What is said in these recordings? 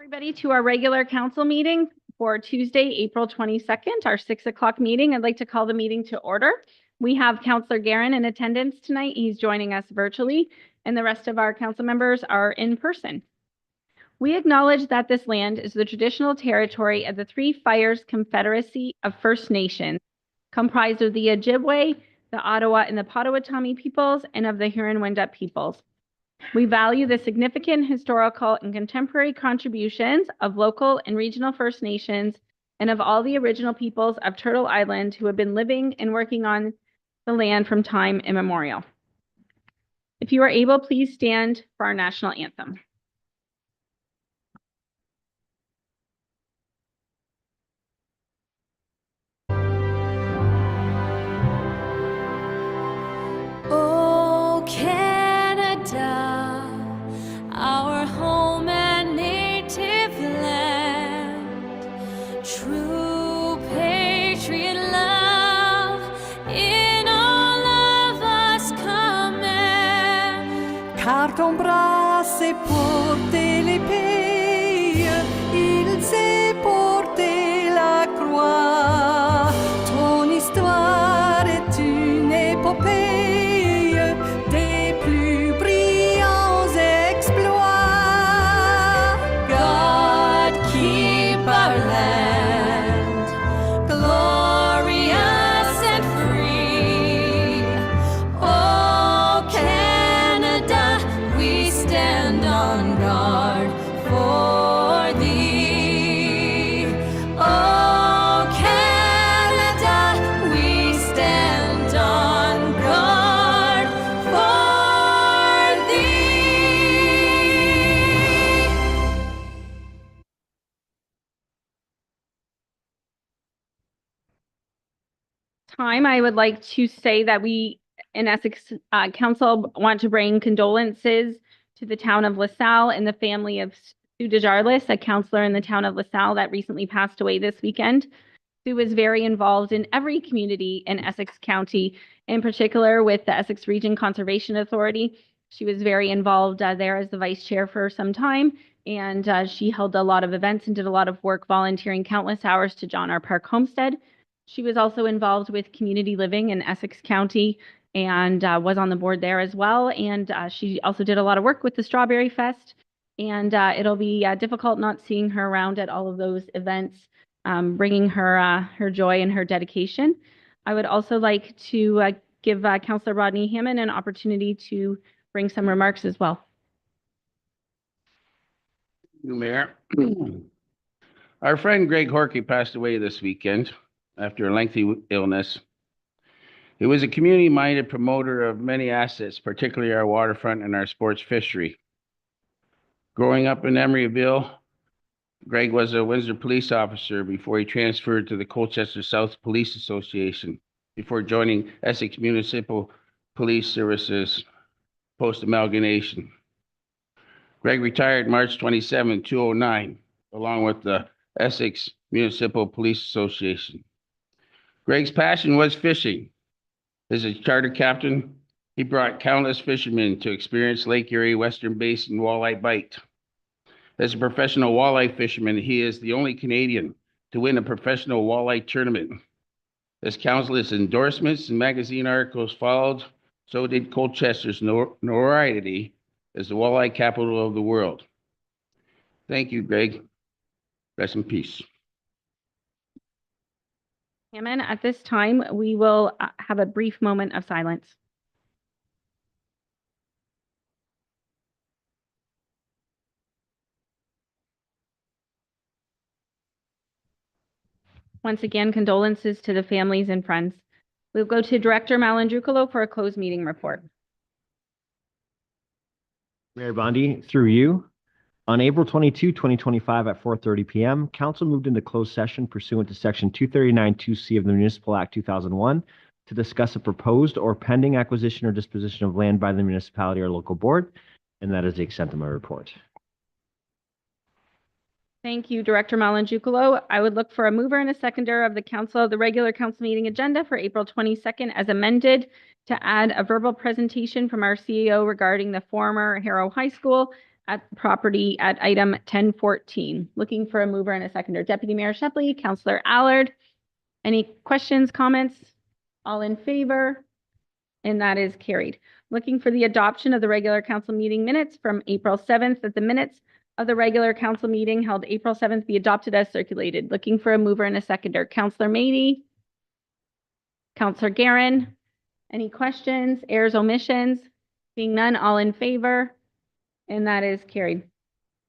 Everybody to our regular council meeting for Tuesday, April 22nd, our 6 o'clock meeting. I'd like to call the meeting to order. We have Councillor Guerin in attendance tonight. He's joining us virtually, and the rest of our council members are in person. We acknowledge that this land is the traditional territory of the Three Fires Confederacy of First Nations, comprised of the Ojibwe, the Ottawa and the Potawatomi peoples, and of the Huron-Wendat peoples. We value the significant historical and contemporary contributions of local and regional First Nations and of all the original peoples of Turtle Island who have been living and working on the land from time immemorial. If you are able, please stand for our national anthem. Oh, Canada, our home and native land, true patriot love in all of us command. Car ton bras sait porter l'épée, il sait porter la croix. Ton histoire est une épopée des plus brillants exploits. God keep our land glorious and free. Oh, Canada, we stand on guard for thee. Oh, Canada, we stand on guard for thee. I would like to say that we in Essex Council want to bring condolences to the town of LaSalle and the family of Sue DeJarlis, a counselor in the town of LaSalle that recently passed away this weekend. Sue was very involved in every community in Essex County, in particular with the Essex Region Conservation Authority. She was very involved there as the vice chair for some time, and she held a lot of events and did a lot of work volunteering countless hours to John R. Park Homestead. She was also involved with community living in Essex County and was on the board there as well. And she also did a lot of work with the Strawberry Fest. And it'll be difficult not seeing her around at all of those events, bringing her joy and her dedication. I would also like to give Councillor Rodney Hammond an opportunity to bring some remarks as well. Mayor. Our friend Greg Horkey passed away this weekend after a lengthy illness. He was a community-minded promoter of many assets, particularly our waterfront and our sports fishery. Growing up in Emeryville, Greg was a Windsor police officer before he transferred to the Colchester South Police Association, before joining Essex Municipal Police Services post-amalgamation. Greg retired March 27, 2009, along with the Essex Municipal Police Association. Greg's passion was fishing. As a charter captain, he brought countless fishermen to experience Lake Erie Western Basin walleye bite. As a professional walleye fisherman, he is the only Canadian to win a professional walleye tournament. As countless endorsements and magazine articles followed, so did Colchester's notoriety as the walleye capital of the world. Thank you, Greg. Rest in peace. Hammond, at this time, we will have a brief moment of silence. Once again, condolences to the families and friends. We'll go to Director Malandrucolo for a closed meeting report. Mayor Bondi, through you. On April 22, 2025 at 4:30 p.m., Council moved into closed session pursuant to Section 239(2)C of the Municipal Act 2001 to discuss a proposed or pending acquisition or disposition of land by the municipality or local board, and that is the extent of my report. Thank you, Director Malandrucolo. I would look for a mover and a seconder of the regular council meeting agenda for April 22nd as amended to add a verbal presentation from our CEO regarding the former Harrow High School at the property at item 1014. Looking for a mover and a seconder. Deputy Mayor Shepley, Counselor Allard. Any questions, comments? All in favor? And that is carried. Looking for the adoption of the regular council meeting minutes from April 7th, that the minutes of the regular council meeting held April 7th be adopted as circulated. Looking for a mover and a seconder. Counselor Mady, Counselor Guerin. Any questions, errors, omissions? Seeing none, all in favor? And that is carried.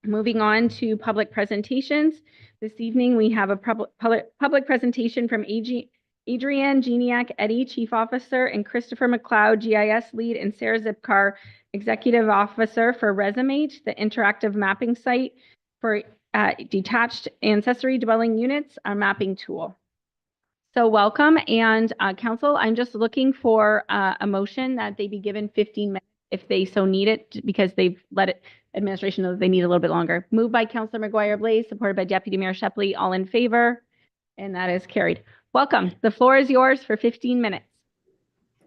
Moving on to public presentations. This evening, we have a public presentation from Adrienne Geniak Eddy, Chief Officer, and Christopher McLeod, GIS Lead, and Sarah Zipkar, Executive Officer for Resumate, the interactive mapping site for detached ancestry dwelling units, our mapping tool. So welcome, and Council, I'm just looking for a motion that they be given 15 minutes if they so need it, because they've let it administration know that they need a little bit longer. Moved by Councilor McGuire Blaze, supported by Deputy Mayor Shepley. All in favor? And that is carried. Welcome. The floor is yours for 15 minutes.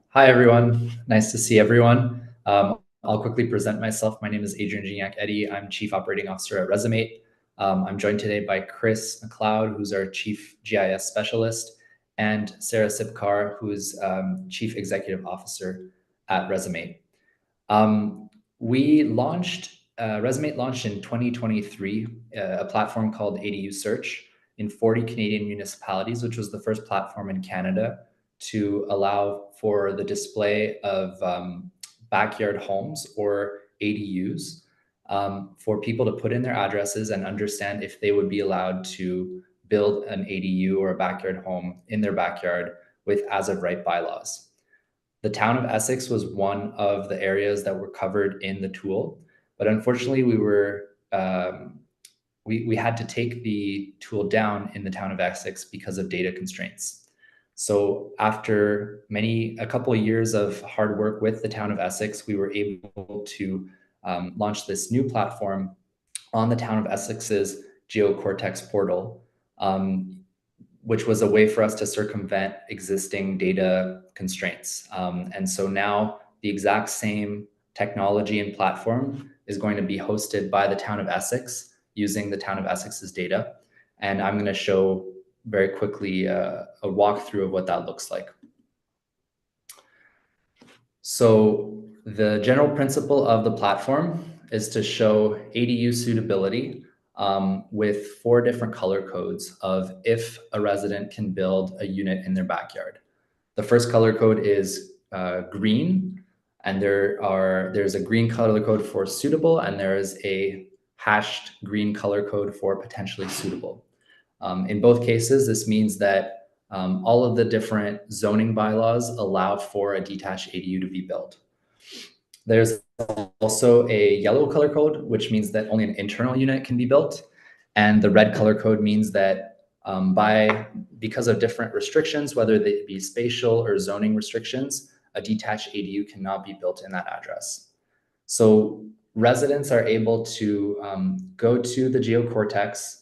Hi, everyone. Nice to see everyone. I'll quickly present myself. My name is Adrienne Geniak Eddy. I'm Chief Operating Officer at Resumate. I'm joined today by Chris McLeod, who's our Chief GIS Specialist, and Sarah Zipkar, who's Chief Executive Officer at Resumate. Resumate launched in 2023 a platform called ADU Search in 40 Canadian municipalities, which was the first platform in Canada to allow for the display of backyard homes, or ADUs, for people to put in their addresses and understand if they would be allowed to build an ADU or a backyard home in their backyard with as-of-right bylaws. The town of Essex was one of the areas that were covered in the tool, but unfortunately we had to take the tool down in the town of Essex because of data constraints. So after a couple of years of hard work with the town of Essex, we were able to launch this new platform on the town of Essex's GeoCortex portal, which was a way for us to circumvent existing data constraints. And so now the exact same technology and platform is going to be hosted by the town of Essex using the town of Essex's data. And I'm going to show very quickly a walkthrough of what that looks like. So the general principle of the platform is to show ADU suitability with 4 different color codes of if a resident can build a unit in their backyard. The first color code is green, and there's a green color code for suitable, and there is a hashed green color code for potentially suitable. In both cases, this means that all of the different zoning bylaws allow for a detached ADU to be built. There's also a yellow color code, which means that only an internal unit can be built. And the red color code means that because of different restrictions, whether they be spatial or zoning restrictions, a detached ADU cannot be built in that address. So residents are able to go to the GeoCortex,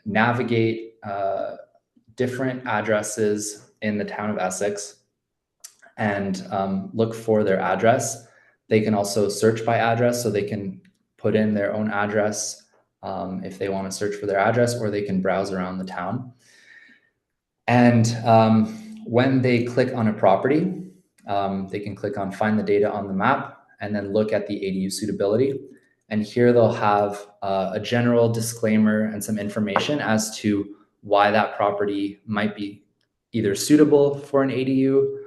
navigate different addresses in the town of Essex, and look for their address. They can also search by address, so they can put in their own address if they want to search for their address, or they can browse around the town. And when they click on a property, they can click on Find the Data on the Map, and then look at the ADU suitability. And here they'll have a general disclaimer and some information as to why that property might be either suitable for an ADU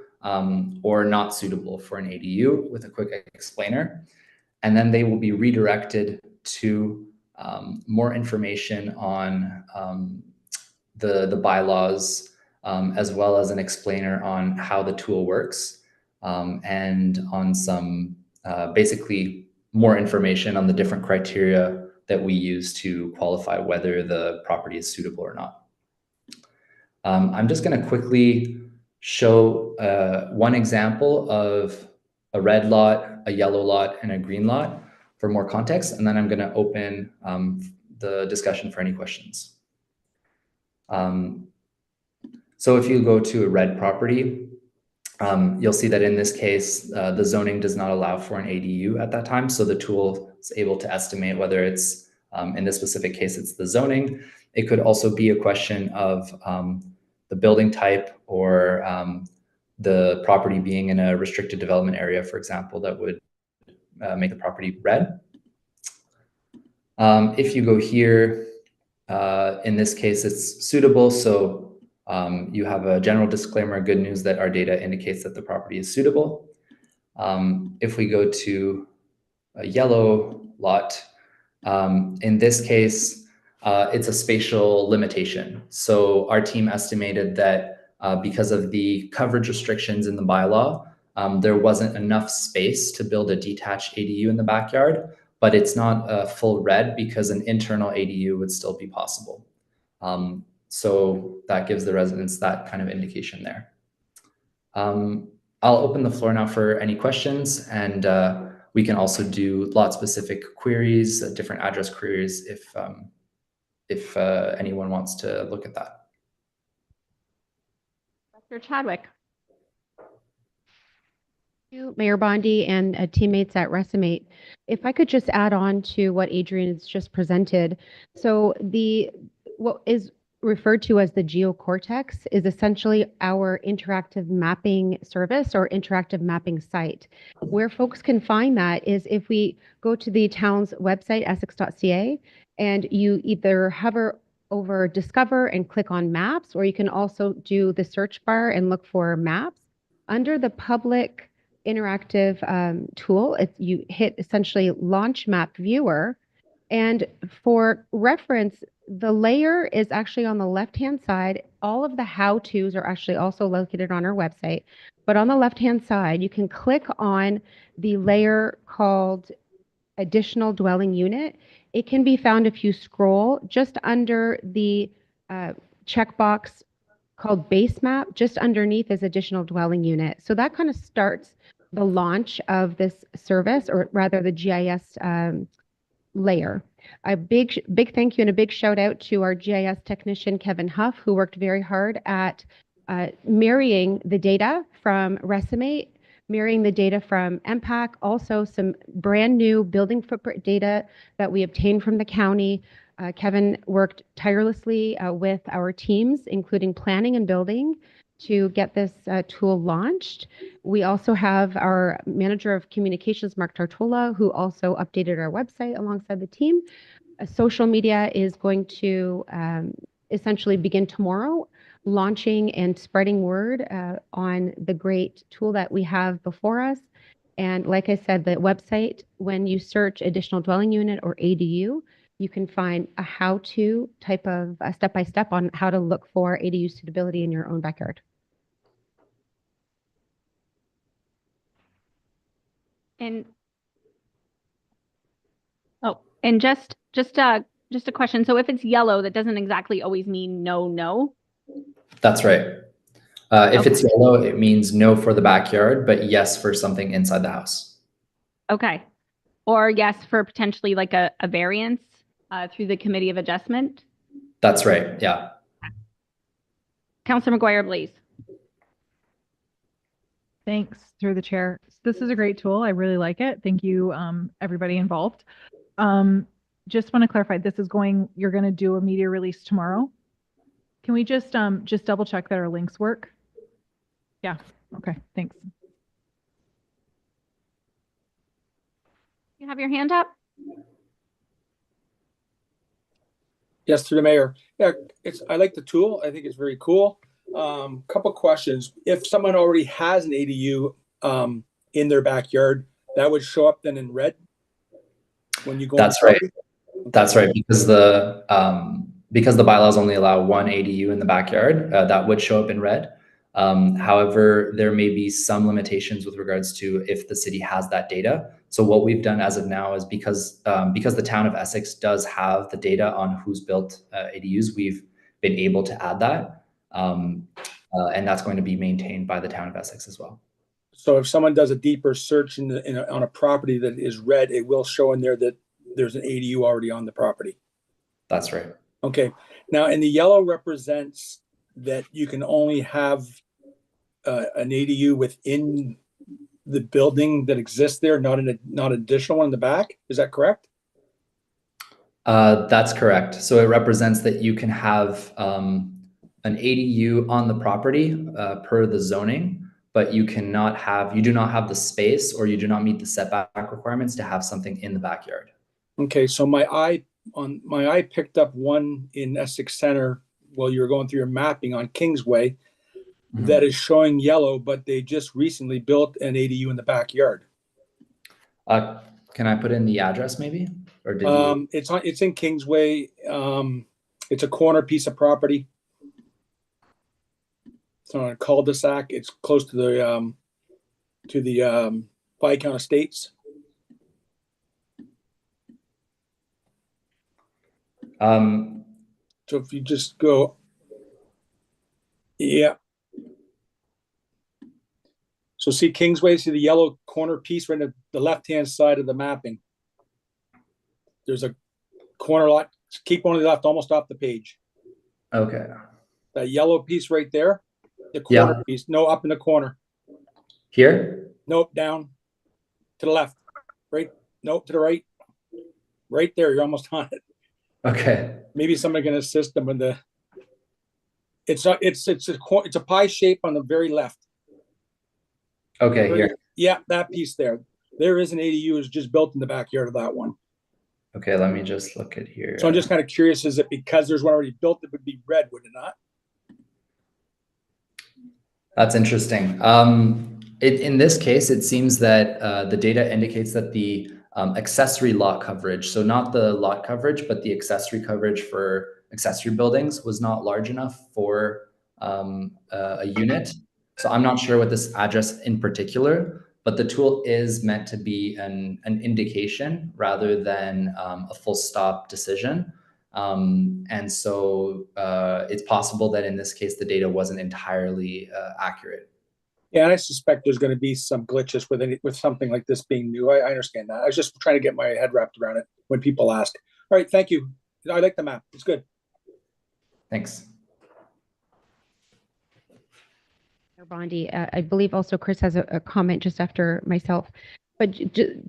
or not suitable for an ADU, with a quick explainer. And then they will be redirected to more information on the bylaws, as well as an explainer on how the tool works, and on some basically more information on the different criteria that we use to qualify whether the property is suitable or not. I'm just going to quickly show one example of a red lot, a yellow lot, and a green lot for more context, and then I'm going to open the discussion for any questions. So if you go to a red property, you'll see that in this case, the zoning does not allow for an ADU at that time, so the tool is able to estimate whether it's, in this specific case, it's the zoning. It could also be a question of the building type or the property being in a restricted development area, for example, that would make the property red. If you go here, in this case, it's suitable. So you have a general disclaimer, good news that our data indicates that the property is suitable. If we go to a yellow lot, in this case, it's a spatial limitation. So our team estimated that because of the coverage restrictions in the bylaw, there wasn't enough space to build a detached ADU in the backyard, but it's not a full red because an internal ADU would still be possible. So that gives the residents that kind of indication there. I'll open the floor now for any questions, and we can also do lot-specific queries, different address queries, if anyone wants to look at that. Dr. Chadwick. You, Mayor Bondi and teammates at Resumate. If I could just add on to what Adrian has just presented. So what is referred to as the GeoCortex is essentially our interactive mapping service or interactive mapping site. Where folks can find that is if we go to the town's website, essex.ca, and you either hover over Discover and click on Maps, or you can also do the search bar and look for Maps. Under the public interactive tool, you hit essentially Launch Map Viewer. And for reference, the layer is actually on the left-hand side. All of the how-tos are actually also located on our website. But on the left-hand side, you can click on the layer called Additional Dwelling Unit. It can be found if you scroll just under the checkbox called Base Map. Just underneath is Additional Dwelling Unit. So that kind of starts the launch of this service, or rather the GIS layer. A big thank you and a big shout out to our GIS technician, Kevin Huff, who worked very hard at marrying the data from Resumate, marrying the data from MPAC, also some brand new building footprint data that we obtained from the county. Kevin worked tirelessly with our teams, including planning and building, to get this tool launched. We also have our manager of communications, Mark Tartola, who also updated our website alongside the team. Social media is going to essentially begin tomorrow, launching and spreading word on the great tool that we have before us. And like I said, the website, when you search additional dwelling unit or ADU, you can find a how-to type of step-by-step on how to look for ADU suitability in your own backyard. And and just a question. So if it's yellow, that doesn't exactly always mean no. That's right. If it's yellow, it means no for the backyard, but yes for something inside the house. Okay. Or yes for potentially like a variance through the Committee of Adjustment. That's right. Yeah. Councilor McGuire, please. Thanks, through the chair. This is a great tool. I really like it. Thank you, everybody involved. Just want to clarify, you're going to do a media release tomorrow. Can we just double check that our links work? Yeah. Okay. Thanks. You have your hand up? Yes, to the mayor. Yeah, I like the tool. I think it's very cool. Couple questions. If someone already has an ADU in their backyard, that would show up then in red when you go. That's right. That's right. Because the bylaws only allow one ADU in the backyard, that would show up in red. However, there may be some limitations with regards to if the city has that data. So what we've done as of now is because the town of Essex does have the data on who's built ADUs, we've been able to add that. And that's going to be maintained by the town of Essex as well. So if someone does a deeper search on a property that is red, it will show in there that there's an ADU already on the property. That's right. Okay. Now, and the yellow represents that you can only have an ADU within the building that exists there, not not an additional one in the back. Is that correct? That's correct. So it represents that you can have an ADU on the property per the zoning, but you do not have the space, or you do not meet the setback requirements to have something in the backyard. Okay, so my eye picked up one in Essex Center while you were going through your mapping on Kingsway that is showing yellow, but they just recently built an ADU in the backyard. Can I put in the address maybe? Or did you? It's in Kingsway. It's a corner piece of property. It's on a cul-de-sac. It's close to the Viscount Estates. So if you just go, yeah. So see Kingsway, see the yellow corner piece right in the left-hand side of the mapping. There's a corner lot. Keep going to the left, almost off the page. Okay. That yellow piece right there, the corner piece. No, up in the corner. Here? Nope, down to the left. Right. Nope, to the right. Right there. You're almost on it. Okay. Maybe somebody can assist them with the. It's a pie shape on the very left. Okay, here. Yeah, that piece there. There is an ADU is just built in the backyard of that one. Okay, let me just look at here. So I'm just kind of curious, is it because there's one already built that would be red, would it not? That's interesting. In this case, it seems that the data indicates that the accessory lot coverage, so not the lot coverage, but the accessory coverage for accessory buildings was not large enough for a unit. So I'm not sure what this address in particular, but the tool is meant to be an indication rather than a full stop decision. And so it's possible that in this case, the data wasn't entirely accurate. Yeah, and I suspect there's going to be some glitches with something like this being new. I understand that. I was just trying to get my head wrapped around it when people ask. All right, thank you. I like the map. It's good. Thanks. Bondi, I believe also Chris has a comment just after myself. But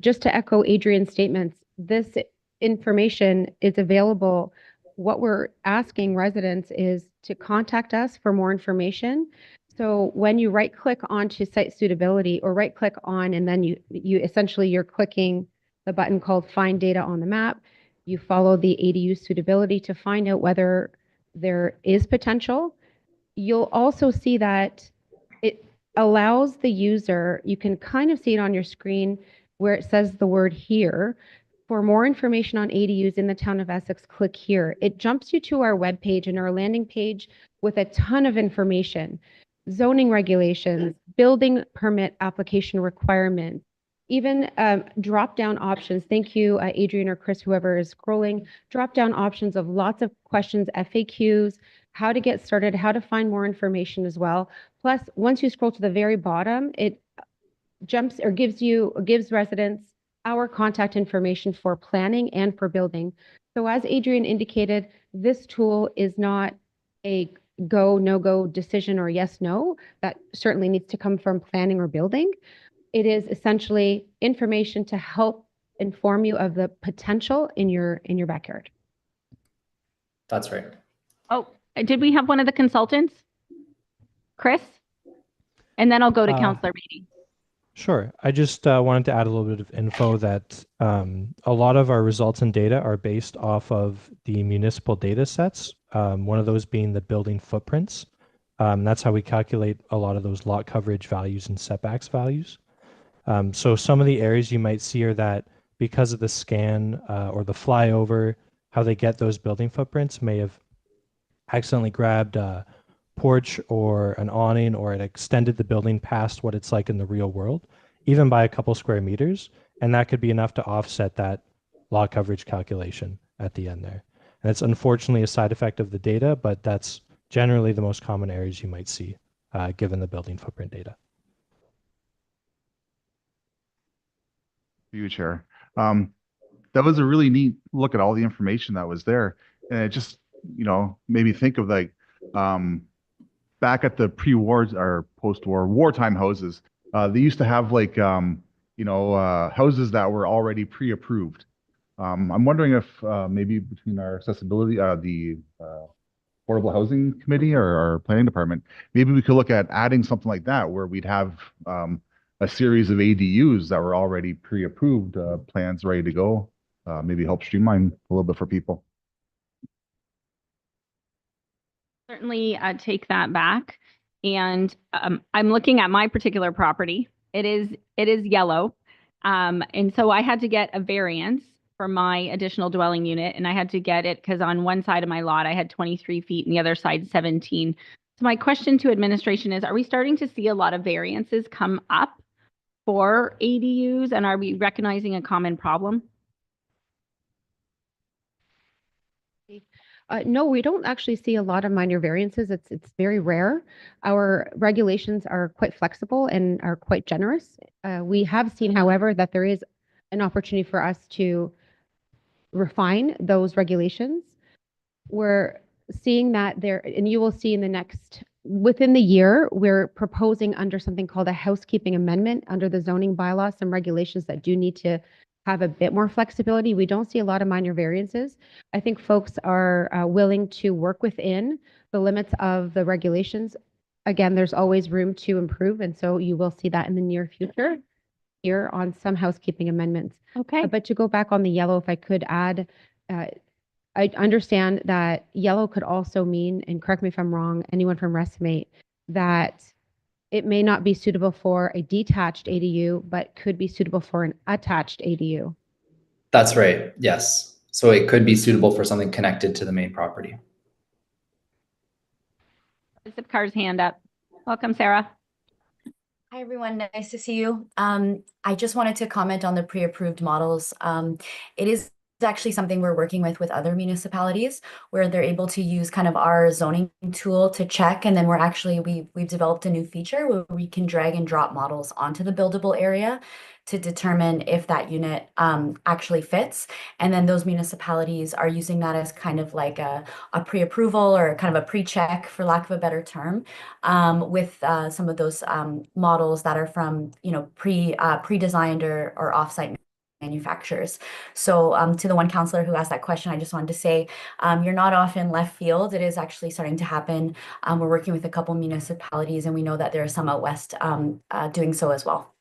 just to echo Adrian's statements, this information is available. What we're asking residents is to contact us for more information. So when you right click onto site suitability or right click on, and then you essentially you're clicking the button called find data on the map, you follow the ADU suitability to find out whether there is potential. You'll also see that it allows the user, you can kind of see it on your screen where it says the word here. For more information on ADUs in the town of Essex, click here. It jumps you to our webpage and our landing page with a ton of information, zoning regulations, building permit application requirements, even drop-down options. Thank you, Adrian or Chris, whoever is scrolling, drop-down options of lots of questions, FAQs, how to get started, how to find more information as well. Plus, once you scroll to the very bottom, it jumps or gives residents our contact information for planning and for building. So as Adrian indicated, this tool is not a go, no-go decision or yes, no. That certainly needs to come from planning or building. It is essentially information to help inform you of the potential in your backyard. That's right. Oh, did we have one of the consultants? Chris? And then I'll go to Counselor Beatty. Sure. I just wanted to add a little bit of info that a lot of our results and data are based off of the municipal data sets, one of those being the building footprints. That's how we calculate a lot of those lot coverage values and setbacks values. So some of the areas you might see are that because of the scan or the flyover, how they get those building footprints may have accidentally grabbed a porch or an awning, or it extended the building past what it's like in the real world, even by a couple square meters. And that could be enough to offset that lot coverage calculation at the end there. And it's unfortunately a side effect of the data, but that's generally the most common areas you might see given the building footprint data. You, Chair. That was a really neat look at all the information that was there. And it just, made me think of like, back at the pre-war or post-war wartime houses, they used to have like, houses that were already pre-approved. I'm wondering if maybe between our accessibility, the Affordable Housing Committee or our planning department, maybe we could look at adding something like that where we'd have a series of ADUs that were already pre-approved, plans ready to go. Maybe help streamline a little bit for people. Certainly take that back. And I'm looking at my particular property. It is yellow. And so I had to get a variance for my additional dwelling unit, and I had to get it because on one side of my lot I had 23 feet and the other side 17. So my question to administration is, are we starting to see a lot of variances come up for ADUs, and are we recognizing a common problem? No, we don't actually see a lot of minor variances. It's very rare. Our regulations are quite flexible and are quite generous. We have seen, however, that there is an opportunity for us to refine those regulations. We're seeing that there, and you will see in the next, within the year, we're proposing under something called a housekeeping amendment under the zoning bylaws, some regulations that do need to have a bit more flexibility. We don't see a lot of minor variances. I think folks are willing to work within the limits of the regulations. Again, there's always room to improve, and so you will see that in the near future here on some housekeeping amendments. Okay. But to go back on the yellow, if I could add, I understand that yellow could also mean, and correct me if I'm wrong, anyone from Restimate, that it may not be suitable for a detached ADU, but could be suitable for an attached ADU. That's right. Yes. So it could be suitable for something connected to the main property. Zipcar's hand up. Welcome, Sarah. Hi, everyone. Nice to see you. I just wanted to comment on the pre-approved models. It is actually something we're working with other municipalities where they're able to use kind of our zoning tool to check. And then we've developed a new feature where we can drag and drop models onto the buildable area to determine if that unit actually fits. And then those municipalities are using that as kind of like a pre-approval or kind of a pre-check, for lack of a better term, with some of those models that are from, pre-designed or offsite manufacturers. So to the one counselor who asked that question, I just wanted to say, you're not off in left field. It is actually starting to happen. We're working with a couple municipalities, and we know that there are some out west doing so as well.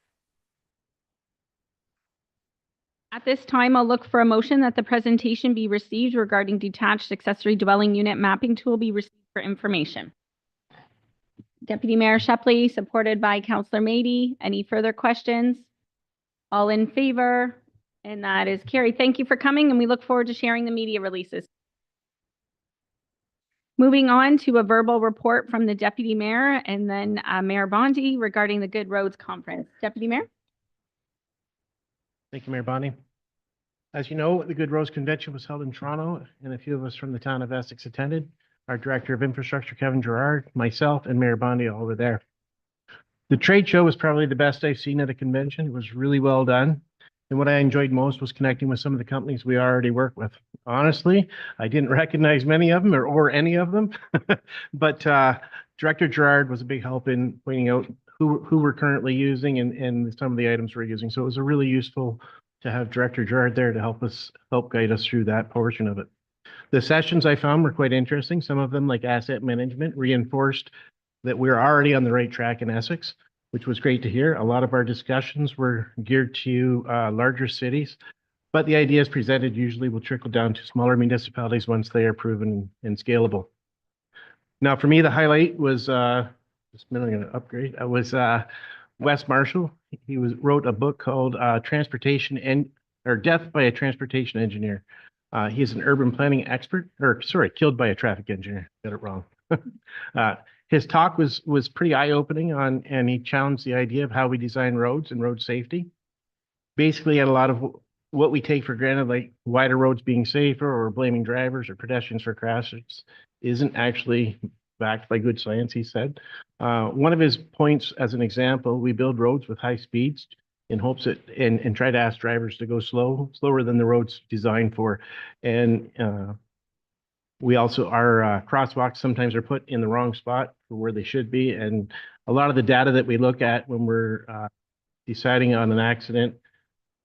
At this time, I'll look for a motion that the presentation be received regarding detached accessory dwelling unit mapping tool be received for information. Deputy Mayor Shepley, supported by Councillor Mady. Any further questions? All in favor? And that is carried. Thank you for coming, and we look forward to sharing the media releases. Moving on to a verbal report from the Deputy Mayor and then Mayor Bondi regarding the Good Roads Conference. Deputy Mayor? Thank you, Mayor Bondi. As you know, the Good Roads Convention was held in Toronto, and a few of us from the town of Essex attended. Our Director of Infrastructure, Kevin Gerard, myself, and Mayor Bondi all were there. The trade show was probably the best I've seen at a convention. It was really well done. And what I enjoyed most was connecting with some of the companies we already work with. Honestly, I didn't recognize many of them or any of them, but Director Gerard was a big help in pointing out who we're currently using and some of the items we're using. So it was a really useful to have Director Gerard there to help guide us through that portion of it. The sessions I found were quite interesting. Some of them, like asset management, reinforced that we're already on the right track in Essex, which was great to hear. A lot of our discussions were geared to larger cities, but the ideas presented usually will trickle down to smaller municipalities once they are proven and scalable. Now, for me, the highlight was, just a minute, I'm going to upgrade. Was Wes Marshall. He wrote a book called Death by a Transportation Engineer. He's an urban planning expert, killed by a traffic engineer. Got it wrong. His talk was pretty eye-opening and he challenged the idea of how we design roads and road safety. Basically, had a lot of what we take for granted, like wider roads being safer or blaming drivers or pedestrians for crashes, isn't actually backed by good science, he said. One of his points as an example, we build roads with high speeds in hopes that, and try to ask drivers to go slower than the road's designed for. And we also, our crosswalks sometimes are put in the wrong spot for where they should be. And a lot of the data that we look at when we're deciding on an accident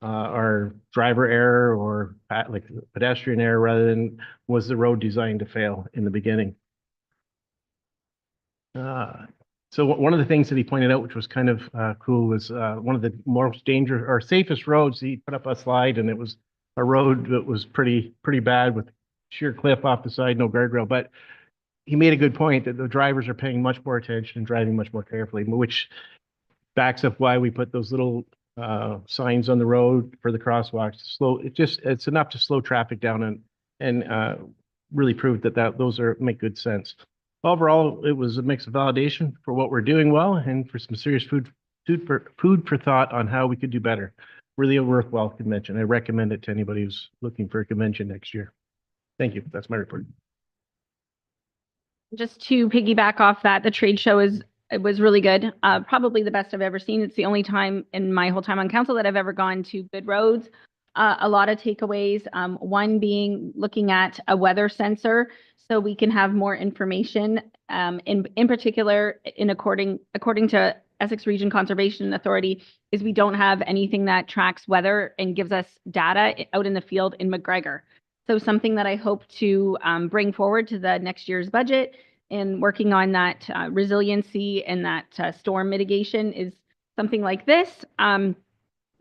are driver error or like pedestrian error rather than was the road designed to fail in the beginning. So one of the things that he pointed out, which was kind of cool, was one of the most dangerous or safest roads. He put up a slide, and it was a road that was pretty bad with sheer cliff off the side, no guardrail. But he made a good point that the drivers are paying much more attention and driving much more carefully, which backs up why we put those little signs on the road for the crosswalks to slow. It's enough to slow traffic down and really prove that those make good sense. Overall, it was a mix of validation for what we're doing well and for some serious food for thought on how we could do better. Really a worthwhile convention. I recommend it to anybody who's looking for a convention next year. Thank you. That's my report. Just to piggyback off that, the trade show it was really good. Probably the best I've ever seen. It's the only time in my whole time on council that I've ever gone to Good Roads. A lot of takeaways. One being looking at a weather sensor so we can have more information. In particular, according to Essex Region Conservation Authority, is we don't have anything that tracks weather and gives us data out in the field in McGregor. So something that I hope to bring forward to the next year's budget and working on that resiliency and that storm mitigation is something like this.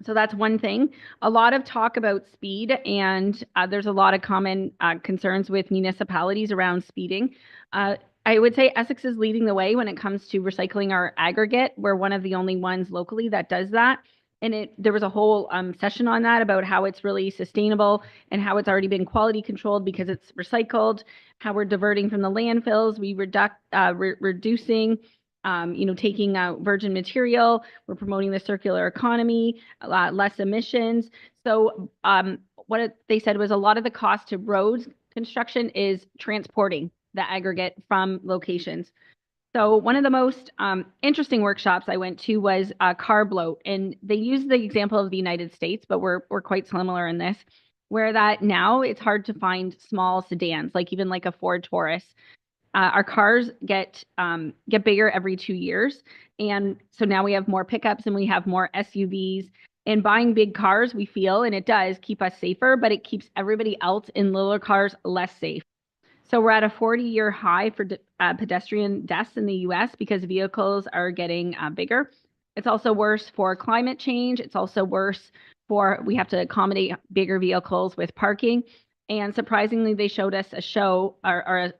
So that's one thing. A lot of talk about speed, and there's a lot of common concerns with municipalities around speeding. I would say Essex is leading the way when it comes to recycling our aggregate. We're one of the only ones locally that does that. And there was a whole session on that about how it's really sustainable and how it's already been quality controlled because it's recycled, how we're diverting from the landfills, we reducing, taking out virgin material, we're promoting the circular economy, a lot less emissions. So what they said was a lot of the cost to roads construction is transporting the aggregate from locations. So one of the most interesting workshops I went to was car bloat, and they used the example of the United States, but we're quite similar in this, where that now it's hard to find small sedans, like even like a Ford Taurus. Our cars get bigger every 2 years, and so now we have more pickups and we have more SUVs. And buying big cars, we feel, and it does keep us safer, but it keeps everybody else in little cars less safe. So we're at a 40-year high for pedestrian deaths in the US because vehicles are getting bigger. It's also worse for climate change. It's also worse we have to accommodate bigger vehicles with parking. And surprisingly, they showed us a show or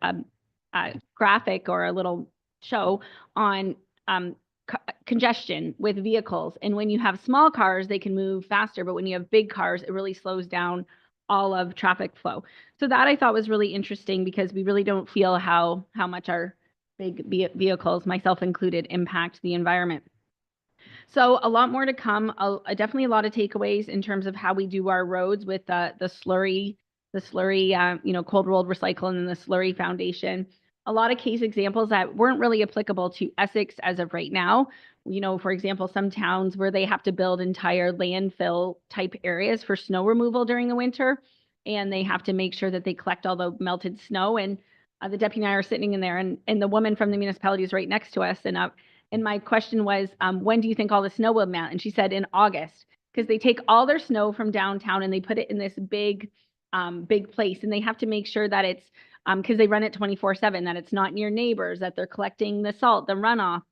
a graphic or a little show on congestion with vehicles. And when you have small cars, they can move faster. But when you have big cars, it really slows down all of traffic flow. So that I thought was really interesting because we really don't feel how much our big vehicles, myself included, impact the environment. So a lot more to come. Definitely a lot of takeaways in terms of how we do our roads with the slurry, cold rolled recycle and the slurry foundation. A lot of case examples that weren't really applicable to Essex as of right now. For example, some towns where they have to build entire landfill type areas for snow removal during the winter, and they have to make sure that they collect all the melted snow. And the deputy and I are sitting in there, and the woman from the municipality is right next to us. And my question was, when do you think all the snow will melt? And she said in August, because they take all their snow from downtown and they put it in this big place, and they have to make sure that it's because they run it 24/7, that it's not near neighbors, that they're collecting the salt, the runoff.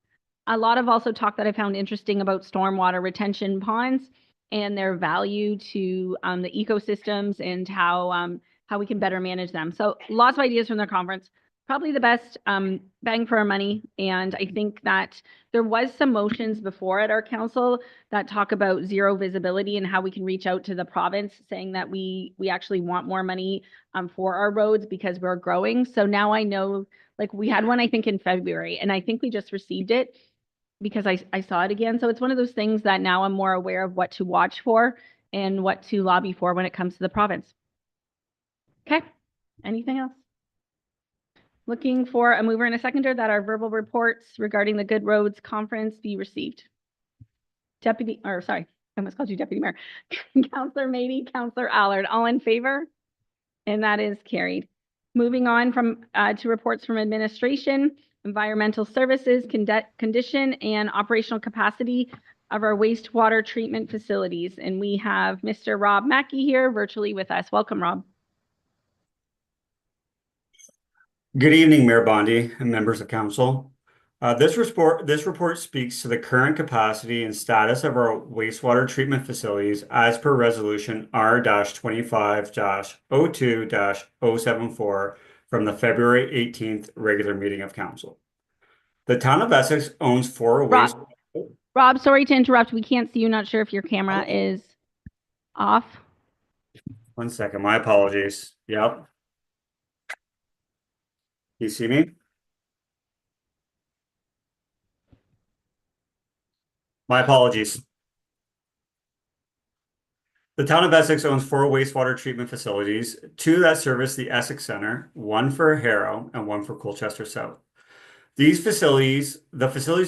A lot of also talk that I found interesting about stormwater retention ponds and their value to the ecosystems and how we can better manage them. So lots of ideas from the conference. Probably the best bang for our money. And I think that there was some motions before at our council that talk about zero visibility and how we can reach out to the province saying that we actually want more money for our roads because we're growing. So now I know, like we had one, I think in February, and I think we just received it because I saw it again. So it's one of those things that now I'm more aware of what to watch for and what to lobby for when it comes to the province. Okay, anything else? Looking for a mover and a seconder that our verbal reports regarding the Good Roads Conference be received. I almost called you Deputy Mayor. Councillor Mady, Councillor Allard, all in favor? And that is carried. Moving on to reports from administration. environmental services, condition, and operational capacity of our wastewater treatment facilities. And we have Mr. Rob Mackey here virtually with us. Welcome, Rob. Good evening, Mayor Bondi and members of council. This report speaks to the current capacity and status of our wastewater treatment facilities as per resolution R-25-02-074 from the February 18th regular meeting of council. The town of Essex owns 4 waste. Rob, sorry to interrupt. We can't see you. Not sure if your camera is off. 1 second, my apologies. Yep. You see me? My apologies. The town of Essex owns 4 wastewater treatment facilities, 2 that service the Essex Center, 1 for Harrow, and 1 for Colchester South. The facilities'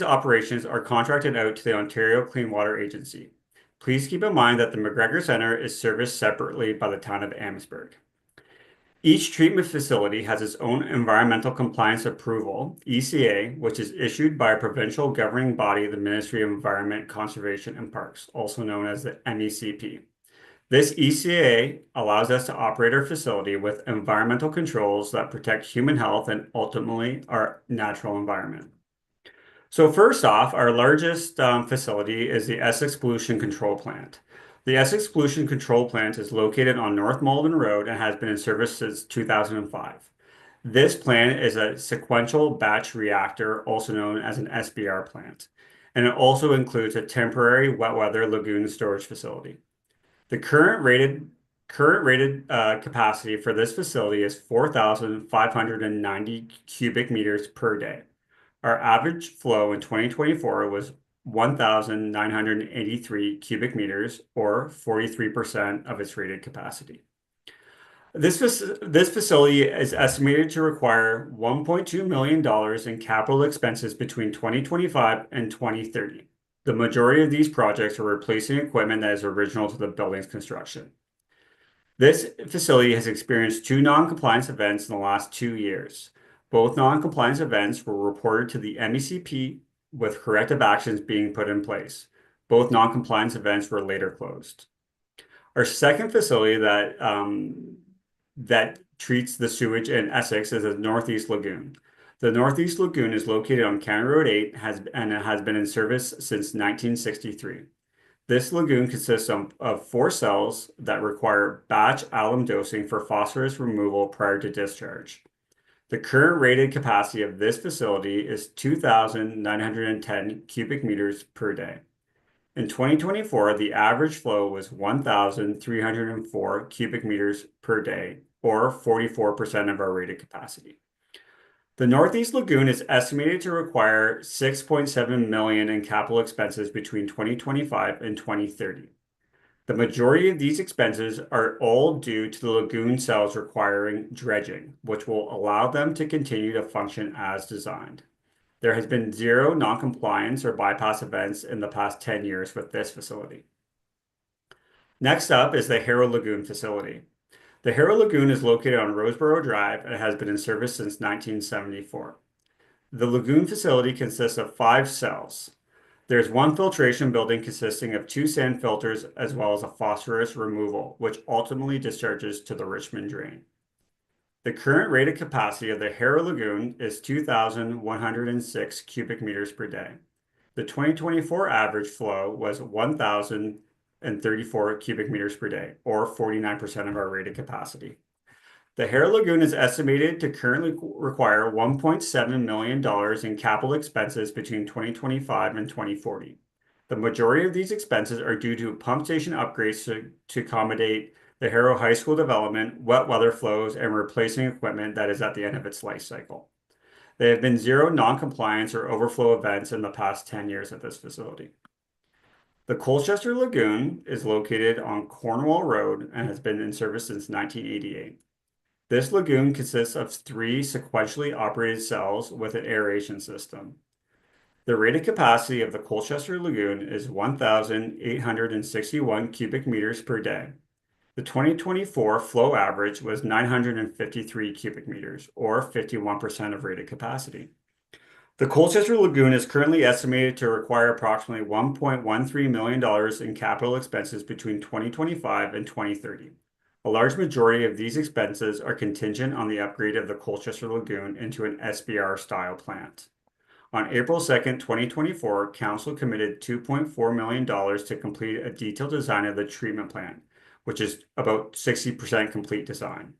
operations are contracted out to the Ontario Clean Water Agency. Please keep in mind that the McGregor Center is serviced separately by the town of Amherstburg. Each treatment facility has its own environmental compliance approval, ECA, which is issued by a provincial governing body, the Ministry of Environment, Conservation and Parks, also known as the MECP. This ECA allows us to operate our facility with environmental controls that protect human health and ultimately our natural environment. So first off, our largest facility is the Essex Pollution Control Plant. The Essex Pollution Control Plant is located on North Malden Road and has been in service since 2005. This plant is a sequential batch reactor, also known as an SBR plant, and it also includes a temporary wet weather lagoon storage facility. The current rated capacity for this facility is 4,590 cubic meters per day. Our average flow in 2024 was 1,983 cubic meters, or 43% of its rated capacity. This facility is estimated to require $1.2 million in capital expenses between 2025 and 2030. The majority of these projects are replacing equipment that is original to the building's construction. This facility has experienced 2 non-compliance events in the last 2 years. Both non-compliance events were reported to the MECP with corrective actions being put in place. Both non-compliance events were later closed. Our second facility that treats the sewage in Essex is the Northeast Lagoon. The Northeast Lagoon is located on County Road 8 and it has been in service since 1963. This lagoon consists of 4 cells that require batch alum dosing for phosphorus removal prior to discharge. The current rated capacity of this facility is 2,910 cubic meters per day. In 2024, the average flow was 1,304 cubic meters per day, or 44% of our rated capacity. The Northeast Lagoon is estimated to require $6.7 million in capital expenses between 2025 and 2030. The majority of these expenses are all due to the lagoon cells requiring dredging, which will allow them to continue to function as designed. There has been 0 non-compliance or bypass events in the past 10 years with this facility. Next up is the Harrow Lagoon facility. The Harrow Lagoon is located on Roseboro Drive and has been in service since 1974. The lagoon facility consists of 5 cells. There's 1 filtration building consisting of 2 sand filters as well as a phosphorus removal, which ultimately discharges to the Richmond Drain. The current rated capacity of the Harrow Lagoon is 2,106 cubic meters per day. The 2024 average flow was 1,034 cubic meters per day, or 49% of our rated capacity. The Harrow Lagoon is estimated to currently require $1.7 million in capital expenses between 2025 and 2040. The majority of these expenses are due to pump station upgrades to accommodate the Harrow High School development, wet weather flows, and replacing equipment that is at the end of its life cycle. There have been 0 non-compliance or overflow events in the past 10 years at this facility. The Colchester Lagoon is located on Cornwall Road and has been in service since 1988. This lagoon consists of 3 sequentially operated cells with an aeration system. The rated capacity of the Colchester Lagoon is 1,861 cubic meters per day. The 2024 flow average was 953 cubic meters, or 51% of rated capacity. The Colchester Lagoon is currently estimated to require approximately $1.13 million in capital expenses between 2025 and 2030. A large majority of these expenses are contingent on the upgrade of the Colchester Lagoon into an SBR-style plant. On April 2nd, 2024, Council committed $2.4 million to complete a detailed design of the treatment plant, which is about 60% complete design.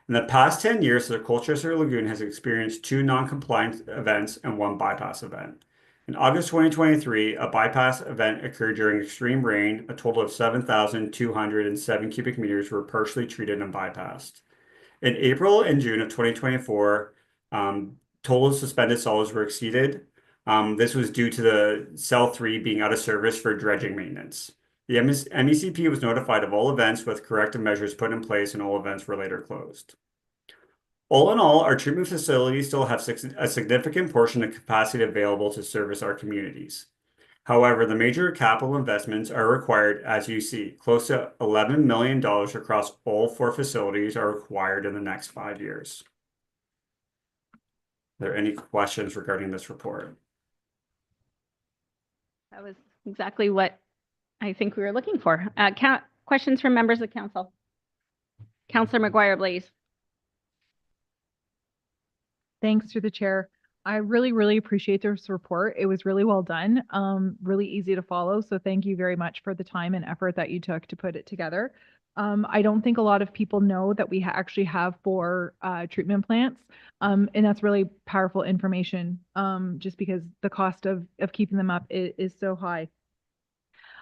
In the past 10 years, the Colchester Lagoon has experienced 2 non-compliance events and 1 bypass event. In August 2023, a bypass event occurred during extreme rain. A total of 7,207 cubic meters were partially treated and bypassed. In April and June of 2024, total suspended solids were exceeded. This was due to the cell 3 being out of service for dredging maintenance. The MECP was notified of all events with corrective measures put in place, and all events were later closed. All in all, our treatment facilities still have a significant portion of capacity available to service our communities. However, the major capital investments are required, as you see. Close to $11 million across all 4 facilities are required in the next 5 years. Are there any questions regarding this report? That was exactly what I think we were looking for. Questions from members of council? Councillor McGuire, Blaze. Thanks through the chair. I really appreciate this report. It was really well done, really easy to follow. So thank you very much for the time and effort that you took to put it together. I don't think a lot of people know that we actually have 4 treatment plants, and that's really powerful information, just because the cost of keeping them up is so high.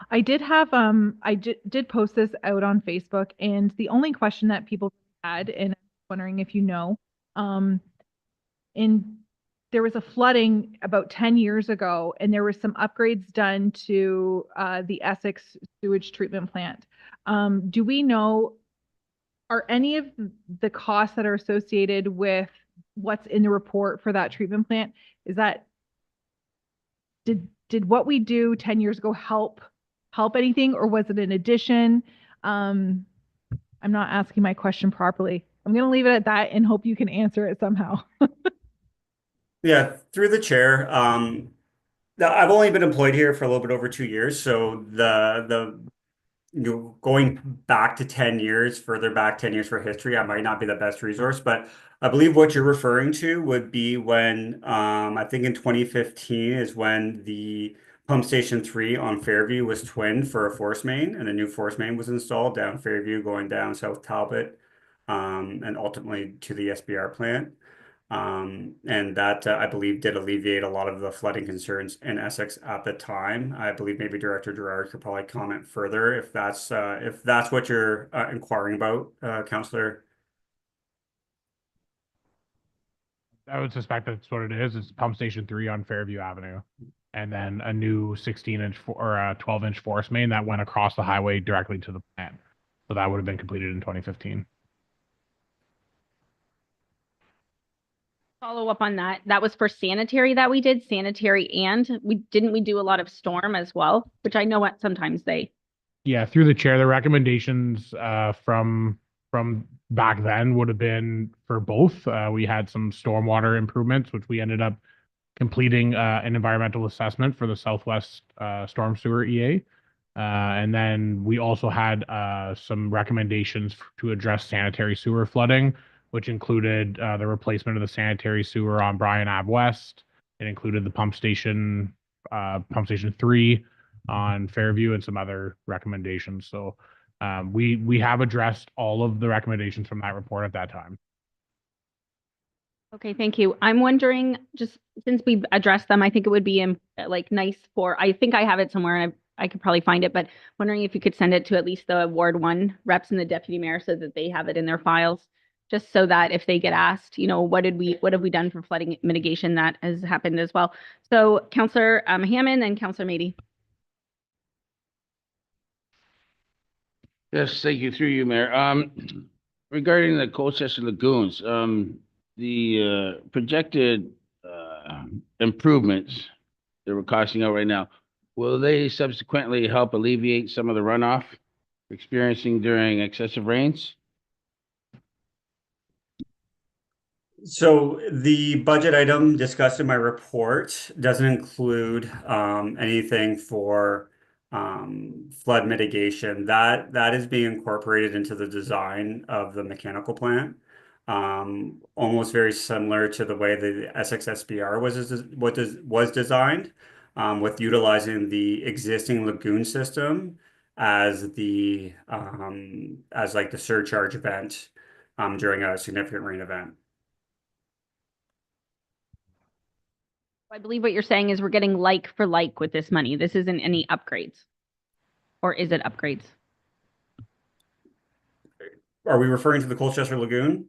I did have I did post this out on Facebook, and the only question that people had, and I'm wondering if you know, there was a flooding about 10 years ago, and there were some upgrades done to the Essex sewage treatment plant. Do we know, are any of the costs that are associated with what's in the report for that treatment plant, is that, did what we do 10 years ago help anything, or was it an addition? I'm not asking my question properly. I'm going to leave it at that and hope you can answer it somehow. Yeah, through the chair. I've only been employed here for a little bit over 2 years, so going back to 10 years, further back 10 years for history, I might not be the best resource, but I believe what you're referring to would be when, I think in 2015 is when the pump station 3 on Fairview was twinned for a force main, and a new force main was installed down Fairview going down South Talbot, and ultimately to the SBR plant. And that, I believe, did alleviate a lot of the flooding concerns in Essex at the time. I believe maybe Director Gerard could probably comment further if that's what you're inquiring about, Councillor. I would suspect that's what it is. It's pump station 3 on Fairview Avenue, and then a new 16-inch or a 12-inch force main that went across the highway directly to the plant. So that would have been completed in 2015. Follow up on that. That was for sanitary that we did sanitary, and we do a lot of storm as well, which I know what sometimes they. Yeah, through the chair, the recommendations from back then would have been for both. We had some stormwater improvements, which we ended up completing an environmental assessment for the Southwest Storm Sewer EA. And then we also had some recommendations to address sanitary sewer flooding, which included the replacement of the sanitary sewer on Bryan Ave West. It included the pump station 3 on Fairview, and some other recommendations. So we have addressed all of the recommendations from that report at that time. Okay, thank you. I'm wondering, just since we've addressed them, I think it would be nice for, I think I have it somewhere and I could probably find it, but wondering if you could send it to at least the Ward 1 reps and the deputy mayor so that they have it in their files, just so that if they get asked, what have we done for flooding mitigation, that has happened as well. So Councillor Hammond and Councillor Mady. Yes, thank you. Through you, Mayor. Regarding the Colchester Lagoons, the projected improvements that we're costing out right now, will they subsequently help alleviate some of the runoff we're experiencing during excessive rains? So the budget item discussed in my report doesn't include anything for flood mitigation. That is being incorporated into the design of the mechanical plant. Almost very similar to the way the Essex SBR was designed, with utilizing the existing lagoon system as the as like the surcharge event during a significant rain event. I believe what you're saying is we're getting like for like with this money. This isn't any upgrades. Or is it upgrades? Are we referring to the Colchester Lagoon?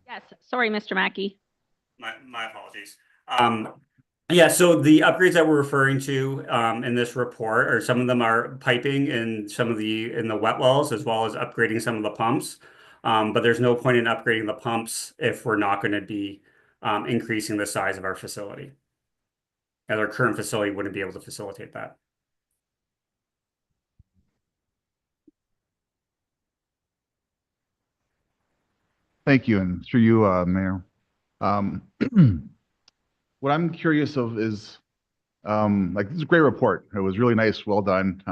Yes, sorry, Mr. Mackey. My apologies. Yeah, so the upgrades that we're referring to in this report, or some of them are piping in some of in the wet wells, as well as upgrading some of the pumps. But there's no point in upgrading the pumps if we're not going to be increasing the size of our facility. As our current facility wouldn't be able to facilitate that. Thank you, and through you, Mayor. What I'm curious of is, like, this is a great report. It was really nice, well done.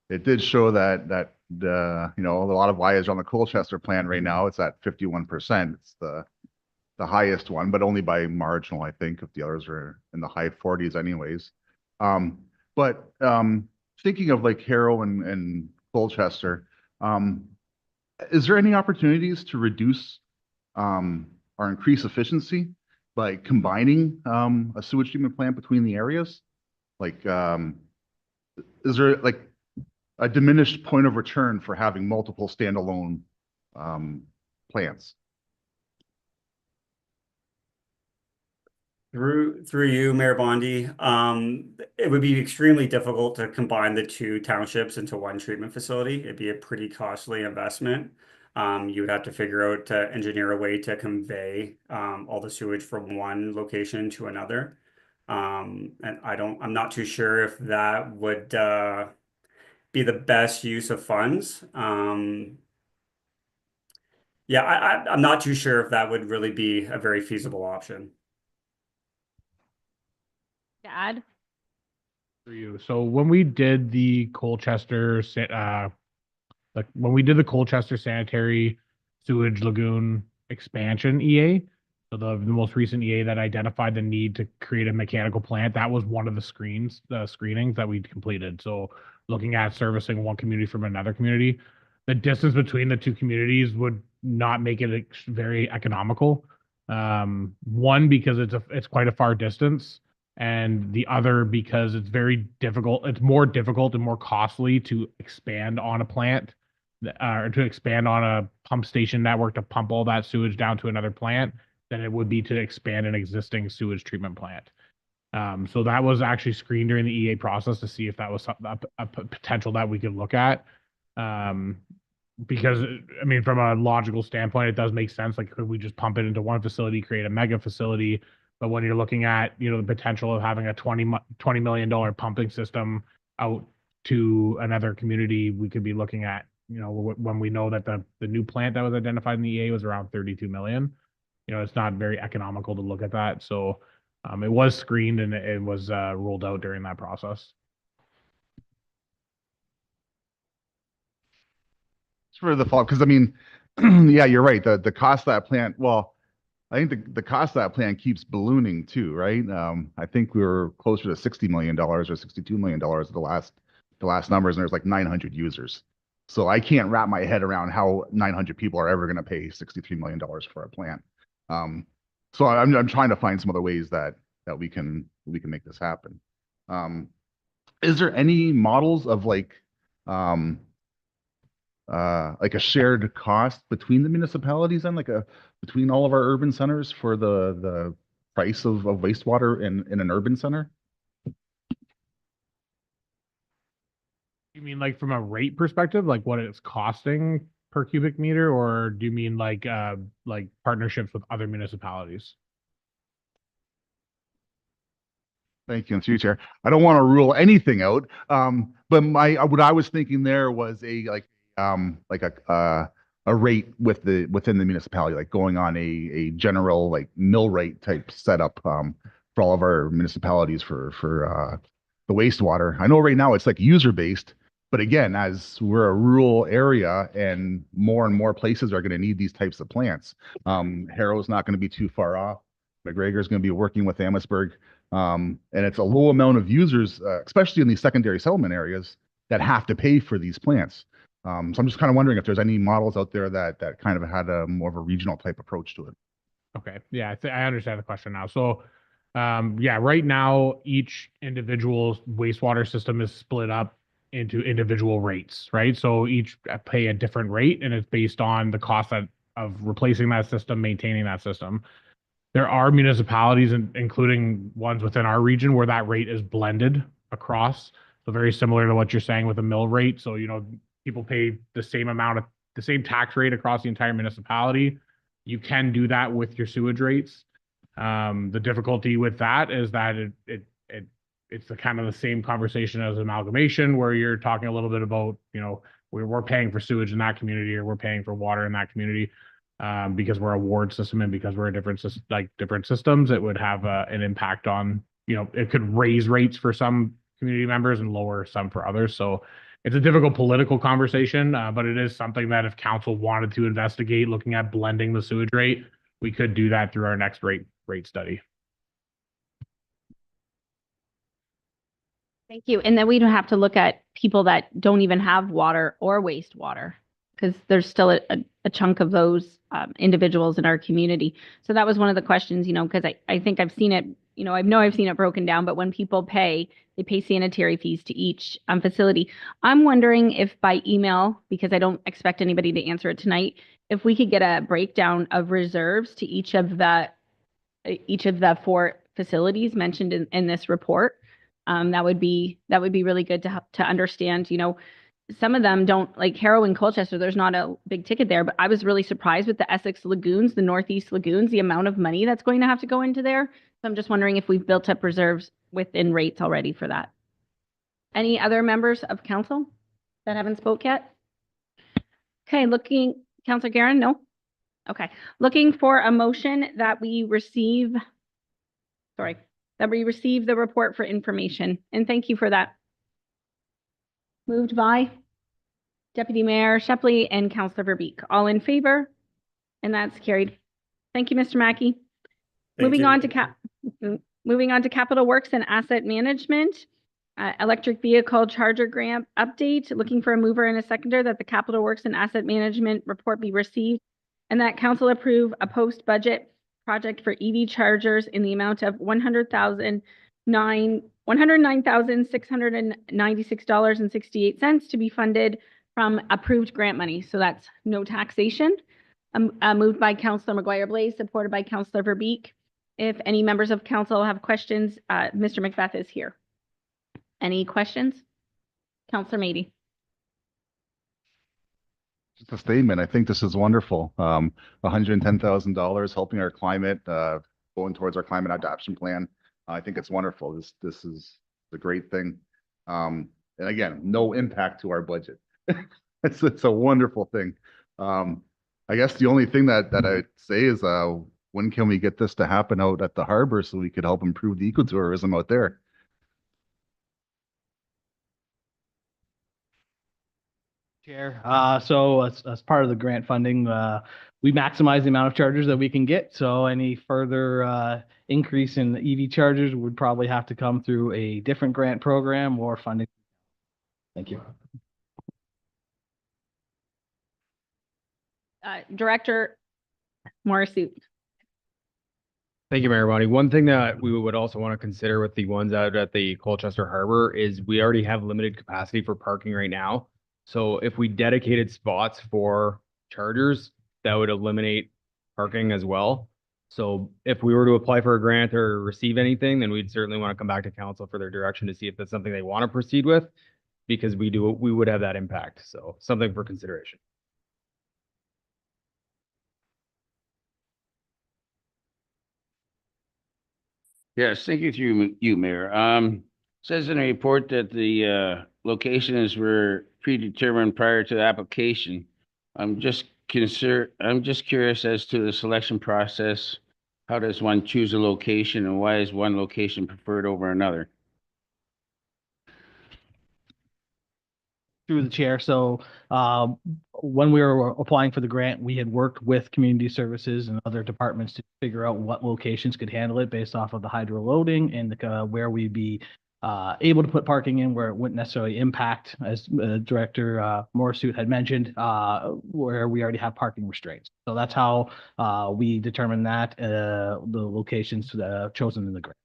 It did show that you know, a lot of eyes are on the Colchester plant right now. It's at 51%. It's the highest one, but only by marginal, I think, if the others are in the high 40s anyways. But thinking of like Harrow and Colchester, is there any opportunities to reduce or increase efficiency by combining a sewage treatment plant between the areas? Like, is there like a diminished point of return for having multiple standalone plants? Through you, Mayor Bondi, it would be extremely difficult to combine the two townships into one treatment facility. It'd be a pretty costly investment. You would have to figure out to engineer a way to convey all the sewage from one location to another. And I'm not too sure if that would be the best use of funds. Yeah, I'm not too sure if that would really be a very feasible option. To add? For you. So when we did the Colchester, when we did the Colchester Sanitary Sewage Lagoon Expansion EA, so the most recent EA that identified the need to create a mechanical plant, that was one of the screenings that we completed. So looking at servicing one community from another community, the distance between the two communities would not make it very economical. One, because it's quite a far distance, and the other because it's very difficult. It's more difficult and more costly to expand on a plant or to expand on a pump station network to pump all that sewage down to another plant than it would be to expand an existing sewage treatment plant. So that was actually screened during the EA process to see if that was a potential that we could look at. Because, I mean, from a logical standpoint, it does make sense. Like, could we just pump it into one facility, create a mega facility? But when you're looking at, you know, the potential of having a $20 million pumping system out to another community, we could be looking at, you know, when we know that the new plant that was identified in the EA was around 32 million, you know, it's not very economical to look at that. So it was screened and it was ruled out during that process. For the fall, because I mean, yeah, you're right. The cost of that plant, well, I think the cost of that plant keeps ballooning too, right? I think we were closer to $60 million or $62 million the last numbers, and there's like 900 users. So I can't wrap my head around how 900 people are ever going to pay $63 million for a plant. So I'm trying to find some other ways that we can make this happen. Is there any models of like a shared cost between the municipalities and between all of our urban centers for the price of wastewater in an urban center? You mean like from a rate perspective, like what it's costing per cubic meter, or do you mean like partnerships with other municipalities? Thank you, through you, Chair. I don't want to rule anything out. But what I was thinking there was a rate within the municipality, like going on a general like mill rate type setup for all of our municipalities for the wastewater. I know right now it's like user based, but again, as we're a rural area and more places are going to need these types of plants, Harrow's not going to be too far off. McGregor's going to be working with Amherstburg. And it's a low amount of users, especially in these secondary settlement areas, that have to pay for these plants. So I'm just kind of wondering if there's any models out there that kind of had a more of a regional type approach to it. Okay, yeah, I understand the question now. So, yeah, right now each individual wastewater system is split up into individual rates, right? So each pay a different rate, and it's based on the cost of replacing that system, maintaining that system. There are municipalities, including ones within our region, where that rate is blended across. So very similar to what you're saying with a mill rate. So, people pay the same tax rate across the entire municipality. You can do that with your sewage rates. The difficulty with that is that it's the kind of the same conversation as amalgamation, where you're talking a little bit about, we're paying for sewage in that community, or we're paying for water in that community. Because we're a ward system and because we're different systems, it would have an impact on, it could raise rates for some community members and lower some for others. So it's a difficult political conversation, but it is something that if council wanted to investigate looking at blending the sewage rate, we could do that through our next rate study. Thank you. And then we don't have to look at people that don't even have water or wastewater, because there's still a chunk of those individuals in our community. So that was one of the questions, because I think I've seen it, I've seen it broken down, but when people pay, they pay sanitary fees to each facility. I'm wondering if by email, because I don't expect anybody to answer it tonight, if we could get a breakdown of reserves to each of the 4 facilities mentioned in this report. That would be really good to understand, some of them don't, like Harrow and Colchester, there's not a big ticket there, but I was really surprised with the Essex lagoons, the Northeast lagoons, the amount of money that's going to have to go into there. So I'm just wondering if we've built up reserves within rates already for that. Any other members of council that haven't spoke yet? Okay, Councilor Guerin, no? Okay, looking for a motion that we receive the report for information. And thank you for that. Moved by Deputy Mayor Shepley and Councilor Verbeek. All in favor? And that's carried. Thank you, Mr. Mackey. Moving on to Capital Works and Asset Management. Electric vehicle charger grant update. Looking for a mover and a seconder that the Capital Works and Asset Management report be received, and that council approve a post-budget project for EV chargers in the amount of $109,696.68 to be funded from approved grant money. So that's no taxation. Moved by Councilor McGuire-Blaze, supported by Councilor Verbeek. If any members of council have questions, Mr. Macbeth is here. Any questions? Councilor Mady. Just a statement. I think this is wonderful. $110,000 helping our climate, going towards our climate adaptation plan. I think it's wonderful. This is a great thing. And again, no impact to our budget. It's a wonderful thing. I guess the only thing that I'd say is when can we get this to happen out at the harbor so we could help improve the ecotourism out there? Chair. So as part of the grant funding, we maximize the amount of chargers that we can get. So any further increase in the EV chargers would probably have to come through a different grant program or funding. Thank you. Director Morrisseau. Thank you, Mayor Bondi. One thing that we would also want to consider with the ones out at the Colchester Harbor is we already have limited capacity for parking right now. So if we dedicated spots for chargers, that would eliminate parking as well. So if we were to apply for a grant or receive anything, then we'd certainly want to come back to council for their direction to see if that's something they want to proceed with, because we would have that impact. So something for consideration. Yes, thank you through you, Mayor. Says in the report that the locations were predetermined prior to the application. I'm just curious as to the selection process. How does one choose a location and why is one location preferred over another? Through the chair. So when we were applying for the grant, we had worked with community services and other departments to figure out what locations could handle it based off of the hydro loading and where we'd be able to put parking in where it wouldn't necessarily impact, as Director Morsuit had mentioned, where we already have parking restraints. So that's how we determined that the locations chosen in the grant.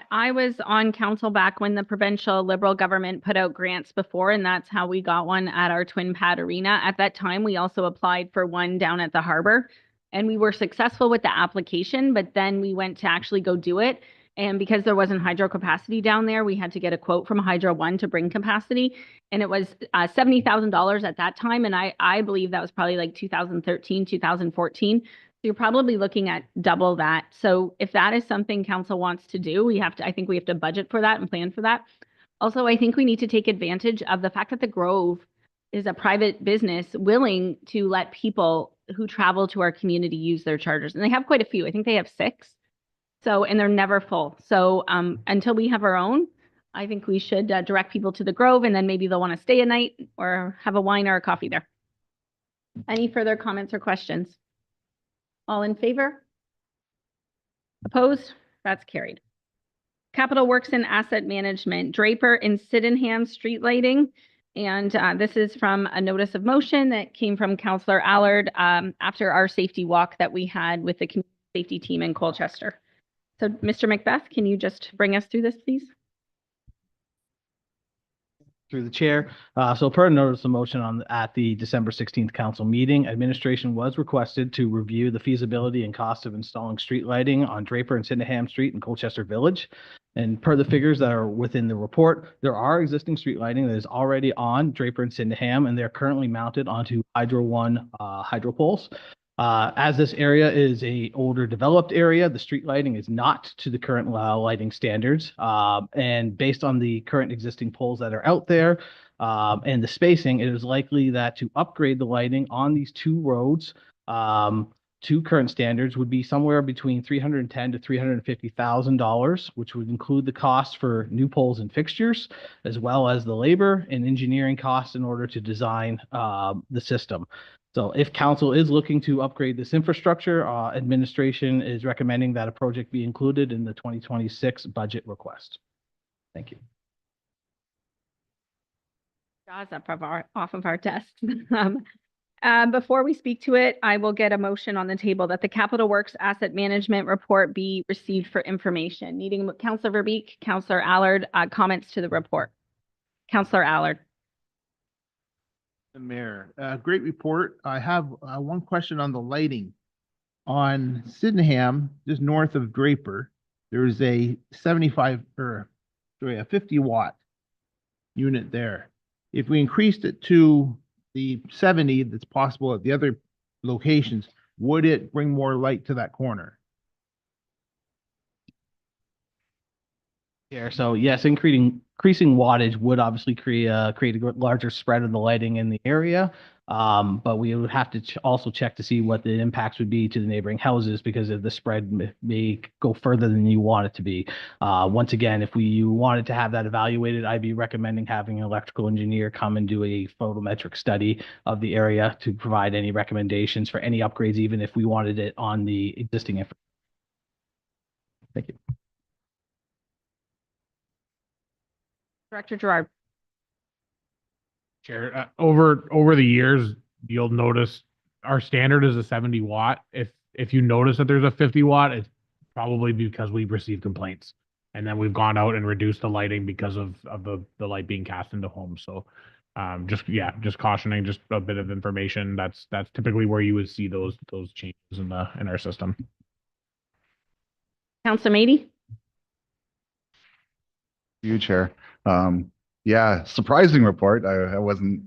I was on council back when the provincial Liberal government put out grants before, and that's how we got one at our Twin Pad Arena. At that time, we also applied for one down at the harbor, and we were successful with the application, but then we went to actually go do it. And because there wasn't hydro capacity down there, we had to get a quote from Hydro One to bring capacity. And it was $70,000 at that time. And I believe that was probably like 2013, 2014. So you're probably looking at double that. So if that is something council wants to do, I think we have to budget for that and plan for that. Also, I think we need to take advantage of the fact that the Grove is a private business willing to let people who travel to our community use their chargers. And they have quite a few. I think they have 6. So, and they're never full. So until we have our own, I think we should direct people to the Grove, and then maybe they'll want to stay a night or have a wine or a coffee there. Any further comments or questions? All in favor? Opposed? That's carried. Capital Works and Asset Management, Draper and Sydenham street lighting. And this is from a notice of motion that came from Councillor Allard after our safety walk that we had with the community safety team in Colchester. So Mr. Macbeth, can you just bring us through this, please? Through the chair. So per notice of motion at the December 16th council meeting, administration was requested to review the feasibility and cost of installing street lighting on Draper and Sydenham Street in Colchester Village. And per the figures that are within the report, there are existing street lighting that is already on Draper and Sydenham, and they're currently mounted onto Hydro One hydro poles. As this area is a older developed area, the street lighting is not to the current lighting standards. And based on the current existing poles that are out there and the spacing, it is likely that to upgrade the lighting on these 2 roads to current standards would be somewhere between $310,000 to $350,000, which would include the cost for new poles and fixtures, as well as the labor and engineering costs in order to design the system. So if council is looking to upgrade this infrastructure, administration is recommending that a project be included in the 2026 budget request. Thank you. Jaws up off of our desk. Before we speak to it, I will get a motion on the table that the Capital Works Asset Management Report be received for information. Needing Councillor Verbeek, Councillor Allard, comments to the report. Councillor Allard. The mayor, great report. I have one question on the lighting. On Sydenham, just north of Draper, there's a 50 watt unit there. If we increased it to the 70 that's possible at the other locations, would it bring more light to that corner? Here, so yes, increasing wattage would obviously create a larger spread of the lighting in the area. But we would have to also check to see what the impacts would be to the neighboring houses, because if the spread may go further than you want it to be. Once again, if you wanted to have that evaluated, I'd be recommending having an electrical engineer come and do a photometric study of the area to provide any recommendations for any upgrades, even if we wanted it on the existing infrastructure. Thank you. Director Gerard. Chair, over the years, you'll notice our standard is a 70 watt. If you notice that there's a 50 watt, it's probably because we've received complaints, and then we've gone out and reduced the lighting because of the light being cast into homes. So just cautioning, just a bit of information. That's typically where you would see those changes in our system. Councillor Mady. You, Chair. Yeah, surprising report. I wasn't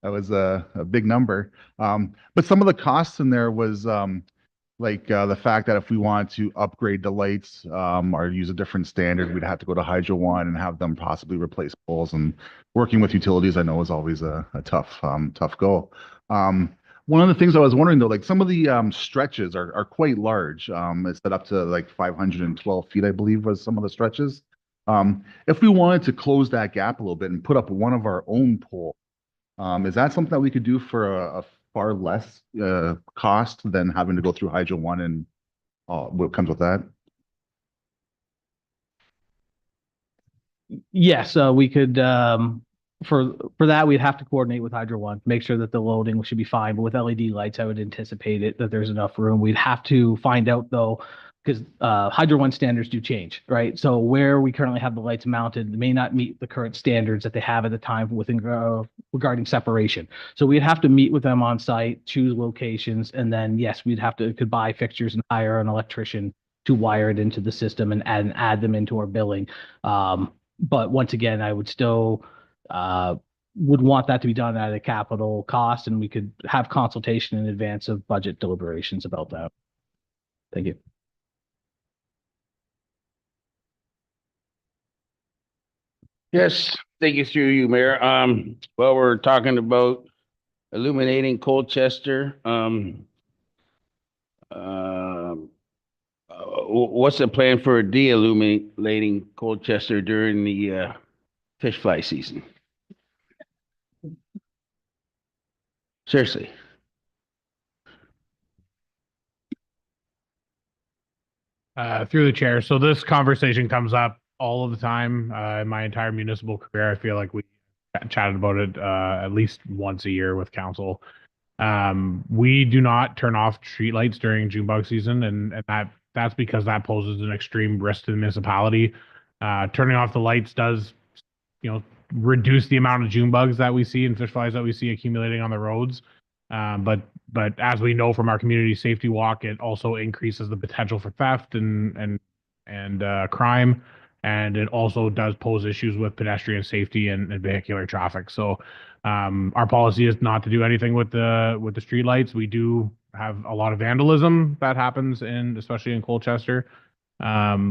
That was a big number. But some of the costs in there was the fact that if we wanted to upgrade the lights or use a different standard, we'd have to go to Hydro One and have them possibly replace poles. And working with utilities, I know, is always a tough go. One of the things I was wondering though, like some of the stretches are quite large. It's set up to like 512 feet, I believe, was some of the stretches. If we wanted to close that gap a little bit and put up one of our own poles, is that something that we could do for a far less cost than having to go through Hydro One and what comes with that? Yes, we could, for that, we'd have to coordinate with Hydro One, make sure that the loading should be fine. But with LED lights, I would anticipate it that there's enough room. We'd have to find out though, because Hydro One standards do change, right? So where we currently have the lights mounted may not meet the current standards that they have at the time within regarding separation. So we'd have to meet with them on site, choose locations, and then yes, could buy fixtures and hire an electrician to wire it into the system and add them into our billing. But once again, I would still would want that to be done at a capital cost, and we could have consultation in advance of budget deliberations about that. Thank you. Yes, thank you through you, Mayor. Well, we're talking about illuminating Colchester. What's the plan for de-illuminating Colchester during the fish fly season? Seriously. Through the chair. So this conversation comes up all of the time in my entire municipal career. I feel like we chatted about it at least once a year with council. We do not turn off streetlights during June bug season, and that's because that poses an extreme risk to the municipality. Turning off the lights does, reduce the amount of June bugs that we see and fish flies that we see accumulating on the roads. But as we know from our community safety walk, it also increases the potential for theft and crime, and it also does pose issues with pedestrian safety and vehicular traffic. So our policy is not to do anything with the street lights. We do have a lot of vandalism that happens especially in Colchester,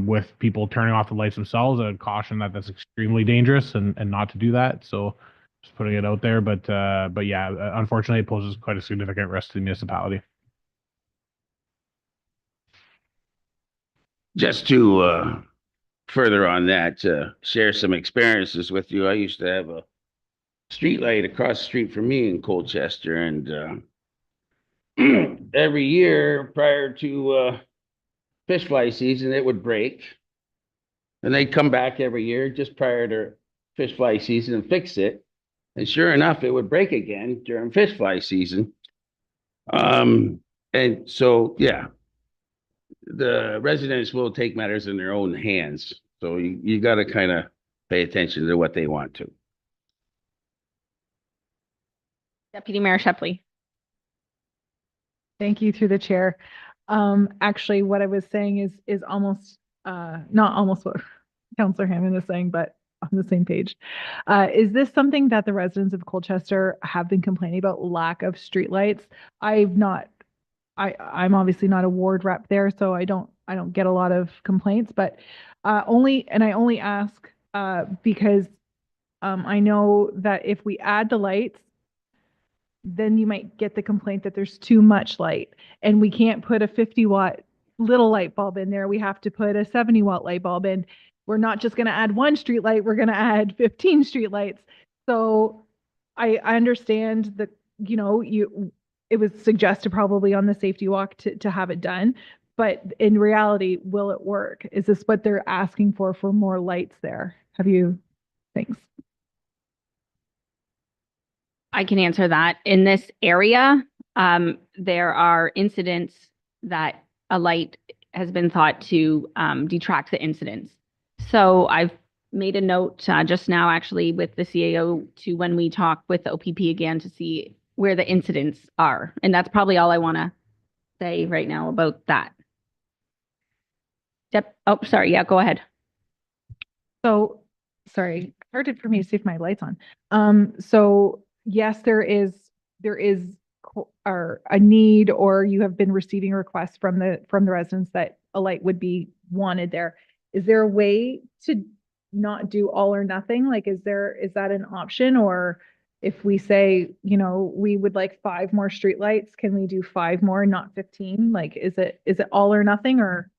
with people turning off the lights themselves. I would caution that that's extremely dangerous and not to do that. So just putting it out there, but yeah, unfortunately it poses quite a significant risk to the municipality. Just to further on that, share some experiences with you. I used to have a street light across the street from me in Colchester, and every year prior to fish fly season, it would break, and they'd come back every year just prior to fish fly season and fix it. And sure enough, it would break again during fish fly season. And so, yeah, the residents will take matters in their own hands. So you got to kind of pay attention to what they want to. Deputy Mayor Shepley. Thank you through the chair. Actually, what I was saying is almost not almost what Councillor Hammond is saying, but on the same page. Is this something that the residents of Colchester have been complaining about, lack of streetlights? I'm obviously not a ward rep there, so I don't get a lot of complaints, but I only ask because I know that if we add the lights, then you might get the complaint that there's too much light, and we can't put a 50-watt little light bulb in there. We have to put a 70-watt light bulb in. We're not just going to add one street light, we're going to add 15 street lights. So I understand that, it was suggested probably on the safety walk to have it done, but in reality, will it work? Is this what they're asking for more lights there? Thanks. I can answer that. In this area, there are incidents that a light has been thought to detract the incidents. So I've made a note just now, actually, with the CAO to when we talk with the OPP again to see where the incidents are. And that's probably all I want to say right now about that. Oh, sorry. Yeah, go ahead. So, sorry, hard for me to see if my light's on. So yes, or a need, or you have been receiving requests from the residents that a light would be wanted there. Is there a way to not do all or nothing? Like, is that an option? Or if we say, we would like 5 more streetlights, can we do 5 more, not 15? Like, is it all or nothing, or?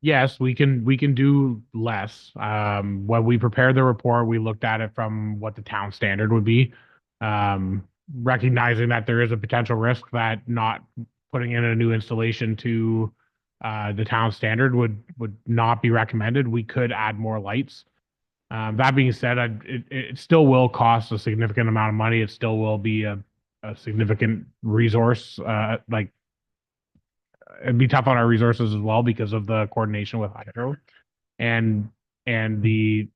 Yes, we can do less. When we prepared the report, we looked at it from what the town standard would be. Recognizing that there is a potential risk that not putting in a new installation to the town standard would not be recommended. We could add more lights. That being said, it still will cost a significant amount of money. It still will be a significant resource. Like, it'd be tough on our resources as well because of the coordination with hydro, and we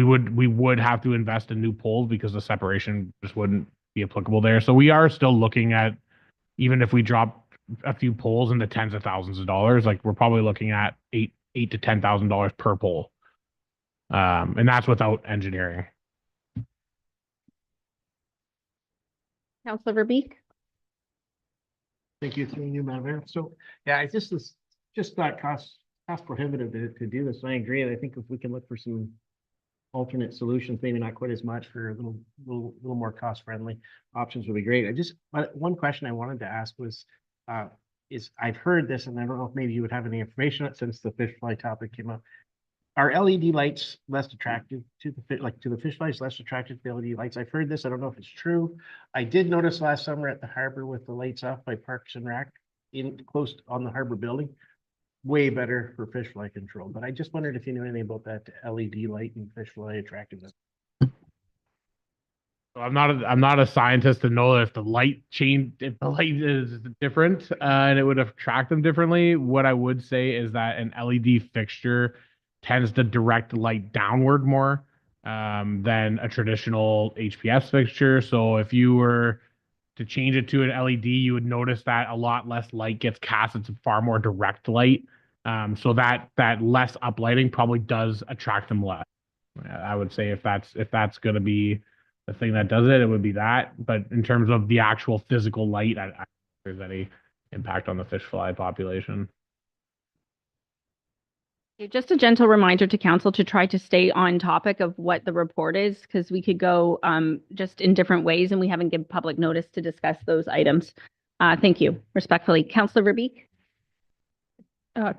would have to invest in new poles because the separation just wouldn't be applicable there. So we are still looking at, even if we drop a few poles in the tens of thousands of dollars, like we're probably looking at $8,000 to $10,000 per pole, and that's without engineering. Councilor Verbeek? Thank you, through you, Madam Mayor. So, yeah, I just not cost prohibitive to do this. And I agree. And I think if we can look for some alternate solutions, maybe not quite as much, for a little more cost friendly options would be great. One question I wanted to ask was, I've heard this, and I don't know if maybe you would have any information on it since the fish fly topic came up. Are LED lights less attractive to the fish flies, less attractive to the LED lights? I've heard this. I don't know if it's true. I did notice last summer at the harbor with the lights off by Parks and Rec close on the harbor building, way better for fish fly control. But I just wondered if you knew anything about that LED light and fish fly attractiveness. So I'm not a scientist to know if the light is different, and it would attract them differently. What I would say is that an LED fixture tends to direct light downward more than a traditional HPS fixture. So if you were to change it to an LED, you would notice that a lot less light gets cast. It's a far more direct light. So that less uplighting probably does attract them less. I would say if that's going to be the thing that does it, it would be that. But in terms of the actual physical light, I don't think there's any impact on the fish fly population. Just a gentle reminder to council to try to stay on topic of what the report is, because we could go just in different ways, and we haven't given public notice to discuss those items. Thank you. Respectfully, Councillor Verbeek.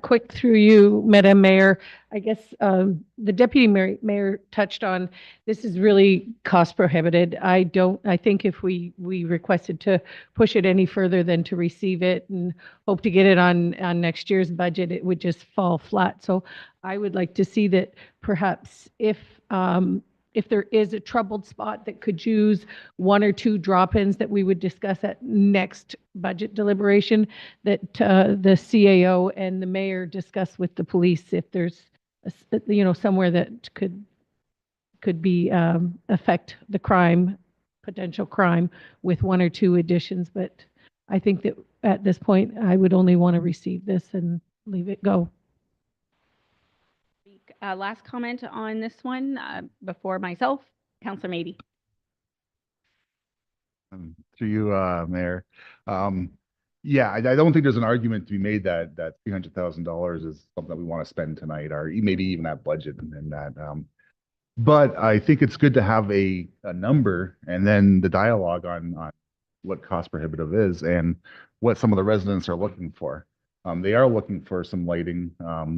Quick through you, Madam Mayor. I guess the Deputy Mayor touched on this is really cost prohibited. I think if we requested to push it any further than to receive it and hope to get it on next year's budget, it would just fall flat. So I would like to see that perhaps if there is a troubled spot that could use 1 or 2 drop-ins that we would discuss at next budget deliberation, that the CAO and the mayor discuss with the police if there's somewhere that could be affect the potential crime with 1 or 2 additions. But I think that at this point, I would only want to receive this and leave it go. Last comment on this one before myself, Councillor Mabey. Through you, Mayor. Yeah, I don't think there's an argument to be made that $300,000 is something that we want to spend tonight, or maybe even at budget and that. But I think it's good to have a number and then the dialogue on what cost prohibitive is and what some of the residents are looking for. They are looking for some lighting.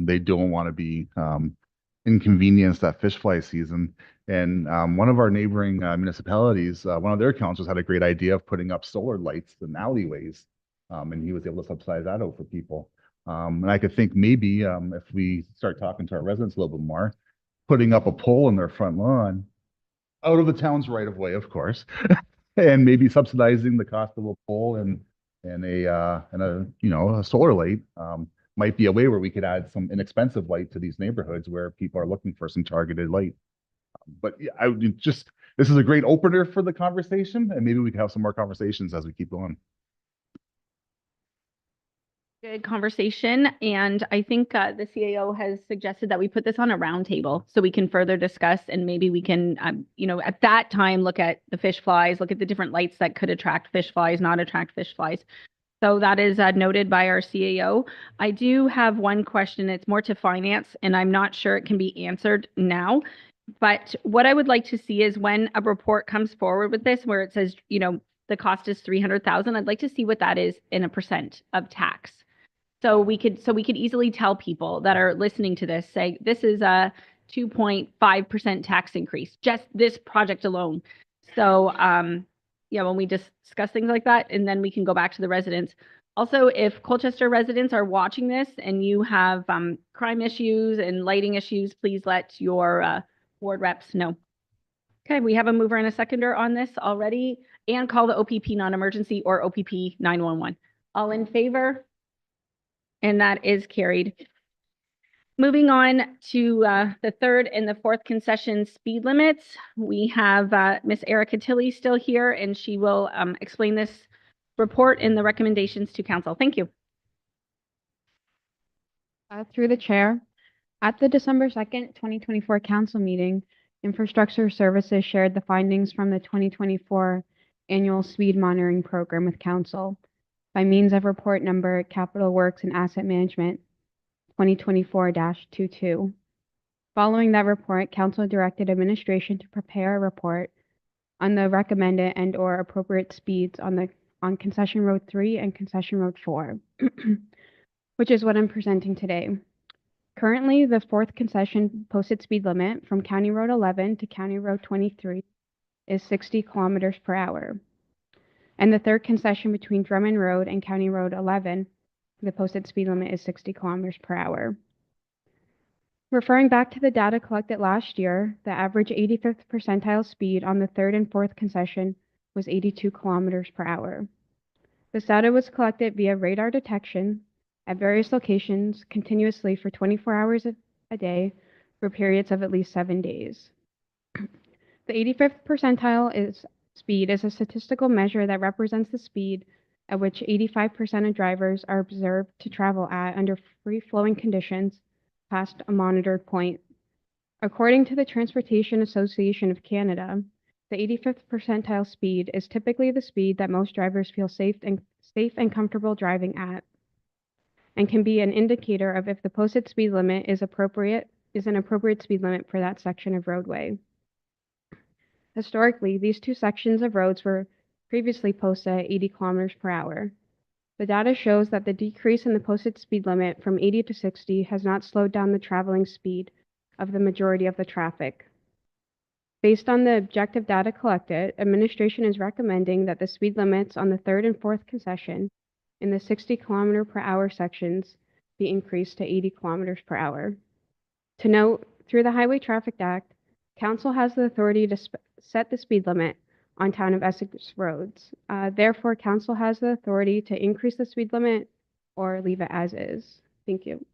They don't want to be inconvenienced that fish fly season. And one of our neighboring municipalities, one of their councils had a great idea of putting up solar lights in alleyways. And he was able to subsidize that out for people. And I could think maybe if we start talking to our residents a little bit more, putting up a pole in their front lawn, out of the town's right of way, of course, and maybe subsidizing the cost of a pole and a solar light might be a way where we could add some inexpensive light to these neighborhoods where people are looking for some targeted light. But yeah, this is a great opener for the conversation, and maybe we can have some more conversations as we keep going. Good conversation, and I think the CAO has suggested that we put this on a roundtable so we can further discuss, and maybe we can, at that time, look at the fish flies, look at the different lights that could attract fish flies, not attract fish flies. So that is noted by our CAO. I do have one question. It's more to finance, and I'm not sure it can be answered now. But what I would like to see is when a report comes forward with this, where it says, the cost is 300,000, I'd like to see what that is in a percent of tax. So we could easily tell people that are listening to this, say, this is a 2.5% tax increase, just this project alone. So, when we discuss things like that, and then we can go back to the residents. Also, if Colchester residents are watching this and you have crime issues and lighting issues, please let your ward reps know. Okay, we have a mover and a seconder on this already, and call the OPP non-emergency or OPP 911. All in favor? And that is carried. Moving on to the third and the fourth concession speed limits. We have Miss Erica Tilley still here, and she will explain this report and the recommendations to council. Thank you. Through the chair, at the December 2nd, 2024 council meeting, Infrastructure Services shared the findings from the 2024 annual speed monitoring program with council by means of report number Capital Works and Asset Management 2024-22. Following that report, council directed administration to prepare a report on the recommended and/or appropriate speeds on Concession Road 3 and Concession Road 4, which is what I'm presenting today. Currently, the fourth concession posted speed limit from County Road 11 to County Road 23 is 60 kilometers per hour. And the third concession between Drummond Road and County Road 11, the posted speed limit is 60 kilometers per hour. Referring back to the data collected last year, the average 85th percentile speed on the third and fourth concession was 82 kilometers per hour. This data was collected via radar detection at various locations continuously for 24 hours a day for periods of at least 7 days. The 85th percentile speed is a statistical measure that represents the speed at which 85% of drivers are observed to travel at under free-flowing conditions past a monitored point. According to the Transportation Association of Canada, the 85th percentile speed is typically the speed that most drivers feel safe and comfortable driving at, and can be an indicator of if the posted speed limit is an appropriate speed limit for that section of roadway. Historically, these two sections of roads were previously posted at 80 kilometers per hour. The data shows that the decrease in the posted speed limit from 80 to 60 has not slowed down the traveling speed of the majority of the traffic. Based on the objective data collected, administration is recommending that the speed limits on the third and fourth concession in the 60 kilometer per hour sections be increased to 80 kilometers per hour. To note, through the Highway Traffic Act, council has the authority to set the speed limit on Town of Essex roads. Therefore, council has the authority to increase the speed limit or leave it as is. Thank you.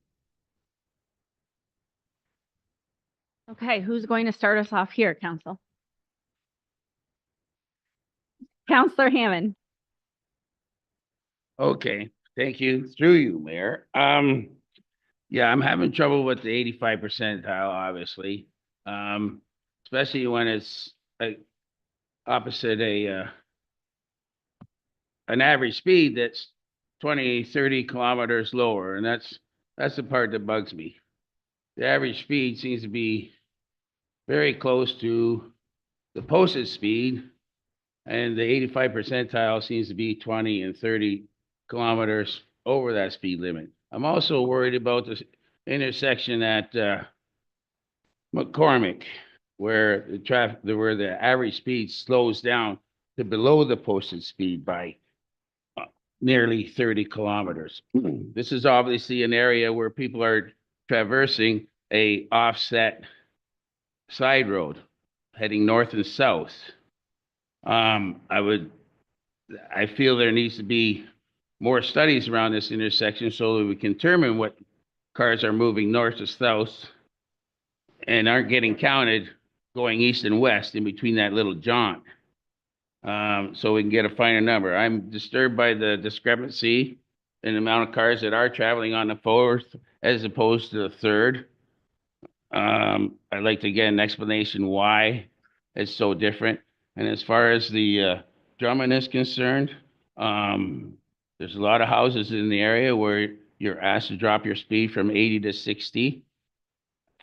Okay, who's going to start us off here, council? Councillor Hammond. Okay, thank you. Through you, Mayor. Yeah, I'm having trouble with the 85 percentile, obviously. Especially when it's opposite an average speed that's 20, 30 kilometers lower, and that's the part that bugs me. The average speed seems to be very close to the posted speed, and the 85 percentile seems to be 20 and 30 kilometers over that speed limit. I'm also worried about this intersection at McCormick, where the average speed slows down to below the posted speed by nearly 30 kilometers. This is obviously an area where people are traversing a offset side road heading north and south. I feel there needs to be more studies around this intersection so that we can determine what cars are moving north to south and aren't getting counted going east and west in between that little jaunt. So we can get a finer number. I'm disturbed by the discrepancy in the amount of cars that are traveling on the fourth as opposed to the third. I'd like to get an explanation why it's so different. And as far as the Drummond is concerned, there's a lot of houses in the area where you're asked to drop your speed from 80 to 60.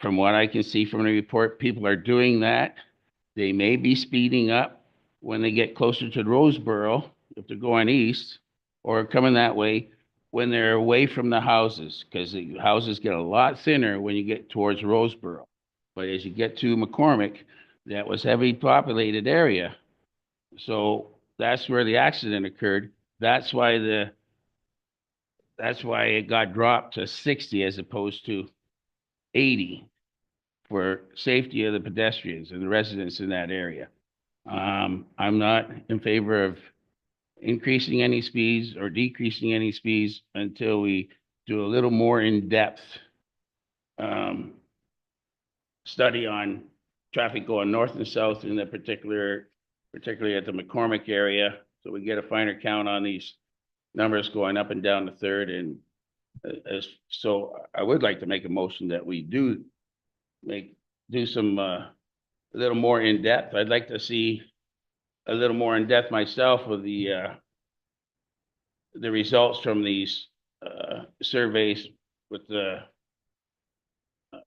From what I can see from the report, people are doing that. They may be speeding up when they get closer to Roseboro, if they're going east, or coming that way when they're away from the houses, because the houses get a lot thinner when you get towards Roseboro. But as you get to McCormick, that was heavily populated area. So that's where the accident occurred. That's why it got dropped to 60 as opposed to 80 for safety of the pedestrians and the residents in that area. I'm not in favor of increasing any speeds or decreasing any speeds until we do a little more in-depth study on traffic going north and south in the particularly at the McCormick area, so we get a finer count on these numbers going up and down the third. And so I would like to make a motion that we do some a little more in depth. I'd like to see a little more in depth myself with the results from these surveys with the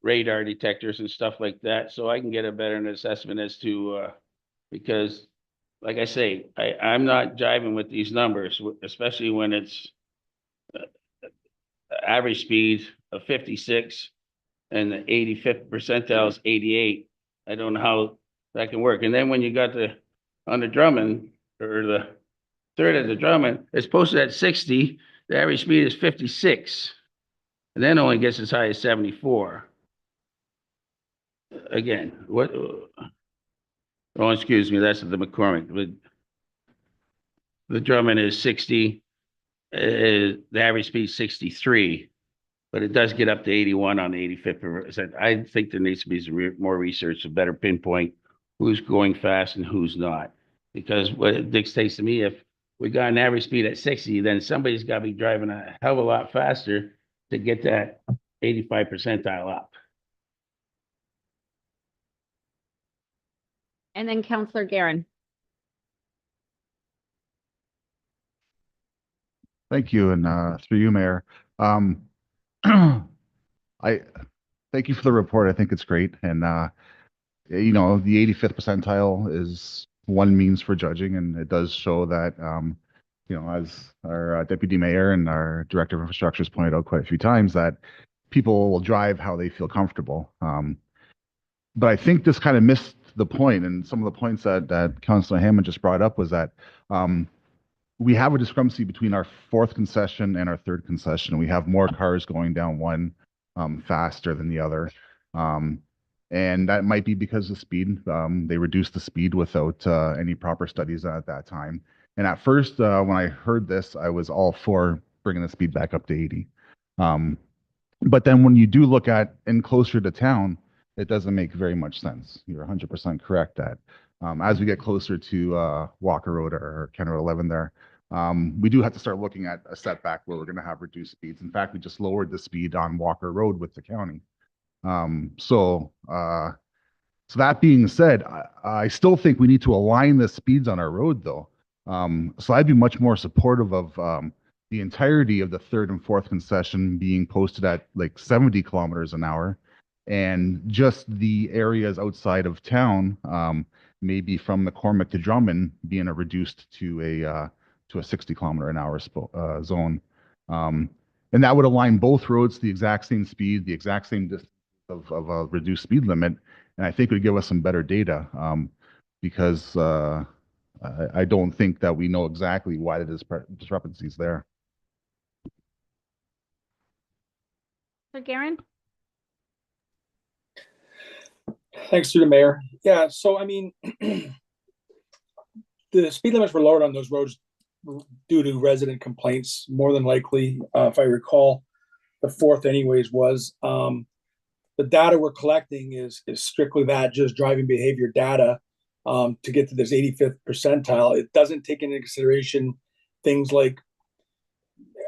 radar detectors and stuff like that, so I can get a better assessment as to because, like I say, I'm not jiving with these numbers, especially when it's average speed of 56 and the 85th percentile is 88. I don't know how that can work. And then when you got on the Drummond, or the third at the Drummond, it's posted at 60, the average speed is 56, and then only gets as high as 74. Again, what? Oh, excuse me, that's the McCormick. The Drummond is 60, the average speed is 63, but it does get up to 81 on the 85th percent. I think there needs to be more research to better pinpoint who's going fast and who's not. Because what it dictates to me, if we got an average speed at 60, then somebody's got to be driving a hell of a lot faster to get that 85 percentile up. And then Counselor Garin. Thank you, and through you, Mayor. I thank you for the report. I think it's great, and you know, the 85th percentile is one means for judging, and it does show that you know, as our deputy mayor and our director of infrastructure has pointed out quite a few times, that people will drive how they feel comfortable. But I think this kind of missed the point, and some of the points that Councilor Hammond just brought up was that we have a discrepancy between our fourth concession and our third concession. We have more cars going down one faster than the other. And that might be because of speed. They reduced the speed without any proper studies at that time. And at first, when I heard this, I was all for bringing the speed back up to 80. But then when you do look at in closer to town, it doesn't make very much sense. You're 100% correct that as we get closer to Walker Road or County Road 11 there, we do have to start looking at a setback where we're going to have reduced speeds. In fact, we just lowered the speed on Walker Road with the county. So that being said, I still think we need to align the speeds on our road though. So I'd be much more supportive of the entirety of the third and fourth concession being posted at like 70 kilometers an hour, and just the areas outside of town, maybe from McCormick to Drummond, being reduced to a 60 kilometer an hour zone. And that would align both roads to the exact same speed, the exact same distance of a reduced speed limit. And I think it would give us some better data because I don't think that we know exactly why the discrepancy is there. So Garin? Thanks to the mayor. Yeah, so I mean, the speed limits were lowered on those roads due to resident complaints, more than likely. If I recall, the fourth anyways was. The data we're collecting is strictly that, just driving behavior data to get to this 85th percentile. It doesn't take into consideration things like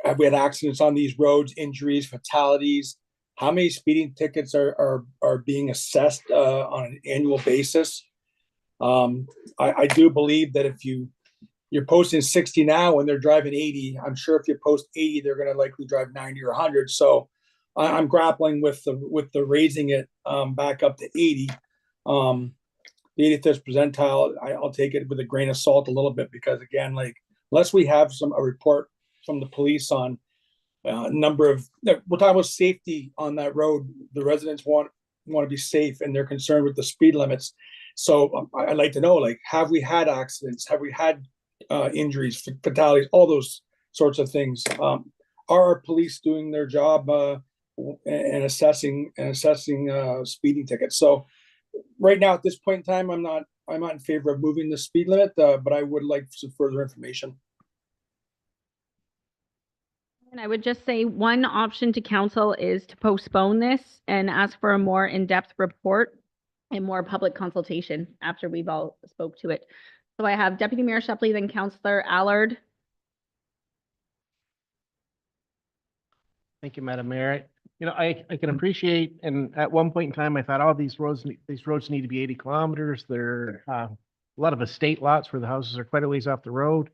have we had accidents on these roads, injuries, fatalities? How many speeding tickets are being assessed on an annual basis? I do believe that if you're posting 60 now when they're driving 80, I'm sure if you post 80, they're going to likely drive 90 or 100. So I'm grappling with the raising it back up to 80. The 85th percentile, I'll take it with a grain of salt a little bit, because again, like, unless we have a report from the police on number of, we're talking about safety on that road. The residents want to be safe, and they're concerned with the speed limits. So I'd like to know, like, have we had accidents? Have we had injuries, fatalities, all those sorts of things? Are our police doing their job and assessing speeding tickets? So right now, at this point in time, I'm not in favor of moving the speed limit, but I would like some further information. And I would just say one option to council is to postpone this and ask for a more in-depth report and more public consultation after we've all spoke to it. So I have Deputy Mayor Shepley, then Councillor Allard. Thank you, Madam Mayor. I can appreciate, and at one point in time, I thought, oh, these roads need to be 80 kilometers. They're a lot of estate lots where the houses are quite a ways off the road.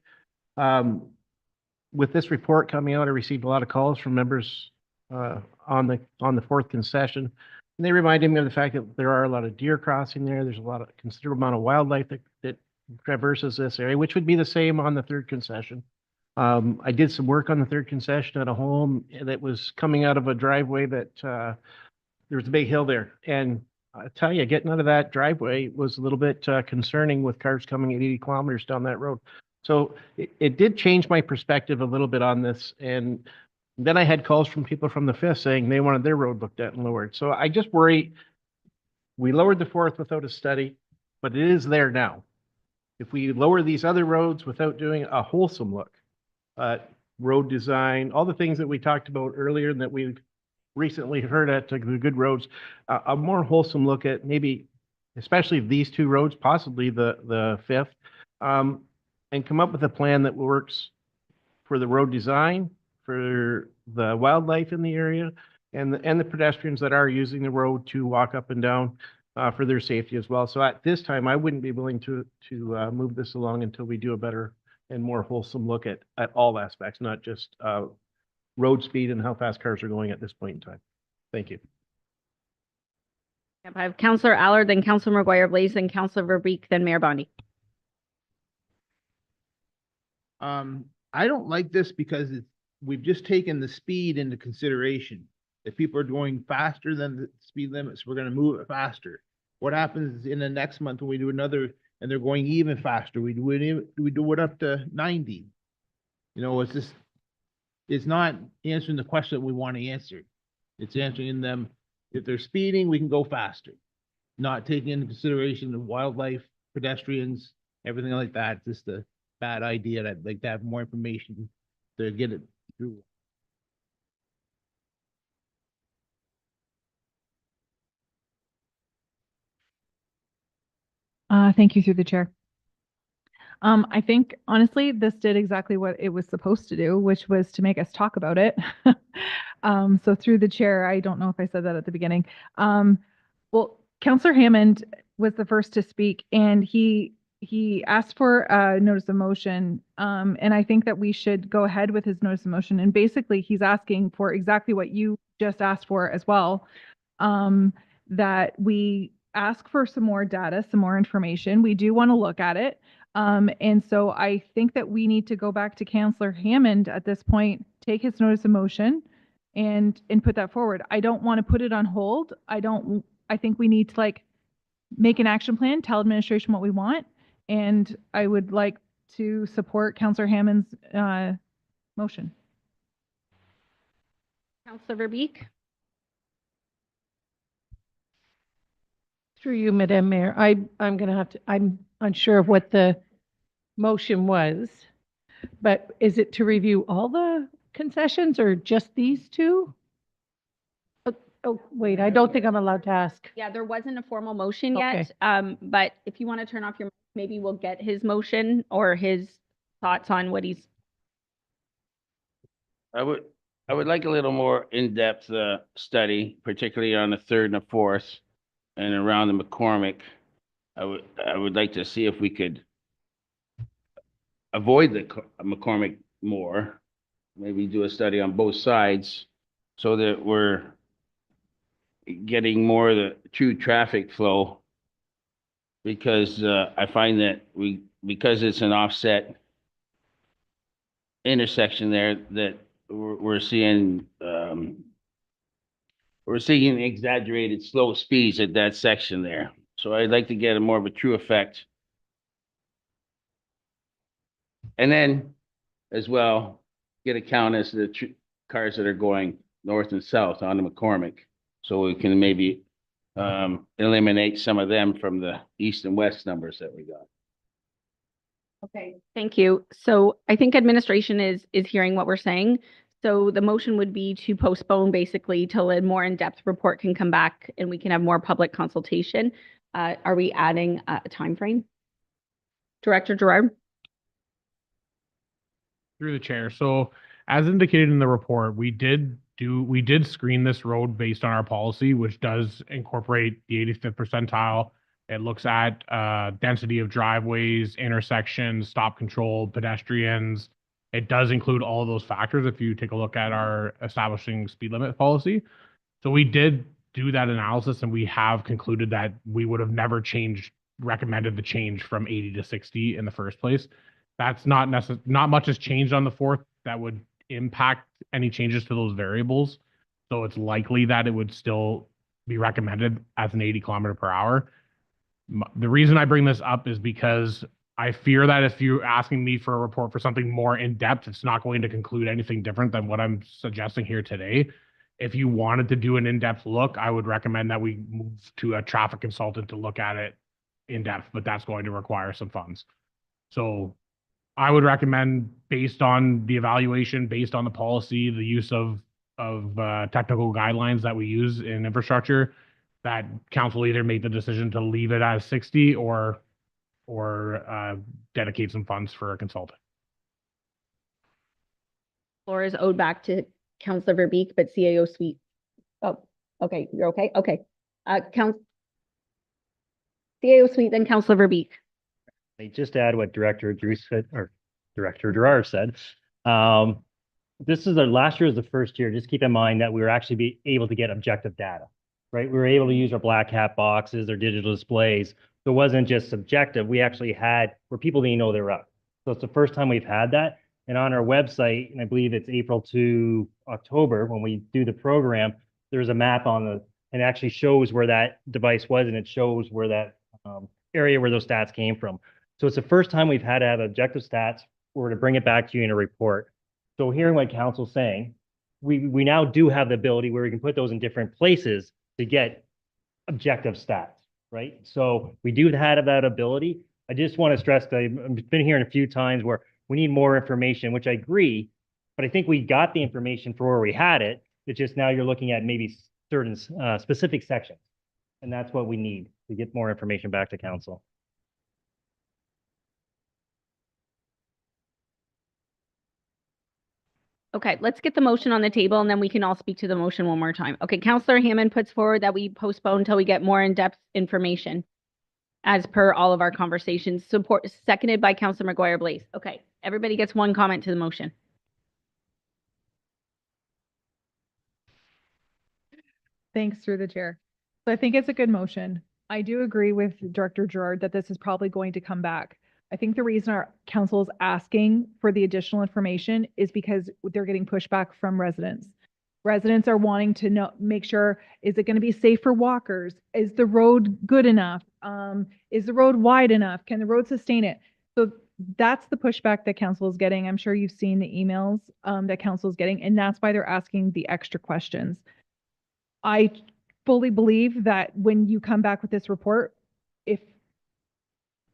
With this report coming out, I received a lot of calls from members on the fourth concession. And they reminded me of the fact that there are a lot of deer crossing there. There's a considerable amount of wildlife that traverses this area, which would be the same on the third concession. I did some work on the third concession at a home that was coming out of a driveway that there was a big hill there. And I tell you, getting out of that driveway was a little bit concerning with cars coming at 80 kilometers down that road. So it did change my perspective a little bit on this. And then I had calls from people from the fifth saying they wanted their road looked at and lowered. So I just worry, we lowered the fourth without a study, but it is there now. If we lower these other roads without doing a wholesome look at road design, all the things that we talked about earlier and that we recently heard at the Good Roads, a more wholesome look at maybe, especially these two roads, possibly the fifth, and come up with a plan that works for the road design, for the wildlife in the area, and the pedestrians that are using the road to walk up and down for their safety as well. So at this time, I wouldn't be willing to move this along until we do a better and more wholesome look at all aspects, not just road speed and how fast cars are going at this point in time. Thank you. Yep, I have Councillor Allard, then Councillor McGuire Blaze, then Councillor Verbeek, then Mayor Bondi. I don't like this because we've just taken the speed into consideration. If people are going faster than the speed limits, we're going to move it faster. What happens in the next month when we do another and they're going even faster? We do it up to 90. It's not answering the question that we want to answer. It's answering them, if they're speeding, we can go faster. Not taking into consideration the wildlife, pedestrians, everything like that. It's just a bad idea. I'd like to have more information to get it through. Thank you through the chair. I think honestly, this did exactly what it was supposed to do, which was to make us talk about it. So through the chair, I don't know if I said that at the beginning. Well, Councillor Hammond was the first to speak, and he asked for a notice of motion. And I think that we should go ahead with his notice of motion. And basically, he's asking for exactly what you just asked for as well, that we ask for some more data, some more information. We do want to look at it. And so I think that we need to go back to Councillor Hammond at this point, take his notice of motion and put that forward. I don't want to put it on hold. I think we need to make an action plan, tell administration what we want. And I would like to support Councillor Hammond's motion. Councillor Verbeek. Through you, Madam Mayor, I'm going to have to, I'm unsure of what the motion was, but is it to review all the concessions or just these two? Oh, wait, I don't think I'm allowed to ask. Yeah, there wasn't a formal motion Okay. yet. But if you want to turn off your, maybe we'll get his motion or his thoughts on what he's. I would like a little more in-depth study, particularly on the 3rd and the 4th and around the McCormick. I would like to see if we could avoid the McCormick more, maybe do a study on both sides so that we're getting more of the true traffic flow. Because I find that because it's an offset intersection there, that we're seeing exaggerated slow speeds at that section there. So I'd like to get a more of a true effect. And then as well, get a count as to the cars that are going north and south on the McCormick. So we can maybe eliminate some of them from the east and west numbers that we got. Okay, thank you. So I think administration is hearing what we're saying. So the motion would be to postpone basically till a more in-depth report can come back and we can have more public consultation. Are we adding a time frame? Director Gerard? Through the chair. So as indicated in the report, we did screen this road based on our policy, which does incorporate the 85th percentile. It looks at density of driveways, intersections, stop control, pedestrians. It does include all of those factors if you take a look at our establishing speed limit policy. So we did do that analysis and we have concluded that we would have never recommended the change from 80 to 60 in the first place. That's not much has changed on the 4th that would impact any changes to those variables. So it's likely that it would still be recommended as an 80 kilometer per hour. The reason I bring this up is because I fear that if you're asking me for a report for something more in depth, it's not going to conclude anything different than what I'm suggesting here today. If you wanted to do an in-depth look, I would recommend that we move to a traffic consultant to look at it in depth, but that's going to require some funds. So I would recommend, based on the evaluation, based on the policy, the use of technical guidelines that we use in infrastructure, that council either make the decision to leave it as 60 or dedicate some funds for a consultant. Floor is owed back to Councillor Verbeek, but CAO Suite. Oh, okay, you're okay? Okay. CAO Suite, then Councillor Verbeek. Just to add what Director Drew said, or Director Gerard said, this is last year is the first year. Just keep in mind that we were actually able to get objective data, right? We were able to use our black hat boxes, our digital displays. So it wasn't just subjective. We actually had where people didn't know they were up. So it's the first time we've had that. And on our website, and I believe it's April to October, when we do the program, there's a map and it actually shows where that device was, and it shows where that area where those stats came from. So it's the first time we've had to have objective stats or to bring it back to you in a report. So hearing what council's saying, we now do have the ability where we can put those in different places to get objective stats, right? So we do have that ability. I just want to stress that I've been hearing a few times where we need more information, which I agree, but I think we got the information for where we had it. It's just now you're looking at maybe certain specific sections. And that's what we need to get more information back to council. Okay, let's get the motion on the table and then we can all speak to the motion one more time. Okay, Councillor Hammond puts forward that we postpone until we get more in-depth information as per all of our conversations. Seconded by Councillor McGuire Blaze. Okay, everybody gets one comment to the motion. Thanks, through the chair. So I think it's a good motion. I do agree with Director Gerard that this is probably going to come back. I think the reason our council is asking for the additional information is because they're getting pushback from residents. Residents are wanting to make sure, is it going to be safe for walkers? Is the road good enough? Is the road wide enough? Can the road sustain it? So that's the pushback that council is getting. I'm sure you've seen the emails that council is getting, and that's why they're asking the extra questions. I fully believe that when you come back with this report,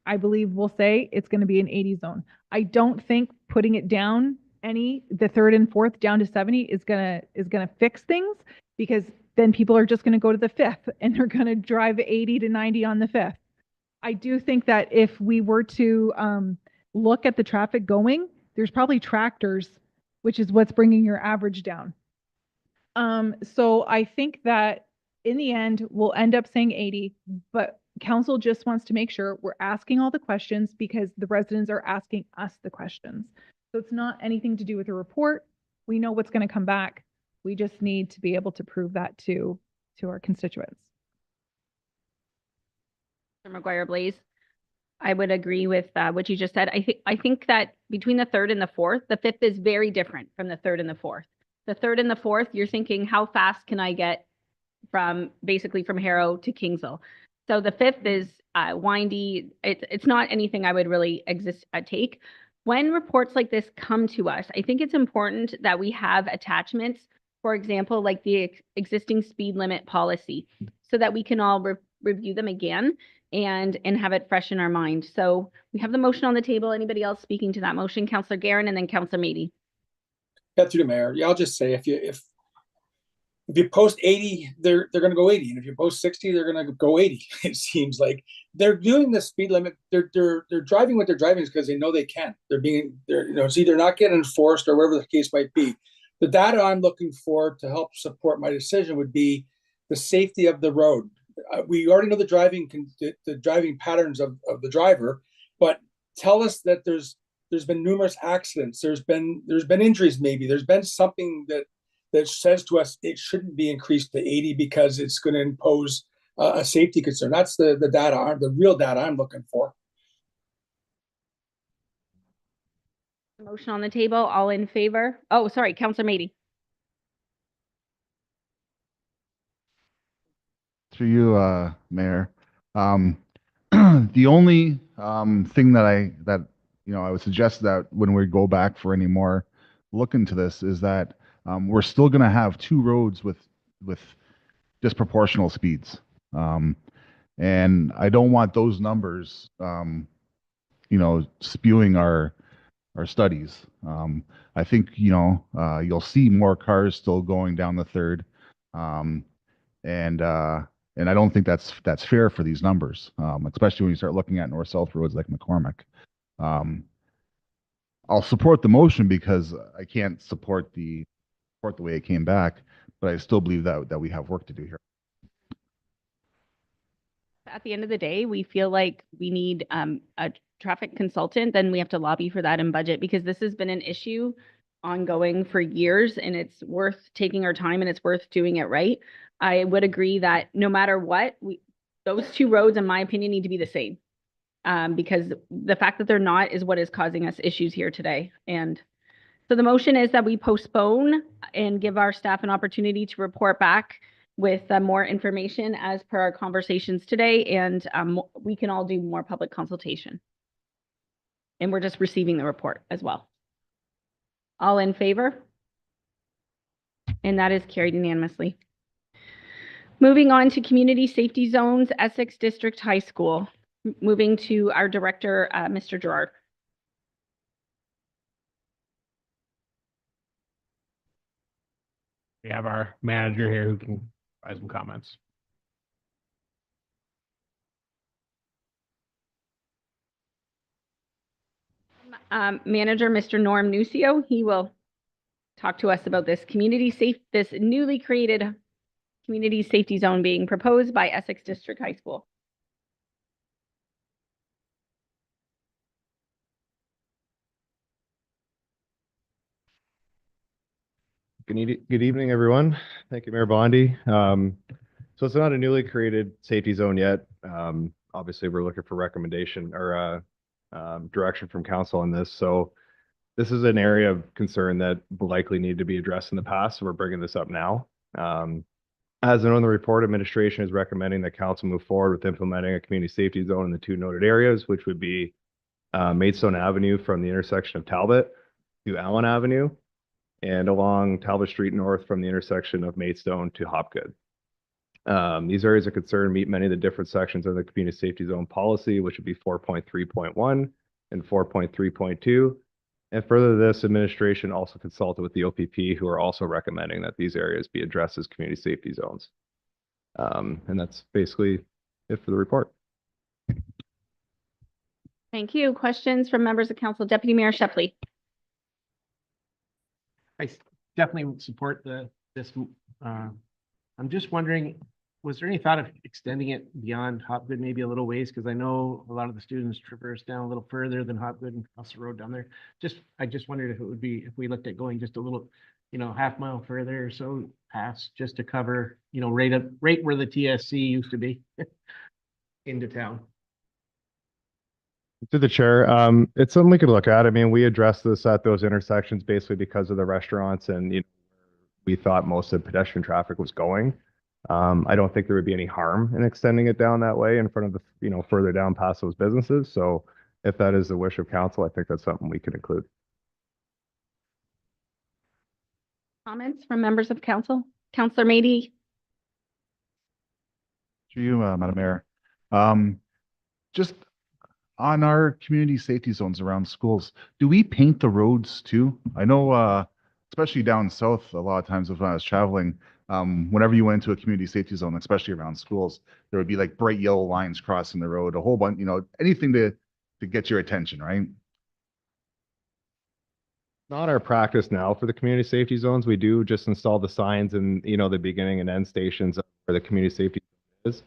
I believe we'll say it's going to be an 80 zone. I don't think putting it down the 3rd and 4th down to 70 is gonna fix things, because then people are just going to go to the 5th and they're going to drive 80 to 90 on the 5th. I do think that if we were to look at the traffic going, there's probably tractors which is what's bringing your average down. So I think that in the end, we'll end up saying 80, but council just wants to make sure we're asking all the questions because the residents are asking us the questions. So it's not anything to do with the report. We know what's going to come back. We just need to be able to prove that to our constituents. Mr. McGuire Blaze, I would agree with what you just said. I think that between the third and the fourth, the fifth is very different from the third and the fourth. The third and the fourth, you're thinking, how fast can I get from basically from Harrow to Kingsville? So the fifth is windy. It's not anything I would really take. When reports like this come to us, I think it's important that we have attachments, for example, like the existing speed limit policy, so that we can all review them again and have it fresh in our mind. So we have the motion on the table. Anybody else speaking to that motion? Councillor Guerin and then Councillor Mady. Yeah, through the mayor. Yeah, I'll just say if you post 80, they're going to go 80, and if you post 60, they're going to go 80. It seems like they're doing the speed limit. They're driving what they're driving is because they know they can. It's either not getting enforced or whatever the case might be. The data I'm looking for to help support my decision would be the safety of the road. We already know the driving patterns of the driver, but tell us that there's been numerous accidents. There's been injuries. Maybe there's been something that says to us it shouldn't be increased to 80 because it's going to impose a safety concern. That's the data, the real data I'm looking for. Motion on the table. All in favor? Oh, sorry, Councillor Mady. Through you, Mayor. The only thing that I would suggest that when we go back for any more look into this is that we're still going to have two roads with disproportional speeds, and I don't want those numbers, spewing our studies. I think you'll see more cars still going down the third, and I don't think that's fair for these numbers, especially when you start looking at north-south roads like McCormick. I'll support the motion because I can't support the way it came back, but I still believe that we have work to do here. At the end of the day, we feel like we need a traffic consultant, then we have to lobby for that in budget because this has been an issue ongoing for years and it's worth taking our time and it's worth doing it right. I would agree that no matter what, those two roads, in my opinion, need to be the same. Because the fact that they're not is what is causing us issues here today. And so the motion is that we postpone and give our staff an opportunity to report back with more information as per our conversations today. And we can all do more public consultation. And we're just receiving the report as well. All in favor? And that is carried unanimously. Moving on to community safety zones, Essex District High School. Moving to our director, Mr. Gerard. We have our manager here who can provide some comments. Manager, Mr. Norm Nucio, he will talk to us about this this newly created community safety zone being proposed by Essex District High School. Good evening, everyone. Thank you, Mayor Bondi. So it's not a newly created safety zone yet. Obviously, we're looking for recommendation or direction from council on this. So this is an area of concern that likely needed to be addressed in the past. So we're bringing this up now. As known in the report, administration is recommending that council move forward with implementing a community safety zone in the two noted areas, which would be Maidstone Avenue from the intersection of Talbot to Allen Avenue, and along Talbot Street North from the intersection of Maidstone to Hopgood. These areas of concern meet many of the different sections of the community safety zone policy, which would be 4.3.1 and 4.3.2. And further, this administration also consulted with the OPP, who are also recommending that these areas be addressed as community safety zones. And that's basically it for the report. Thank you. Questions from members of council? Deputy Mayor Shepley. definitely would support this. I'm just wondering, was there any thought of extending it beyond Hopgood, maybe a little ways? Because I know a lot of the students traverse down a little further than Hopgood and across the road down there. I just wondered if it would be, if we looked at going just a little, half mile further or so past, just to cover, right where the TSC used to be into town. To the chair, it's something we could look at. I mean, we addressed this at those intersections basically because of the restaurants and we thought most of the pedestrian traffic was going. I don't think there would be any harm in extending it down that way in front of the, further down past those businesses. So if that is the wish of council, I think that's something we could include. Comments from members of council? Councillor Mady? To you, Madam Mayor. Just on our community safety zones around schools, do we paint the roads too? I know, especially down south, a lot of times when I was traveling, whenever you went into a community safety zone, especially around schools, there would be like bright yellow lines crossing the road, a whole bunch, anything to get your attention, right? Not our practice now for the community safety zones. We do just install the signs in, the beginning and end stations where the community safety is.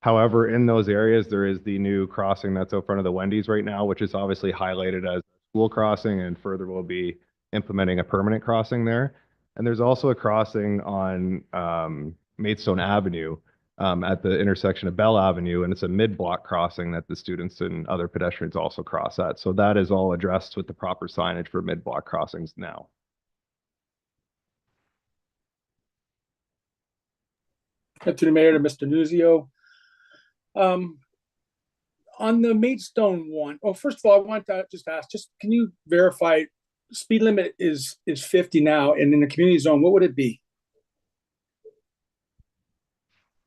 However, in those areas, there is the new crossing that's out front of the Wendy's right now, which is obviously highlighted as a school crossing, and further we'll be implementing a permanent crossing there. And there's also a crossing on Maidstone Avenue at the intersection of Bell Avenue, and it's a mid-block crossing that the students and other pedestrians also cross at. So that is all addressed with the proper signage for mid-block crossings now. To the mayor, to Mr. Nuzio. On the Maidstone one, well, first of all, I want to just ask, can you verify speed limit is 50 now, and in the community zone, what would it be?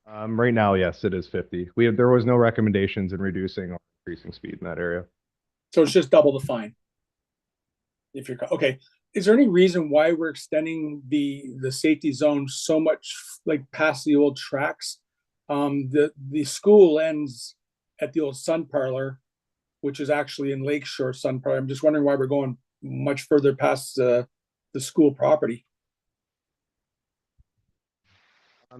Right now, yes, it is 50. There was no recommendations in reducing or increasing speed in that area. So it's just double the fine. If you're okay, is there any reason why we're extending the safety zone so much, like past the old tracks? The school ends at the old Sun Parlor, which is actually in Lakeshore Sun Parlor. I'm just wondering why we're going much further past the school property.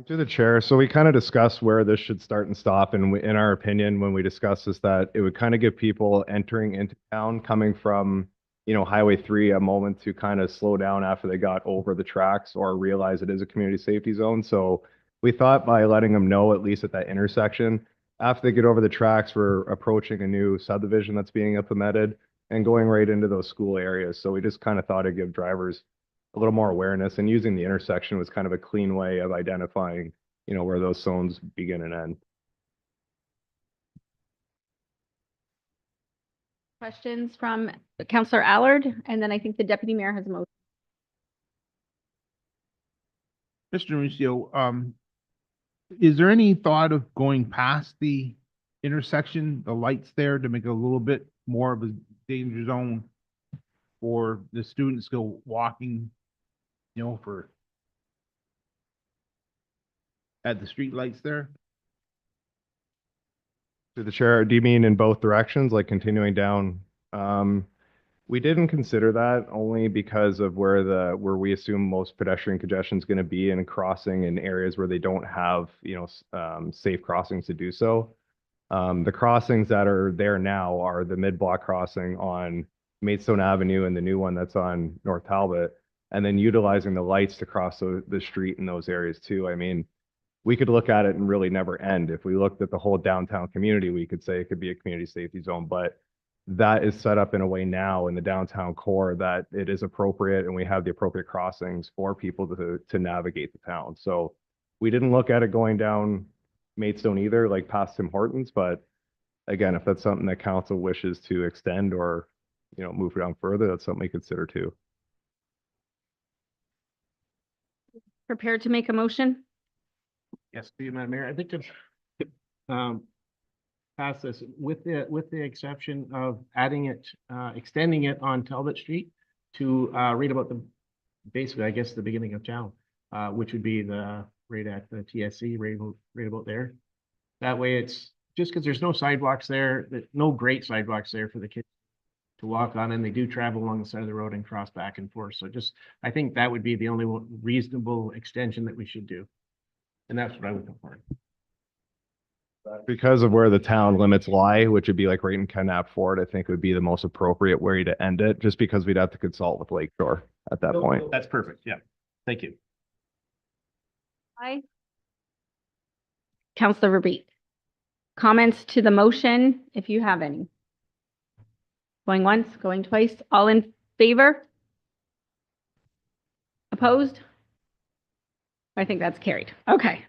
To the chair. So we kind of discussed where this should start and stop. And in our opinion, when we discussed this, that it would kind of give people entering into town coming from, Highway 3 a moment to kind of slow down after they got over the tracks or realize it is a community safety zone. So we thought by letting them know, at least at that intersection, after they get over the tracks, we're approaching a new subdivision that's being implemented and going right into those school areas. So we just kind of thought it'd give drivers a little more awareness, and using the intersection was kind of a clean way of identifying, where those zones begin and end. Questions from Councillor Allard, and then I think the deputy mayor has a motion. Mr. Nucio, is there any thought of going past the intersection, the lights there, to make it a little bit more of a danger zone for the students to go walking, at the street lights there? To the chair, do you mean in both directions, like continuing down? We didn't consider that only because of where we assume most pedestrian congestion is going to be, and crossing in areas where they don't have, safe crossings to do so. The crossings that are there now are the mid-block crossing on Maidstone Avenue and the new one that's on North Talbot, and then utilizing the lights to cross the street in those areas too. I mean, we could look at it and really never end. If we looked at the whole downtown community, we could say it could be a community safety zone, but that is set up in a way now in the downtown core that it is appropriate, and we have the appropriate crossings for people to navigate the town. So we didn't look at it going down Maidstone either, like past Tim Hortons, but again, if that's something that council wishes to extend or, move it down further, that's something we consider too. Prepared to make a motion? Yes, Madam Mayor. I think to pass this with the exception of adding it, extending it on Talbot Street to right about basically, I guess, the beginning of town, which would be right at the TSC, right about there. That way, it's just because there's no sidewalks there, no great sidewalks there for the kids to walk on, and they do travel along the side of the road and cross back and forth. So I think that would be the only reasonable extension that we should do. And that's what I would prefer. Because of where the town limits lie, which would be like right in Kidnap Ford, I think would be the most appropriate way to end it, just because we'd have to consult with Lakeshore at that point. That's perfect. Yeah. Thank you. Aye. Counselor Verbeek. Comments to the motion, if you have any. Going once, going twice, all in favor? Opposed? I think that's carried. Okay.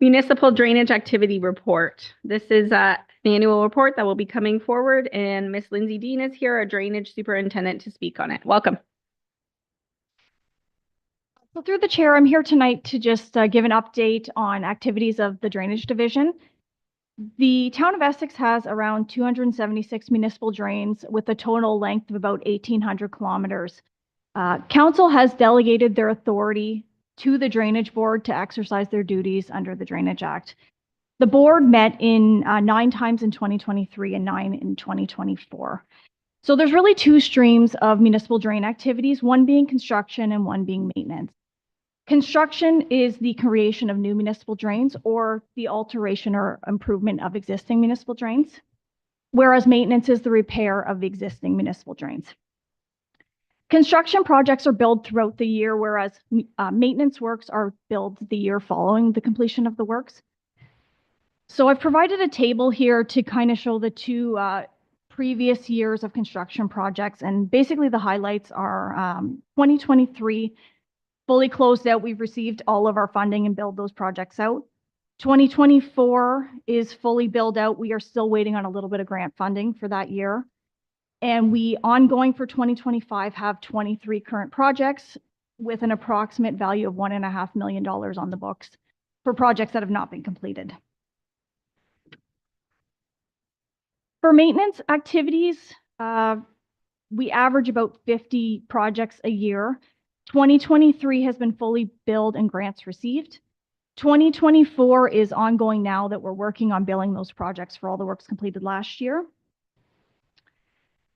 Municipal drainage activity report. This is an annual report that will be coming forward, and Miss Lindsay Dean is here, our drainage superintendent, to speak on it. Welcome. So through the chair, I'm here tonight to just give an update on activities of the drainage division. The town of Essex has around 276 municipal drains with a total length of about 1,800 kilometers. Council has delegated their authority to the Drainage Board to exercise their duties under the Drainage Act. The board met in 9 times in 2023 and 9 in 2024. So there's really 2 streams of municipal drain activities, one being construction and one being maintenance. Construction is the creation of new municipal drains or the alteration or improvement of existing municipal drains, whereas maintenance is the repair of the existing municipal drains. Construction projects are billed throughout the year, whereas maintenance works are billed the year following the completion of the works. So I've provided a table here to kind of show the 2 previous years of construction projects, and basically the highlights are 2023 fully closed out. We've received all of our funding and billed those projects out. 2024 is fully billed out. We are still waiting on a little bit of grant funding for that year. And we ongoing for 2025 have 23 current projects with an approximate value of $1.5 million on the books for projects that have not been completed. For maintenance activities, we average about 50 projects a year. 2023 has been fully billed and grants received. 2024 is ongoing now that we're working on billing those projects for all the works completed last year.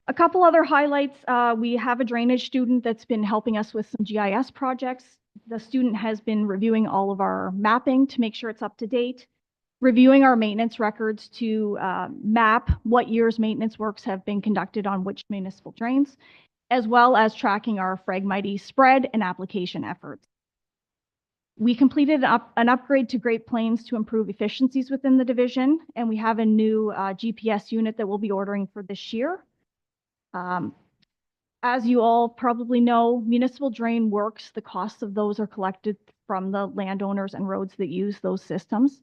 A couple other highlights, we have a drainage student that's been helping us with some GIS projects. The student has been reviewing all of our mapping to make sure it's up to date, reviewing our maintenance records to map what year's maintenance works have been conducted on which municipal drains, as well as tracking our Phragmites spread and application efforts. We completed an upgrade to Great Plains to improve efficiencies within the division, and we have a new GPS unit that we'll be ordering for this year. As you all probably know, municipal drain works, the costs of those are collected from the landowners and roads that use those systems.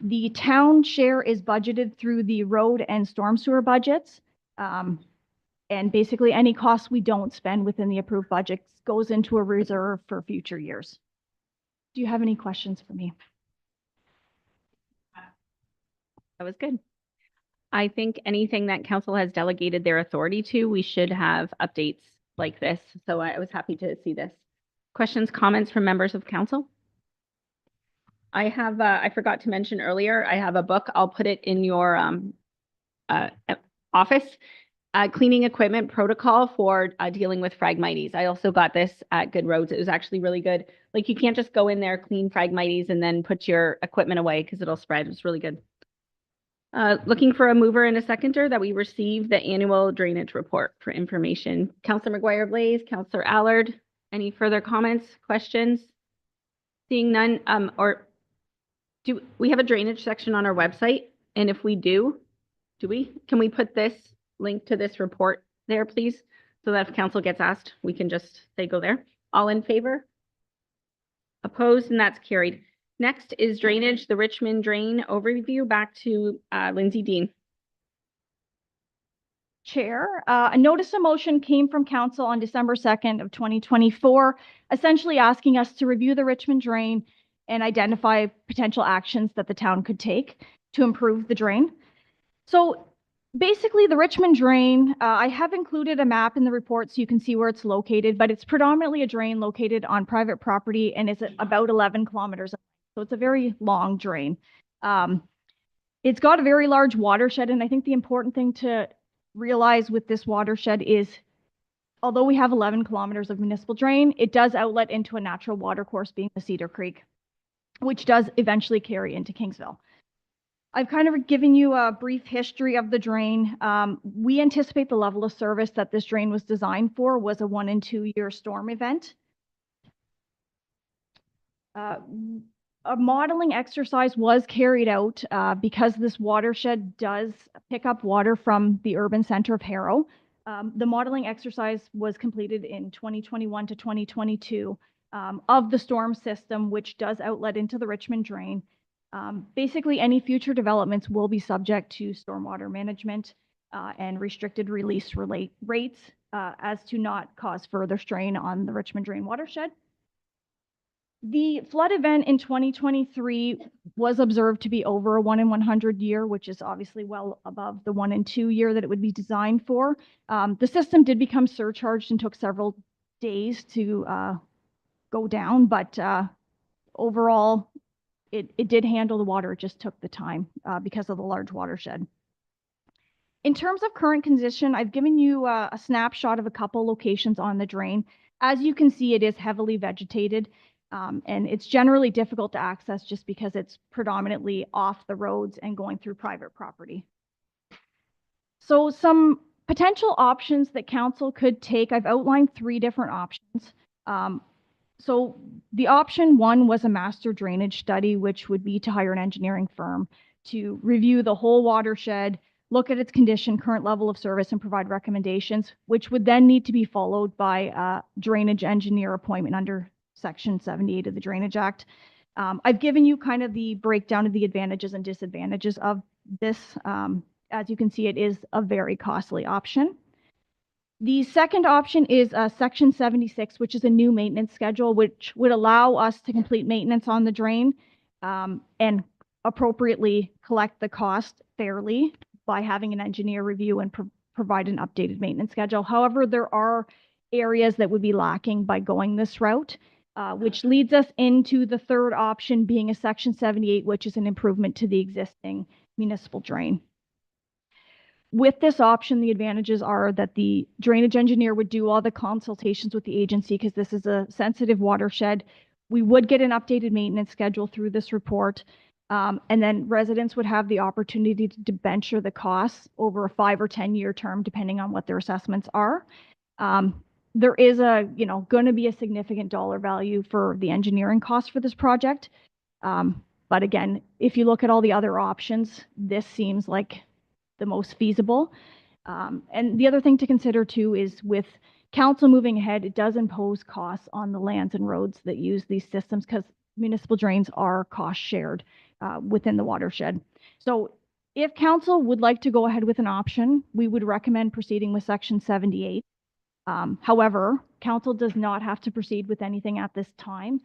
The town share is budgeted through the road and storm sewer budgets. And basically any costs we don't spend within the approved budget goes into a reserve for future years. Do you have any questions for me? That was good. I think anything that council has delegated their authority to, we should have updates like this. So I was happy to see this. Questions, comments from members of council? I have, I forgot to mention earlier, I have a book. I'll put it in your office. Cleaning equipment protocol for dealing with Phragmites. I also got this at Good Roads. It was actually really good. Like you can't just go in there, clean Phragmites, and then put your equipment away because it'll spread. It's really good. Looking for a mover and a seconder that we receive the annual drainage report for information. Councillor McGuire-Blaise, Councillor Allard, any further comments, questions? Seeing none, or do we have a drainage section on our website? And if we do can we put this link to this report there, please? So that if council gets asked, we can just say go there. All in favor? Opposed, and that's carried. Next is drainage, the Richmond drain overview. Back to Lindsay Dean. Chair, a notice of motion came from council on December 2nd of 2024, essentially asking us to review the Richmond drain and identify potential actions that the town could take to improve the drain. So basically the Richmond drain, I have included a map in the report so you can see where it's located, but it's predominantly a drain located on private property and is about 11 kilometers. So it's a very long drain. It's got a very large watershed, and I think the important thing to realize with this watershed is, although we have 11 kilometers of municipal drain, it does outlet into a natural water course being the Cedar Creek, which does eventually carry into Kingsville. I've kind of given you a brief history of the drain. We anticipate the level of service that this drain was designed for was a 1 in 2 year storm event. A modeling exercise was carried out because this watershed does pick up water from the urban center of Harrow. The modeling exercise was completed in 2021 to 2022 of the storm system, which does outlet into the Richmond drain. Basically, any future developments will be subject to stormwater management and restricted release rates as to not cause further strain on the Richmond drain watershed. The flood event in 2023 was observed to be over a 1 in 100 year, which is obviously well above the 1 in 2 year that it would be designed for. The system did become surcharged and took several days to go down, but overall, it did handle the water. It just took the time because of the large watershed. In terms of current condition, I've given you a snapshot of a couple locations on the drain. As you can see, it is heavily vegetated. And it's generally difficult to access just because it's predominantly off the roads and going through private property. So some potential options that council could take, I've outlined 3 different options. So the option 1 was a master drainage study, which would be to hire an engineering firm to review the whole watershed, look at its condition, current level of service, and provide recommendations, which would then need to be followed by a drainage engineer appointment under Section 78 of the Drainage Act. I've given you kind of the breakdown of the advantages and disadvantages of this. As you can see, it is a very costly option. The second option is Section 76, which is a new maintenance schedule, which would allow us to complete maintenance on the drain and appropriately collect the cost fairly by having an engineer review and provide an updated maintenance schedule. However, there are areas that would be lacking by going this route. Which leads us into the third option being a Section 78, which is an improvement to the existing municipal drain. With this option, the advantages are that the drainage engineer would do all the consultations with the agency because this is a sensitive watershed. We would get an updated maintenance schedule through this report. And then residents would have the opportunity to debenture the costs over a 5 or 10 year term, depending on what their assessments are. There is going to be a significant dollar value for the engineering cost for this project. But again, if you look at all the other options, this seems like the most feasible. And the other thing to consider too is with council moving ahead, it does impose costs on the lands and roads that use these systems because municipal drains are cost shared within the watershed. So if council would like to go ahead with an option, we would recommend proceeding with Section 78. However, council does not have to proceed with anything at this time.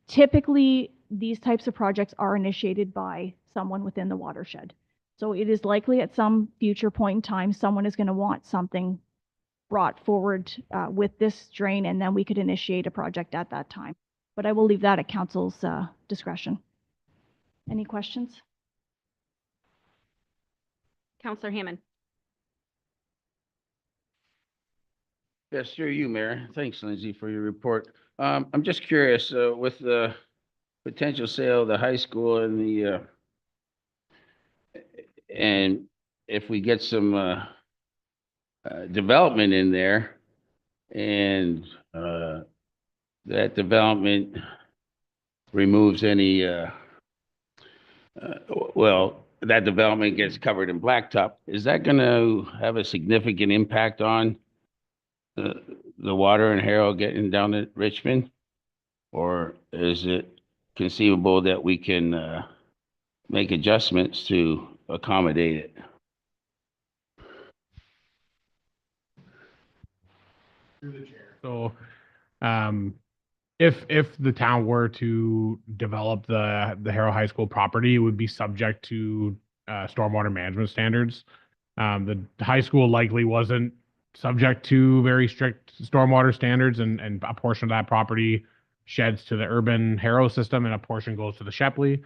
Typically, these types of projects are initiated by someone within the watershed. So it is likely at some future point in time, someone is going to want something brought forward with this drain, and then we could initiate a project at that time. But I will leave that at council's discretion. Any questions? Councillor Hammond. Yes, through you, Mayor. Thanks, Lindsay, for your report. I'm just curious, with the potential sale of the high school and the and if we get some development in there and that development removes any that development gets covered in blacktop, is that going to have a significant impact on the water in Harrow getting down to Richmond? Or is it conceivable that we can make adjustments to accommodate it? Through the chair. So, if the town were to develop the Harrow High School property, it would be subject to stormwater management standards. The high school likely wasn't subject to very strict stormwater standards, and a portion of that property sheds to the urban Harrow system and a portion goes to the Shepley.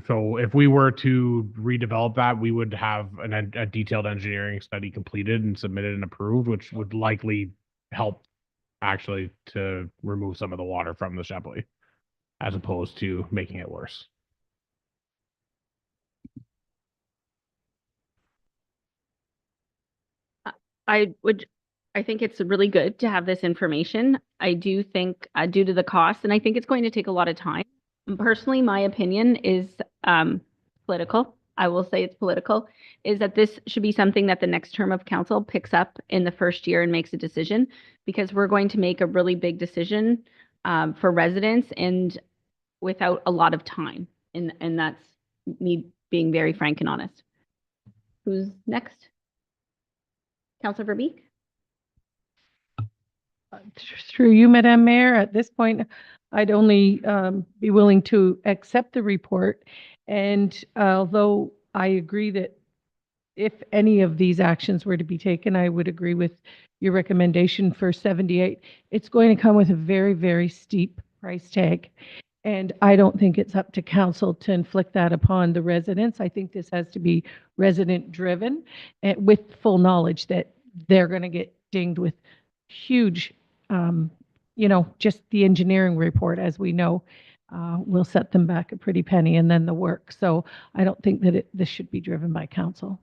So if we were to redevelop that, we would have a detailed engineering study completed and submitted and approved, which would likely help actually to remove some of the water from the Shepley, as opposed to making it worse. I think it's really good to have this information. I do think due to the cost, and I think it's going to take a lot of time. Personally, my opinion is political. I will say it's political, is that this should be something that the next term of council picks up in the first year and makes a decision, because we're going to make a really big decision for residents and without a lot of time. And that's me being very frank and honest. Who's next? Councilor Verbeek? Through you, Madam Mayor, at this point, I'd only be willing to accept the report. And although I agree that if any of these actions were to be taken, I would agree with your recommendation for 78. It's going to come with a very, very steep price tag. And I don't think it's up to council to inflict that upon the residents. I think this has to be resident driven and with full knowledge that they're going to get dinged with huge, just the engineering report, as we know, will set them back a pretty penny and then the work. So I don't think that this should be driven by council.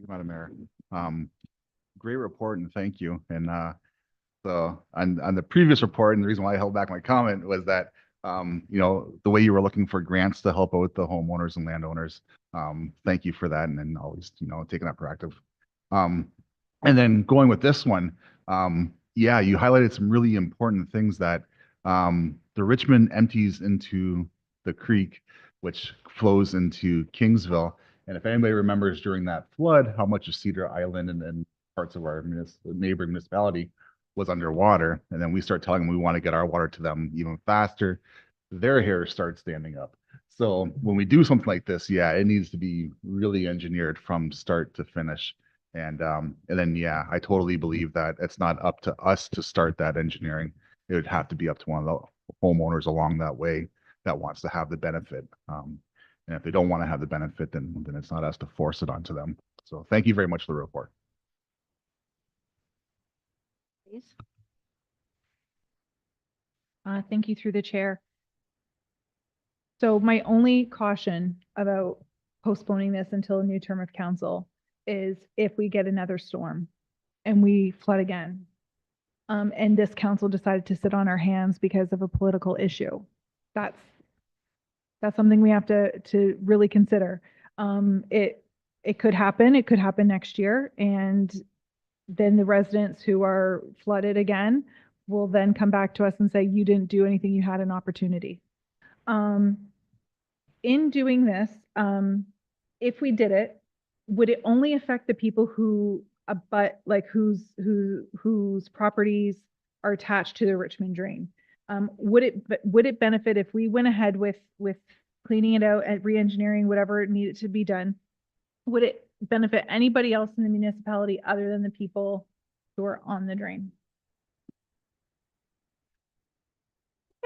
Madam Mayor. Great report and thank you. And so on the previous report, and the reason why I held back my comment was that the way you were looking for grants to help out the homeowners and landowners. Thank you for that, and then always taking that proactive. And then going with this one, yeah, you highlighted some really important things that the Richmond empties into the creek, which flows into Kingsville. And if anybody remembers during that flood, how much of Cedar Island and parts of our neighboring municipality was underwater. And then we start telling them we want to get our water to them even faster. Their hair starts standing up. So when we do something like this, yeah, it needs to be really engineered from start to finish. And then, yeah, I totally believe that it's not up to us to start that engineering. It would have to be up to one of the homeowners along that way that wants to have the benefit. And if they don't want to have the benefit, then it's not us to force it onto them. So thank you very much for the report. Thank you through the chair. So my only caution about postponing this until a new term of council is if we get another storm and we flood again. And this council decided to sit on our hands because of a political issue. That's something we have to really consider. It could happen. It could happen next year. And then the residents who are flooded again will then come back to us and say, you didn't do anything, you had an opportunity. In doing this, if we did it, would it only affect the people who whose properties are attached to the Richmond drain? Would it benefit if we went ahead with cleaning it out and re-engineering whatever needed to be done? Would it benefit anybody else in the municipality other than the people who are on the drain?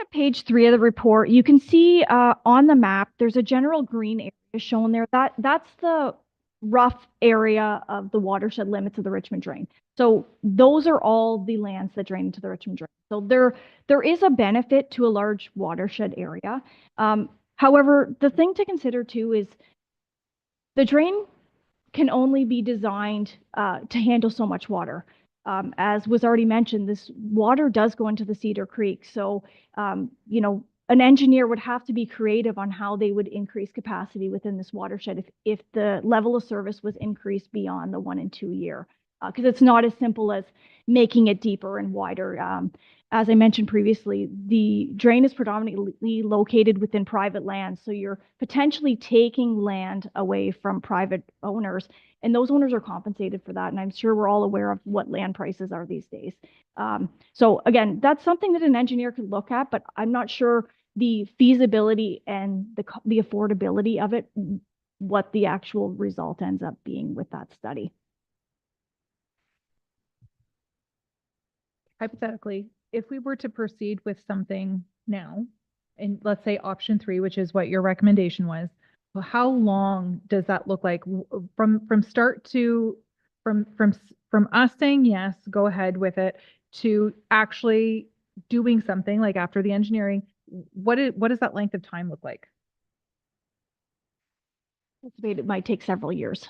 At page 3 of the report, you can see on the map, there's a general green area shown there. That's the rough area of the watershed limits of the Richmond drain. So those are all the lands that drain into the Richmond drain. So there is a benefit to a large watershed area. However, the thing to consider too is the drain can only be designed to handle so much water. As was already mentioned, this water does go into the Cedar Creek. So, an engineer would have to be creative on how they would increase capacity within this watershed if the level of service was increased beyond the 1 and 2 year. Because it's not as simple as making it deeper and wider. As I mentioned previously, the drain is predominantly located within private land. So you're potentially taking land away from private owners, and those owners are compensated for that. And I'm sure we're all aware of what land prices are these days. So again, that's something that an engineer could look at, but I'm not sure the feasibility and the affordability of it, what the actual result ends up being with that study. Hypothetically, if we were to proceed with something now, and let's say option 3, which is what your recommendation was, well, how long does that look like from start to from us saying yes, go ahead with it, to actually doing something like after the engineering? What does that length of time look like? It might take several years.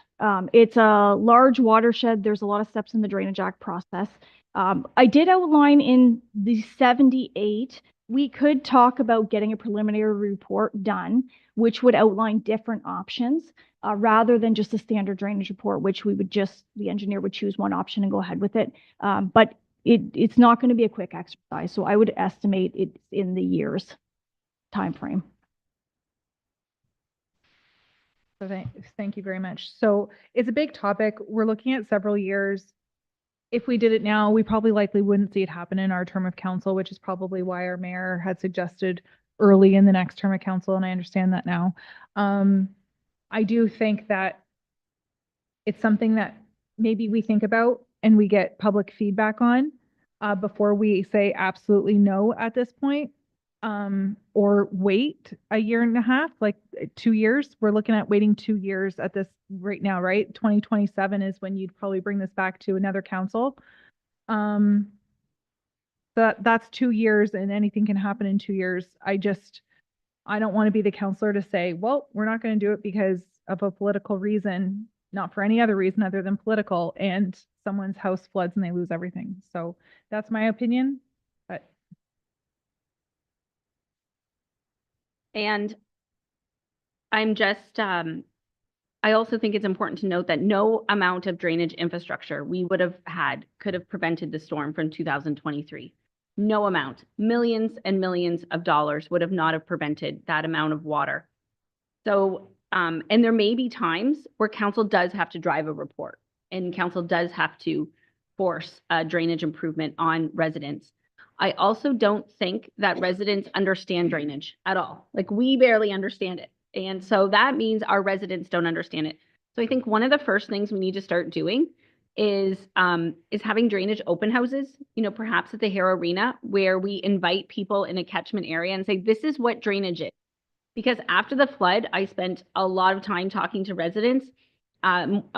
It's a large watershed. There's a lot of steps in the Drainage Act process. I did outline in the 78, we could talk about getting a preliminary report done, which would outline different options rather than just a standard drainage report, which the engineer would choose one option and go ahead with it. But it's not going to be a quick exercise. So I would estimate it's in the years timeframe. So thank you very much. So it's a big topic. We're looking at several years. If we did it now, we probably likely wouldn't see it happen in our term of council, which is probably why our mayor had suggested early in the next term of council, and I understand that now. I do think that it's something that maybe we think about and we get public feedback on before we say absolutely no at this point. Or wait a year and a half, like 2 years. We're looking at waiting 2 years at this right now, right? 2027 is when you'd probably bring this back to another council. That's 2 years, and anything can happen in 2 years. I don't want to be the counselor to say, well, we're not going to do it because of a political reason, not for any other reason other than political, and someone's house floods and they lose everything. So that's my opinion. And I'm just, I also think it's important to note that no amount of drainage infrastructure we would have had could have prevented the storm from 2023. No amount, millions and millions of dollars would have not have prevented that amount of water. So, and there may be times where council does have to drive a report and council does have to force a drainage improvement on residents. I also don't think that residents understand drainage at all. Like, we barely understand it. And so that means our residents don't understand it. So I think one of the first things we need to start doing is having drainage open houses, perhaps at the Hare Arena, where we invite people in a catchment area and say, this is what drainage is. Because after the flood, I spent a lot of time talking to residents,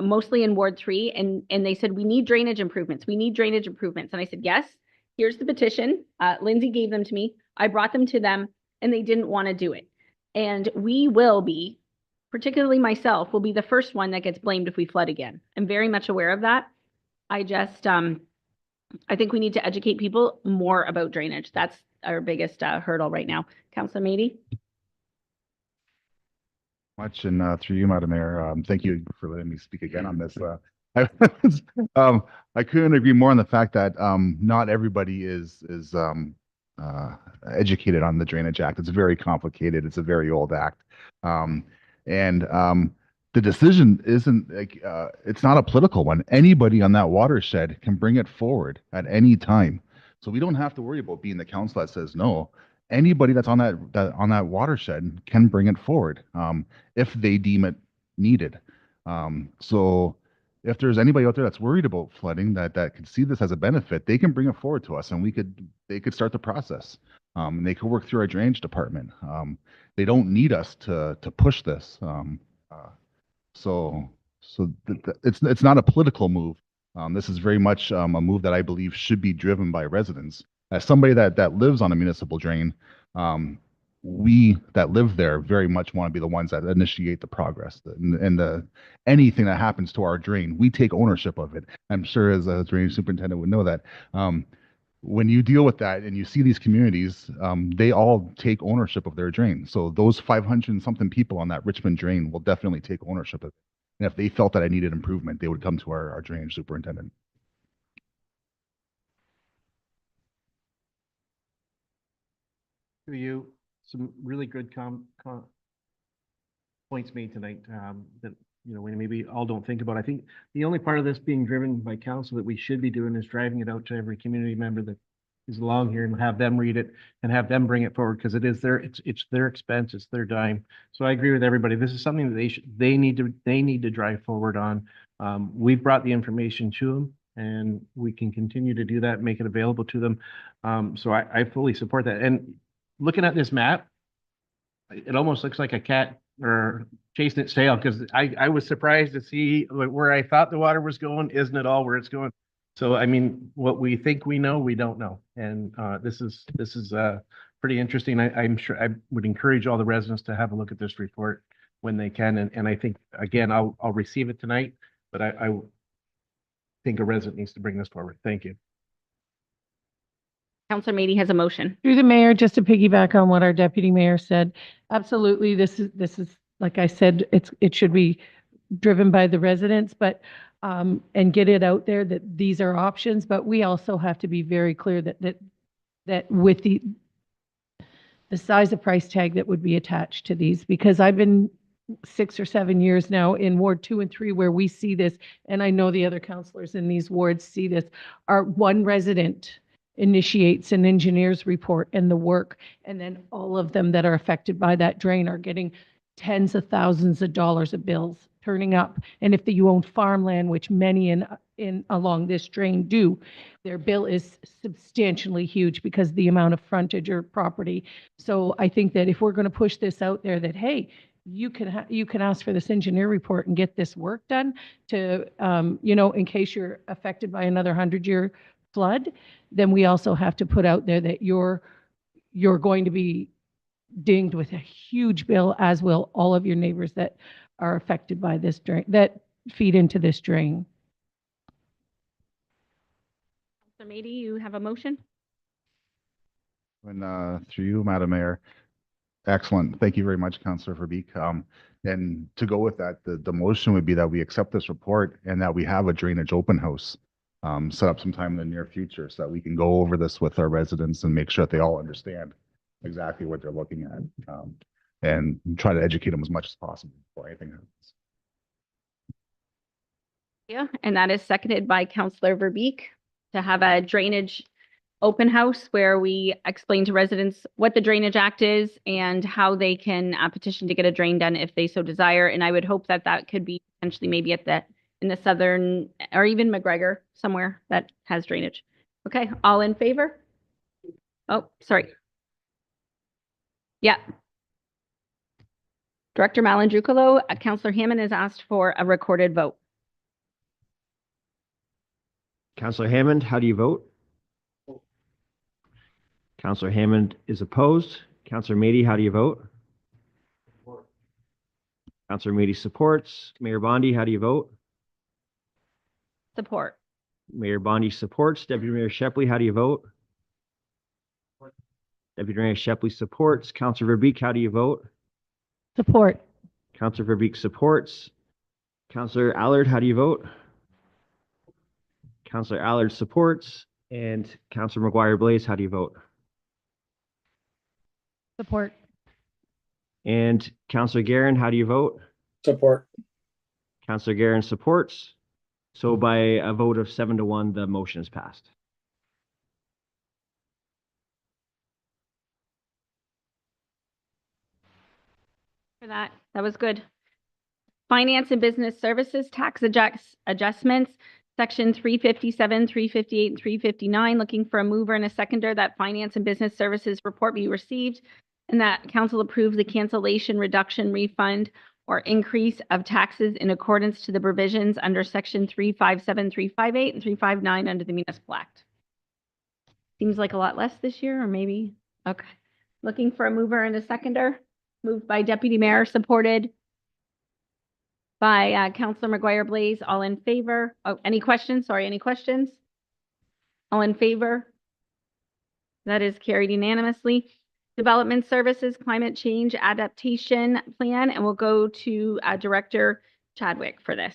mostly in Ward 3, and they said, we need drainage improvements. We need drainage improvements. And I said, yes. Here's the petition. Lindsay gave them to me. I brought them to them and they didn't want to do it. And we will be, particularly myself, will be the first one that gets blamed if we flood again. I'm very much aware of that. I just, I think we need to educate people more about drainage. That's our biggest hurdle right now. Councilor Mady? Much, and through you, Madam Mayor, thank you for letting me speak again on this. I couldn't agree more on the fact that not everybody is educated on the Drainage Act. It's very complicated. It's a very old act, and the decision isn't like it's not a political one. Anybody on that watershed can bring it forward at any time, so we don't have to worry about being the council that says no. Anybody that's on that watershed can bring it forward if they deem it needed. So if there's anybody out there that's worried about flooding that could see this as a benefit, they can bring it forward to us, and they could start the process. And they could work through our drainage department. They don't need us to push this. So it's not a political move. This is very much a move that I believe should be driven by residents. As somebody that lives on a municipal drain, we that live there very much want to be the ones that initiate the progress and anything that happens to our drain, we take ownership of it. I'm sure as a drainage superintendent would know that when you deal with that and you see these communities, they all take ownership of their drain. So those 500 and something people on that Richmond drain will definitely take ownership of it. And if they felt that I needed improvement, they would come to our drainage superintendent. To you, some really good points made tonight that we maybe all don't think about. I think the only part of this being driven by council that we should be doing is driving it out to every community member that is along here and have them read it and have them bring it forward, because it is it's their expense, it's their dime. So I agree with everybody. This is something that they need to drive forward on. We've brought the information to them. and we can continue to do that, make it available to them. So I fully support that. And looking at this map, it almost looks like a cat or chasing its tail, because I was surprised to see where I thought the water was going isn't at all where it's going. So, I mean, what we think we know, we don't know. And this is pretty interesting. I'm sure I would encourage all the residents to have a look at this report when they can. And I think, again, I'll receive it tonight, but I think a resident needs to bring this forward. Thank you. Counselor Meady has a motion. Through the mayor, just to piggyback on what our deputy mayor said, absolutely, this is, like I said, it should be driven by the residents, but, and get it out there that these are options, but we also have to be very clear that with the size of price tag that would be attached to these, because I've been 6 or 7 years now in Ward 2 and 3 where we see this, and I know the other councillors in these wards see this. Our one resident initiates an engineer's report and the work, and then all of them that are affected by that drain are getting tens of thousands of dollars of bills turning up. And if you own farmland, which many in along this drain do, their bill is substantially huge because the amount of frontage or property. So I think that if we're going to push this out there, that hey, you can ask for this engineer report and get this work done to in case you're affected by another 100-year flood, then we also have to put out there that you're going to be dinged with a huge bill, as will all of your neighbors that are affected by this drain, that feed into this drain. Counselor Meady, you have a motion? And through you, Madam Mayor. Excellent. Thank you very much, Councillor Verbeek. And to go with that, the motion would be that we accept this report and that we have a drainage open house set up sometime in the near future so that we can go over this with our residents and make sure that they all understand exactly what they're looking at, and try to educate them as much as possible before anything happens. Yeah, and that is seconded by Counselor Verbeek to have a drainage open house where we explain to residents what the Drainage Act is and how they can petition to get a drain done if they so desire. And I would hope that that could be potentially maybe in the southern, or even McGregor, somewhere that has drainage. Okay, all in favor? Oh, sorry. Yeah. Director Malandrucolo, Counselor Hammond has asked for a recorded vote. Counselor Hammond, how do you vote? Counselor Hammond is opposed. Counselor Meady, how do you vote? Counselor Meady supports. Mayor Bondi, how do you vote? Support. Mayor Bondi supports. Deputy Mayor Shepley, how do you vote? Deputy Mayor Shepley supports. Counselor Verbeek, how do you vote? Support. Counselor Verbeek supports. Counselor Allard, how do you vote? Counselor Allard supports. And Counselor McGuire Blaze, how do you vote? Support. And Counselor Guerin, how do you vote? Support. Counselor Guerin supports. So by a vote of 7-1, the motion is passed. For that was good. Finance and Business Services Tax Adjustments, Section 357, 358, and 359, looking for a mover and a seconder that Finance and Business Services report be received and that council approve the cancellation, reduction, refund, or increase of taxes in accordance to the provisions under Section 357, 358, and 359 under the Municipal Act. Seems like a lot less this year, or maybe, okay. Looking for a mover and a seconder. Moved by Deputy Mayor, supported by Councilor McGuire Blaze. All in favor? Oh, any questions? Sorry, any questions? All in favor? That is carried unanimously. Development Services Climate Change Adaptation Plan, and we'll go to Director Chadwick for this.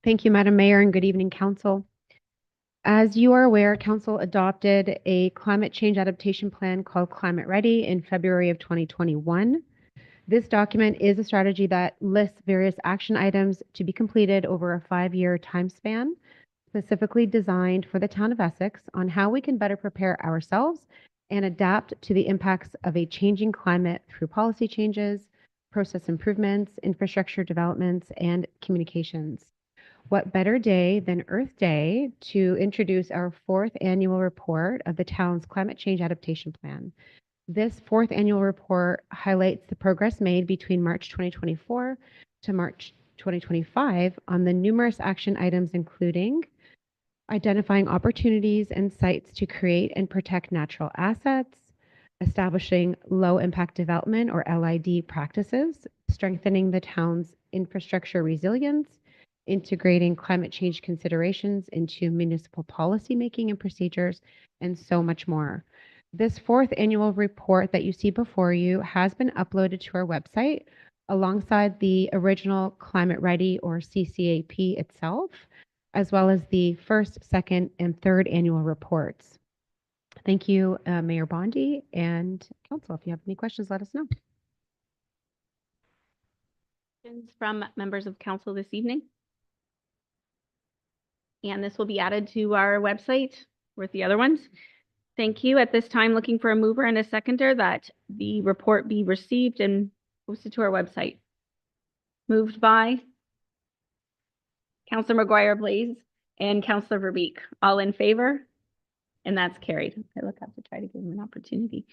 Thank you, Madam Mayor, and good evening, Council. As you are aware, Council adopted a climate change adaptation plan called Climate Ready in February of 2021. This document is a strategy that lists various action items to be completed over a 5-year time span, specifically designed for the town of Essex on how we can better prepare ourselves and adapt to the impacts of a changing climate through policy changes, process improvements, infrastructure developments, and communications. What better day than Earth Day to introduce our 4th annual report of the town's climate change adaptation plan. This 4th annual report highlights the progress made between March 2024 to March 2025 on the numerous action items, including identifying opportunities and sites to create and protect natural assets, establishing low impact development or LID practices, strengthening the town's infrastructure resilience, integrating climate change considerations into municipal policy making and procedures, and so much more. This 4th annual report that you see before you has been uploaded to our website alongside the original Climate Ready or CCAP itself, as well as the 1st, 2nd, and 3rd annual reports. Thank you, Mayor Bondi and Council. If you have any questions, let us know. Questions from members of council this evening? And this will be added to our website with the other ones. Thank you. At this time, looking for a mover and a seconder that the report be received and posted to our website. Moved by Councilor McGuire Blaze and Councilor Verbeek. All in favor? And that's carried. I look up to try to give them an opportunity.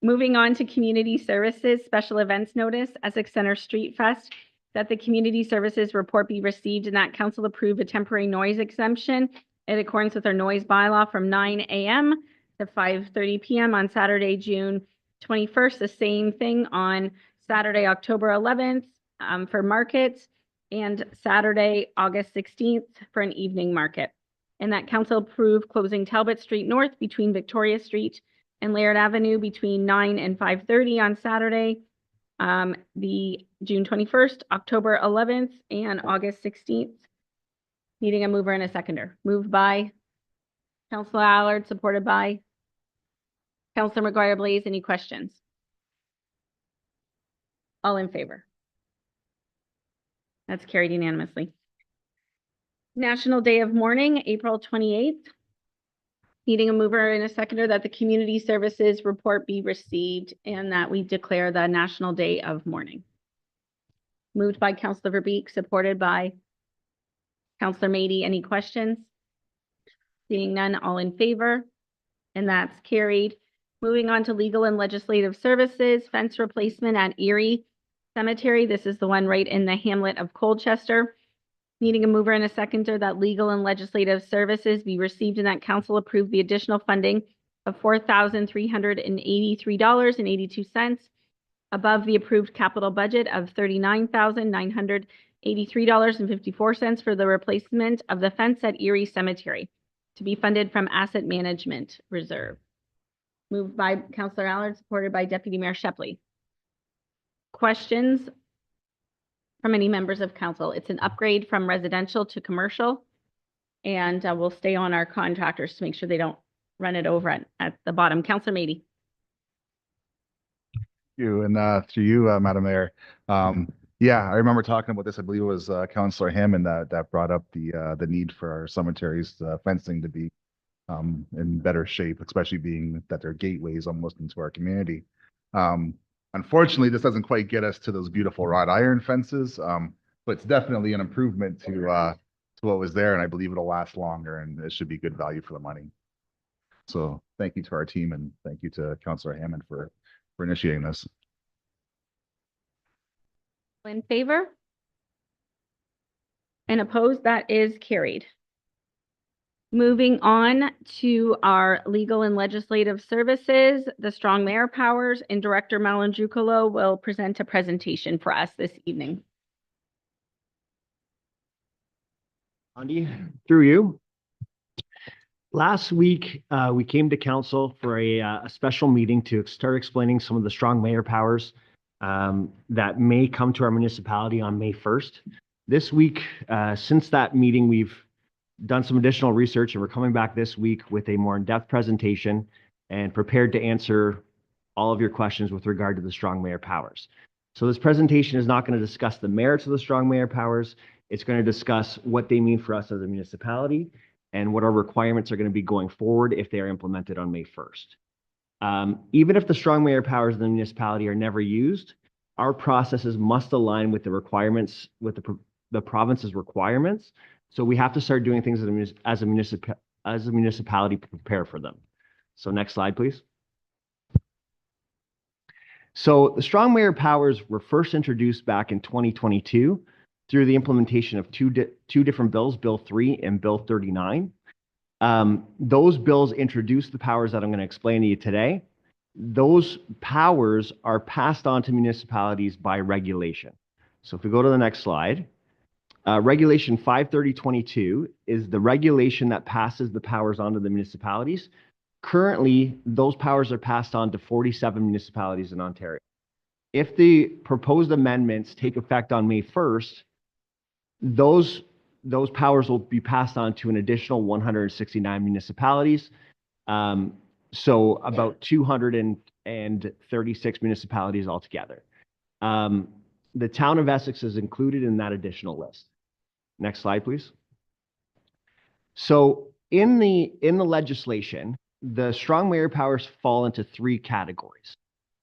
Moving on to community services, special events notice, Essex Center Street Fest, that the community services report be received and that council approve a temporary noise exemption in accordance with our noise bylaw from 9 a.m. to 5:30 p.m. on Saturday, June 21st. The same thing on Saturday, October 11th for markets, and Saturday, August 16th for an evening market. And that council approve closing Talbot Street North between Victoria Street and Laird Avenue between 9 and 5:30 on Saturday, the June 21st, October 11th, and August 16th. Needing a mover and a seconder. Moved by Councilor Allard, supported by Councilor McGuire Blaze. Any questions? All in favor? That's carried unanimously. National Day of Mourning, April 28th. Needing a mover and a seconder that the community services report be received and that we declare the National Day of Mourning. Moved by Councilor Verbeek, supported by Councilor Mady. Any questions? Seeing none, all in favor? And that's carried. Moving on to legal and legislative services, fence replacement at Erie Cemetery. This is the one right in the hamlet of Colchester. Needing a mover and a seconder that legal and legislative services be received and that council approve the additional funding of $4,383.82 above the approved capital budget of $39,983.54 for the replacement of the fence at Erie Cemetery to be funded from Asset Management Reserve. Moved by Councilor Allard, supported by Deputy Mayor Shepley. Questions from any members of council? It's an upgrade from residential to commercial, and we'll stay on our contractors to make sure they don't run it over at the bottom. Councilor Mady. You and through you, Madam Mayor. Yeah, I remember talking about this. I believe it was Councilor Hammond that brought up the need for our cemeteries fencing to be in better shape, especially being that they're gateways almost into our community. Unfortunately, this doesn't quite get us to those beautiful wrought iron fences, but it's definitely an improvement to what was there, and I believe it'll last longer, and it should be good value for the money. So thank you to our team, and thank you to Councilor Hammond for initiating this. In favor? And opposed? That is carried. Moving on to our legal and legislative services, the Strong Mayor Powers and Director Malandrucolo will present a presentation for us this evening. Andy, through you. Last week, we came to council for a special meeting to start explaining some of the Strong Mayor Powers that may come to our municipality on May 1st. This week, since that meeting, we've done some additional research, and we're coming back this week with a more in-depth presentation and prepared to answer all of your questions with regard to the Strong Mayor Powers. So this presentation is not going to discuss the merits of the Strong Mayor Powers. It's going to discuss what they mean for us as a municipality and what our requirements are going to be going forward if they are implemented on May 1st. Even if the Strong Mayor Powers in the municipality are never used, our processes must align with the requirements, with the province's requirements. So we have to start doing things as a municipality to prepare for them. So next slide, please. So the strong mayor powers were first introduced back in 2022 through the implementation of two different bills, Bill 3 and Bill 39. Those bills introduced the powers that I'm going to explain to you today. Those powers are passed on to municipalities by regulation. So if we go to the next slide, Regulation 53022 is the regulation that passes the powers on to the municipalities. Currently, those powers are passed on to 47 municipalities in Ontario. If the proposed amendments take effect on May 1st, those powers will be passed on to an additional 169 municipalities. So about 236 municipalities altogether. The town of Essex is included in that additional list. Next slide, please. So in the legislation, the strong mayor powers fall into three categories: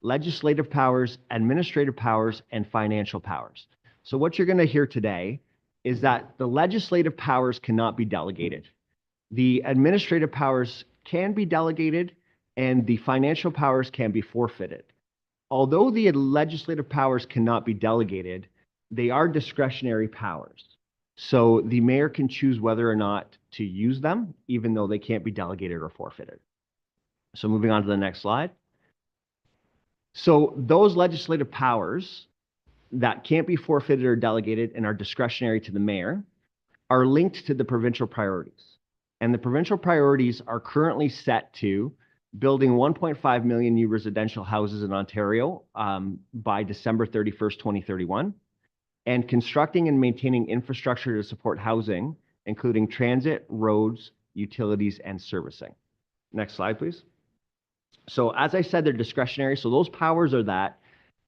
legislative powers, administrative powers, and financial powers. So what you're going to hear today is that the legislative powers cannot be delegated. The administrative powers can be delegated, and the financial powers can be forfeited. Although the legislative powers cannot be delegated, they are discretionary powers. So the mayor can choose whether or not to use them, even though they can't be delegated or forfeited. So moving on to the next slide. So those legislative powers that can't be forfeited or delegated and are discretionary to the mayor are linked to the provincial priorities. And the provincial priorities are currently set to building 1.5 million new residential houses in Ontario by December 31st, 2031, and constructing and maintaining infrastructure to support housing, including transit, roads, utilities, and servicing. Next slide, please. So as I said, they're discretionary. So those powers are that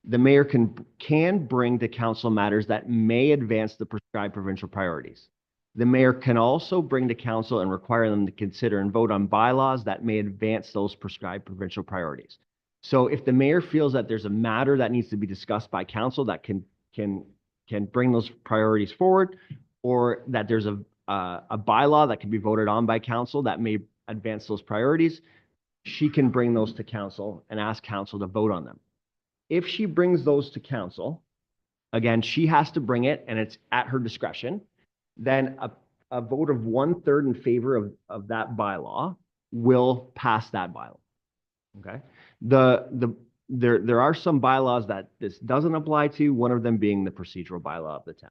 the mayor can bring to council matters that may advance the prescribed provincial priorities. The mayor can also bring to council and require them to consider and vote on bylaws that may advance those prescribed provincial priorities. So if the mayor feels that there's a matter that needs to be discussed by council that can bring those priorities forward, or that there's a bylaw that can be voted on by council that may advance those priorities, she can bring those to council and ask council to vote on them. If she brings those to council, again, she has to bring it and it's at her discretion, then a vote of 1/3 in favor of that bylaw will pass that bylaw. Okay. There are some bylaws that this doesn't apply to, one of them being the procedural bylaw of the town.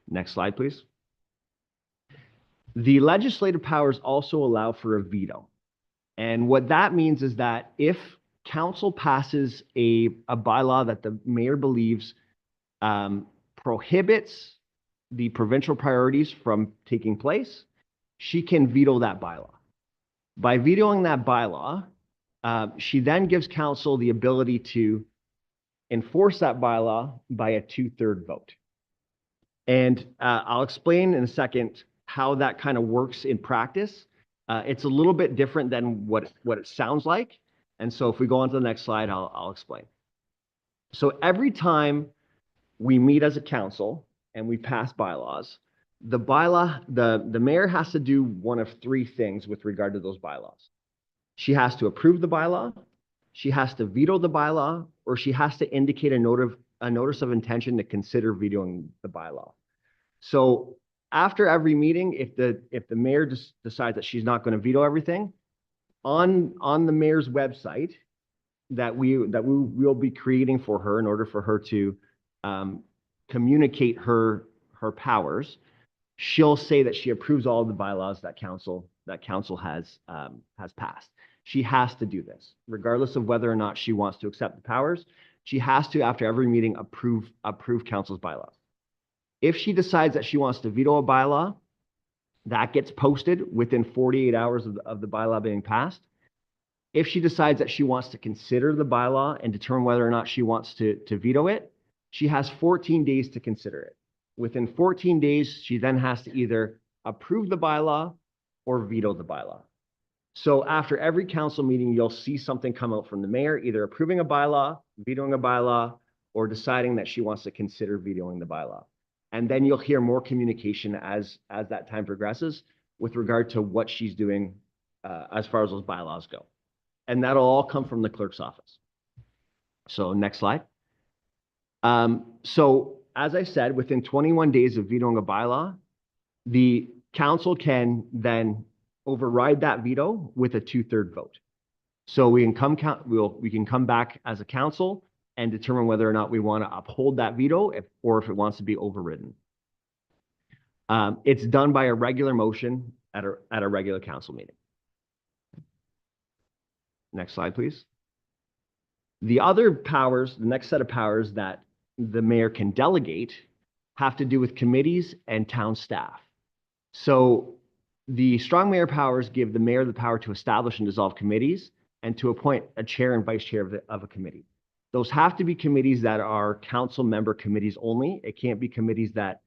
Next slide, please. The legislative powers also allow for a veto. And what that means is that if council passes a bylaw that the mayor believes prohibits the provincial priorities from taking place, she can veto that bylaw. By vetoing that bylaw, she then gives council the ability to enforce that bylaw by a 2/3 vote. And I'll explain in a second how that kind of works in practice. It's a little bit different than what it sounds like. And so if we go on to the next slide, I'll explain. So every time we meet as a council and we pass bylaws, the mayor has to do one of three things with regard to those bylaws. She has to approve the bylaw, she has to veto the bylaw, or she has to indicate a notice of intention to consider vetoing the bylaw. So after every meeting, if the mayor just decides that she's not going to veto everything, on the mayor's website that we will be creating for her in order for her to communicate her powers, she'll say that she approves all of the bylaws that council has passed. She has to do this, regardless of whether or not she wants to accept the powers. She has to, after every meeting, approve council's bylaws. If she decides that she wants to veto a bylaw, that gets posted within 48 hours of the bylaw being passed. If she decides that she wants to consider the bylaw and determine whether or not she wants to veto it, she has 14 days to consider it. Within 14 days, she then has to either approve the bylaw or veto the bylaw. So after every council meeting, you'll see something come out from the mayor, either approving a bylaw, vetoing a bylaw, or deciding that she wants to consider vetoing the bylaw. And then you'll hear more communication as that time progresses with regard to what she's doing as far as those bylaws go. And that'll all come from the clerk's office. So next slide. So as I said, within 21 days of vetoing a bylaw, the council can then override that veto with a 2/3 vote. So we can come back as a council and determine whether or not we want to uphold that veto or if it wants to be overridden. It's done by a regular motion at a regular council meeting. Next slide, please. The other powers, the next set of powers that the mayor can delegate have to do with committees and town staff. So the strong mayor powers give the mayor the power to establish and dissolve committees and to appoint a chair and vice chair of a committee. Those have to be committees that are council member committees only. It can't be committees that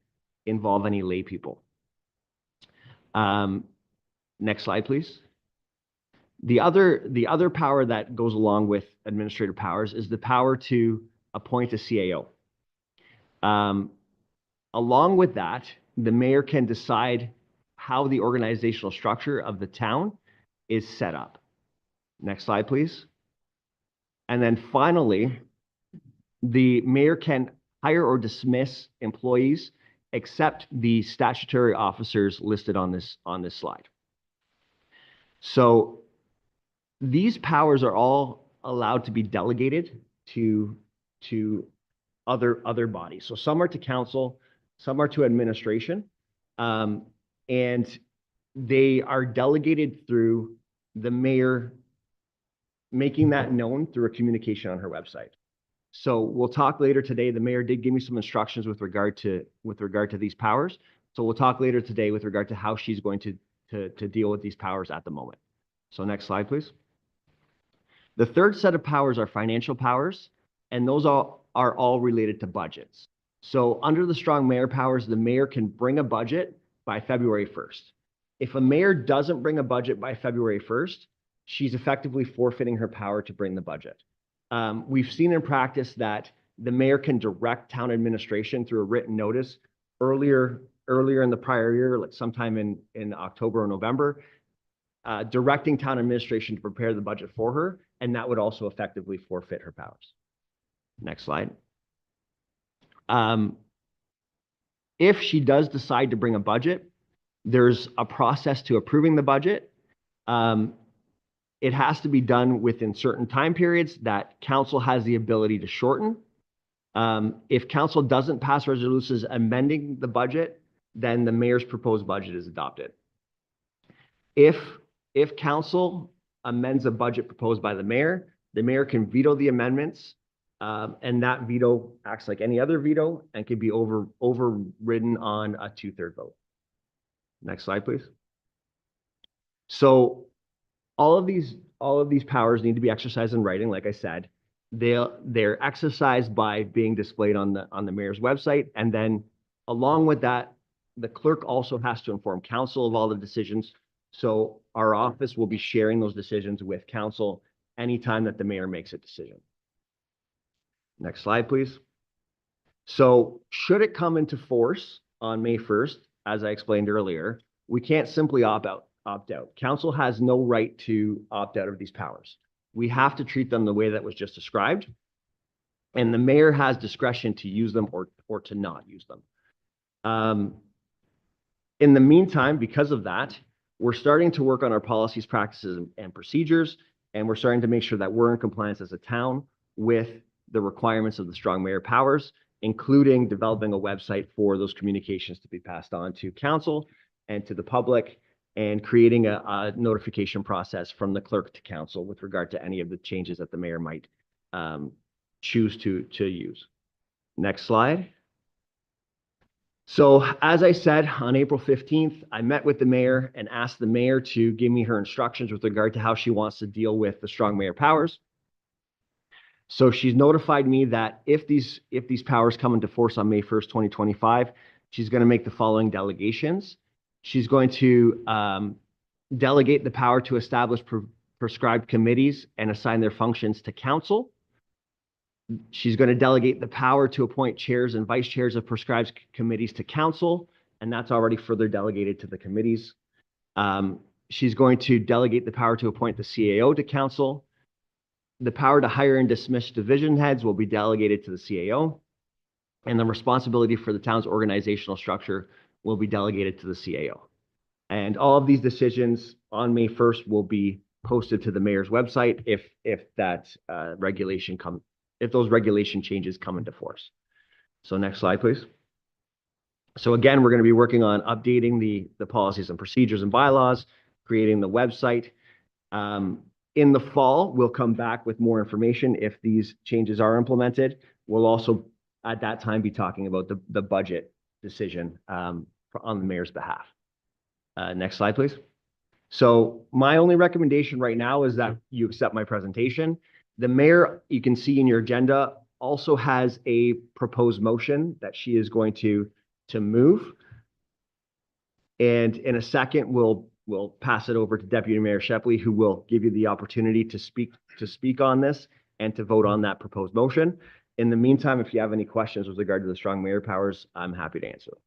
involve any lay people. Next slide, please. The other power that goes along with administrative powers is the power to appoint a CAO. Along with that, the mayor can decide how the organizational structure of the town is set up. Next slide, please. And then finally, the mayor can hire or dismiss employees except the statutory officers listed on this slide. So these powers are all allowed to be delegated to other bodies. So some are to council, some are to administration, and they are delegated through the mayor making that known through a communication on her website. So we'll talk later today. The mayor did give me some instructions with regard to these powers. So we'll talk later today with regard to how she's going to deal with these powers at the moment. So next slide, please. The third set of powers are financial powers, and those are all related to budgets. So under the strong mayor powers, the mayor can bring a budget by February 1st. If a mayor doesn't bring a budget by February 1st, she's effectively forfeiting her power to bring the budget. We've seen in practice that the mayor can direct town administration through a written notice earlier in the prior year, like sometime in October or November, directing town administration to prepare the budget for her, and that would also effectively forfeit her powers. Next slide. If she does decide to bring a budget, there's a process to approving the budget. It has to be done within certain time periods that council has the ability to shorten. If council doesn't pass resolutions amending the budget, then the mayor's proposed budget is adopted. If council amends a budget proposed by the mayor can veto the amendments, and that veto acts like any other veto and can be overridden on a 2/3 vote. Next slide, please. So all of these powers need to be exercised in writing, like I said. They're exercised by being displayed on the mayor's website, and then along with that, the clerk also has to inform council of all the decisions. So our office will be sharing those decisions with council anytime that the mayor makes a decision. Next slide, please. So should it come into force on May 1st, as I explained earlier, we can't simply opt out. Council has no right to opt out of these powers. We have to treat them the way that was just described, and the mayor has discretion to use them or to not use them. In the meantime, because of that, we're starting to work on our policies, practices, and procedures, and we're starting to make sure that we're in compliance as a town with the requirements of the strong mayor powers, including developing a website for those communications to be passed on to council and to the public, and creating a notification process from the clerk to council with regard to any of the changes that the mayor might choose to use. Next slide. So as I said, on April 15th, I met with the mayor and asked the mayor to give me her instructions with regard to how she wants to deal with the strong mayor powers. So she's notified me that if these powers come into force on May 1st, 2025, she's going to make the following delegations. She's going to delegate the power to establish prescribed committees and assign their functions to council. She's going to delegate the power to appoint chairs and vice chairs of prescribed committees to council, and that's already further delegated to the committees. She's going to delegate the power to appoint the CAO to council. The power to hire and dismiss division heads will be delegated to the CAO, and the responsibility for the town's organizational structure will be delegated to the CAO. And all of these decisions on May 1st will be posted to the mayor's website if those regulation changes come into force. So next slide, please. So again, we're going to be working on updating the policies and procedures and bylaws, creating the website. In the fall, we'll come back with more information if these changes are implemented. We'll also, at that time, be talking about the budget decision on the mayor's behalf. Next slide, please. So my only recommendation right now is that you accept my presentation. The mayor, you can see in your agenda, also has a proposed motion that she is going to move. And in a second, we'll pass it over to Deputy Mayor Shepley, who will give you the opportunity to speak on this and to vote on that proposed motion. In the meantime, if you have any questions with regard to the strong mayor powers, I'm happy to answer them.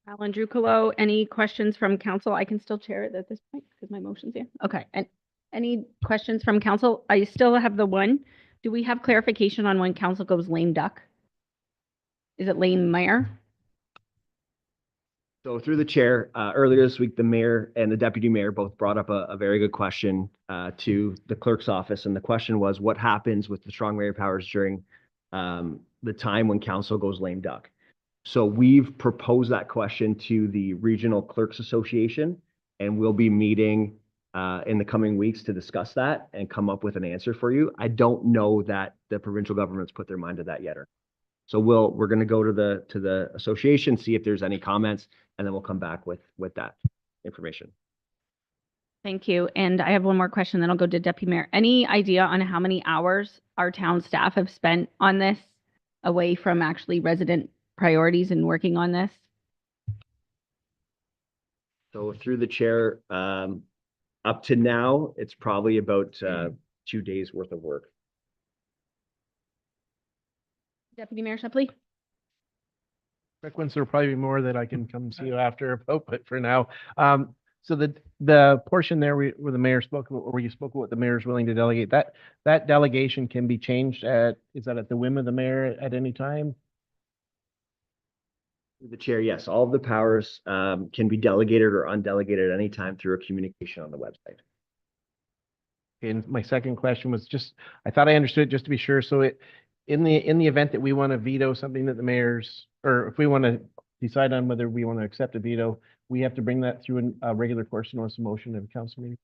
Alan Drucolo, any questions from council? I can still chair it at this point because my motion's here. Okay, and any questions from council? I still have the one. Do we have clarification on when council goes lame duck? Is it lame mayor? So through the chair, earlier this week, the mayor and the deputy mayor both brought up a very good question to the clerk's office. And the question was, what happens with the strong mayor powers during the time when council goes lame duck? So we've proposed that question to the Regional Clerks Association, and we'll be meeting in the coming weeks to discuss that and come up with an answer for you. I don't know that the provincial government's put their mind to that yet. So we're going to go to the association, see if there's any comments, and then we'll come back with that information. Thank you. And I have one more question, then I'll go to Deputy Mayor. Any idea on how many hours our town staff have spent on this away from actually resident priorities and working on this? So through the chair, up to now, it's probably about 2 days worth of work. Deputy Mayor Shepley? Quick ones, there'll probably be more that I can come see you after about, but for now. So the portion there where the mayor spoke, or where you spoke about what the mayor is willing to delegate, that delegation can be changed is that at the whim of the mayor at any time? The chair, yes, all of the powers can be delegated or undelegated at any time through a communication on the website. And my second question was just, I thought I understood just to be sure. So in the event that we want to veto something that the mayor's, or if we want to decide on whether we want to accept a veto, we have to bring that through a regular course notice of motion at a council meeting.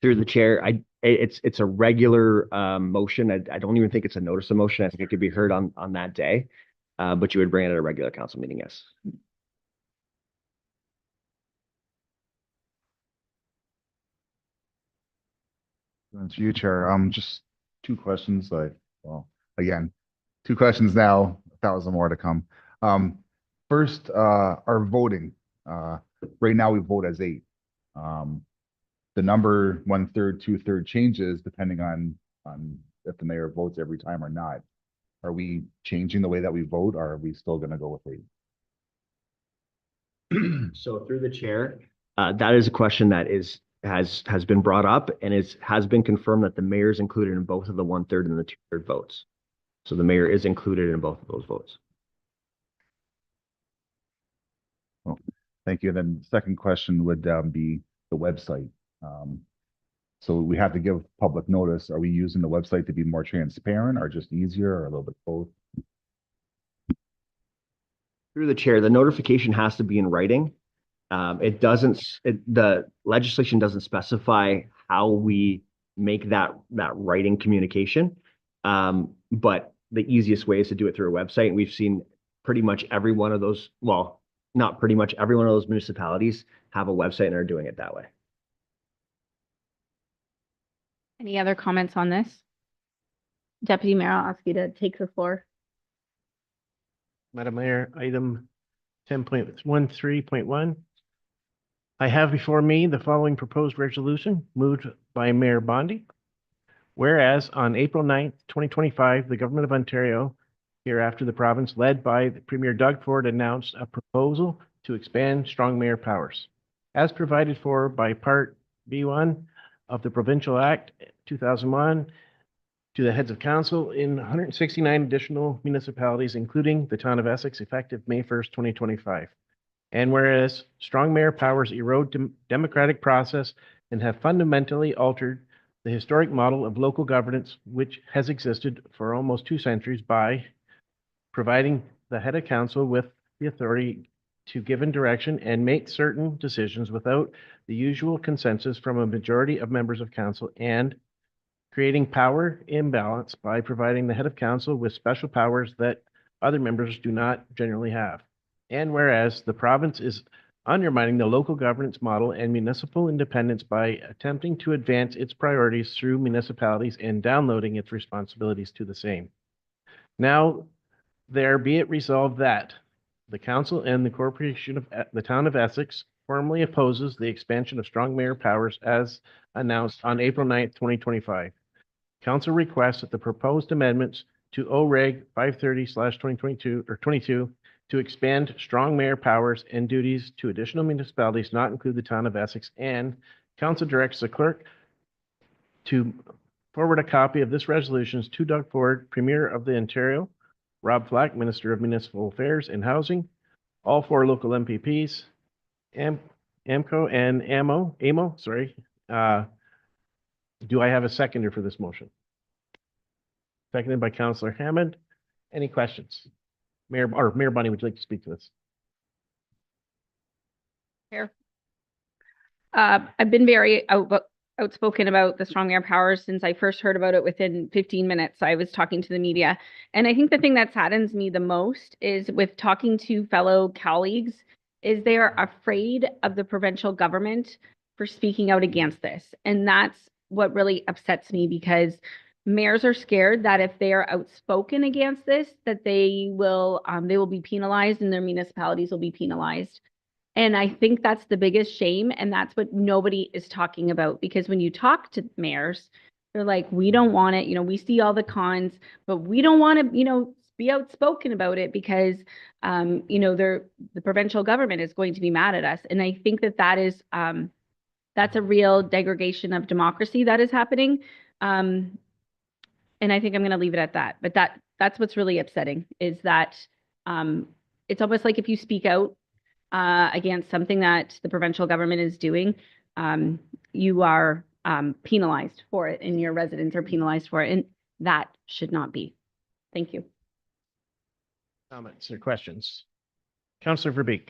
Through the chair, it's a regular motion. I don't even think it's a notice of motion. I think it could be heard on that day, but you would bring it at a regular council meeting, yes. To you, Chair. Just two questions. Again, two questions now, 1,000 more to come. First, our voting. Right now we vote as 8. The number 1/3, 2/3 changes depending on if the mayor votes every time or not. Are we changing the way that we vote, or are we still going to go with 8? So through the chair, that is a question that has been brought up and has been confirmed that the mayor is included in both of the 1/3 and the 2/3 votes. So the mayor is included in both of those votes. Well, thank you. And then the second question would be the website. So we have to give public notice. Are we using the website to be more transparent, or just easier, or a little bit both? Through the chair, the notification has to be in writing. The legislation doesn't specify how we make that writing communication. But the easiest way is to do it through a website. And we've seen pretty much every one of those, well, not pretty much every one of those municipalities have a website and are doing it that way. Any other comments on this? Deputy Mayor, I'll ask you to take the floor. Madam Mayor, item 10.13.1. I have before me the following proposed resolution moved by Mayor Bondi, Whereas on April 9th, 2025, the Government of Ontario, hereafter the province, led by the Premier Doug Ford, announced a proposal to expand strong mayor powers. As provided for by Part B1 of the Provincial Act 2001, to the heads of council in 169 additional municipalities, including the town of Essex, effective May 1st, 2025. And whereas strong mayor powers erode democratic process and have fundamentally altered the historic model of local governance, which has existed for almost 2 centuries by providing the head of council with the authority to give direction and make certain decisions without the usual consensus from a majority of members of council, and creating power imbalance by providing the head of council with special powers that other members do not generally have. And whereas the province is undermining the local governance model and municipal independence by attempting to advance its priorities through municipalities and downloading its responsibilities to the same. Now, there be it resolved that the council and the corporation of the town of Essex formally opposes the expansion of strong mayor powers as announced on April 9th, 2025. Council requests that the proposed amendments to OREG 530/2022 or 22 to expand strong mayor powers and duties to additional municipalities not include the town of Essex, and council directs the clerk to forward a copy of this resolution to Doug Ford, Premier of the Ontario, Rob Flack, Minister of Municipal Affairs and Housing, all 4 local MPPs, AMCO and AMO, sorry. Do I have a seconder for this motion? Seconded by Councillor Hammond. Any questions? Mayor Bunny, would you like to speak to this? Chair. I've been very outspoken about the strong mayor powers since I first heard about it. Within 15 minutes, I was talking to the media. And I think the thing that saddens me the most is with talking to fellow colleagues is they are afraid of the provincial government for speaking out against this. And that's what really upsets me, because mayors are scared that if they are outspoken against this, that they will be penalized and their municipalities will be penalized. And I think that's the biggest shame. And that's what nobody is talking about, because when you talk to mayors, they're like, we don't want it. We see all the cons, but we don't want to, be outspoken about it because, the provincial government is going to be mad at us. And I think that is, that's a real degradation of democracy that is happening. And I think I'm going to leave it at that. But that's what's really upsetting, is that it's almost like if you speak out against something that the provincial government is doing, you are penalized for it, and your residents are penalized for it. And that should not be. Thank you. Comments or questions? Councillor Verbeek.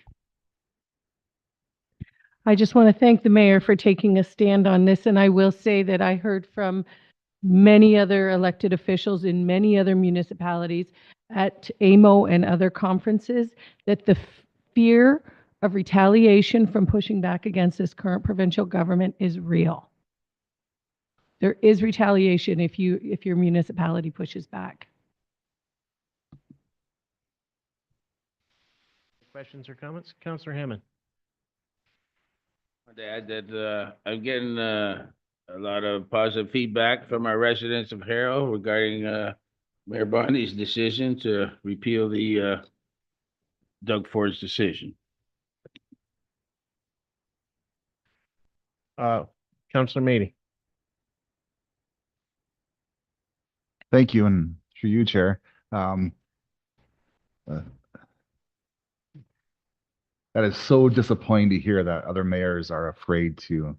I just want to thank the mayor for taking a stand on this. And I will say that I heard from many other elected officials in many other municipalities at AMO and other conferences that the fear of retaliation from pushing back against this current provincial government is real. There is retaliation if your municipality pushes back. Questions or comments? Councillor Hammond. I'd add that I'm getting a lot of positive feedback from our residents of Harrow regarding Mayor Bondi's decision to repeal the Doug Ford's decision. Councillor Mady. Thank you, and through you, Chair. That is so disappointing to hear that other mayors are afraid to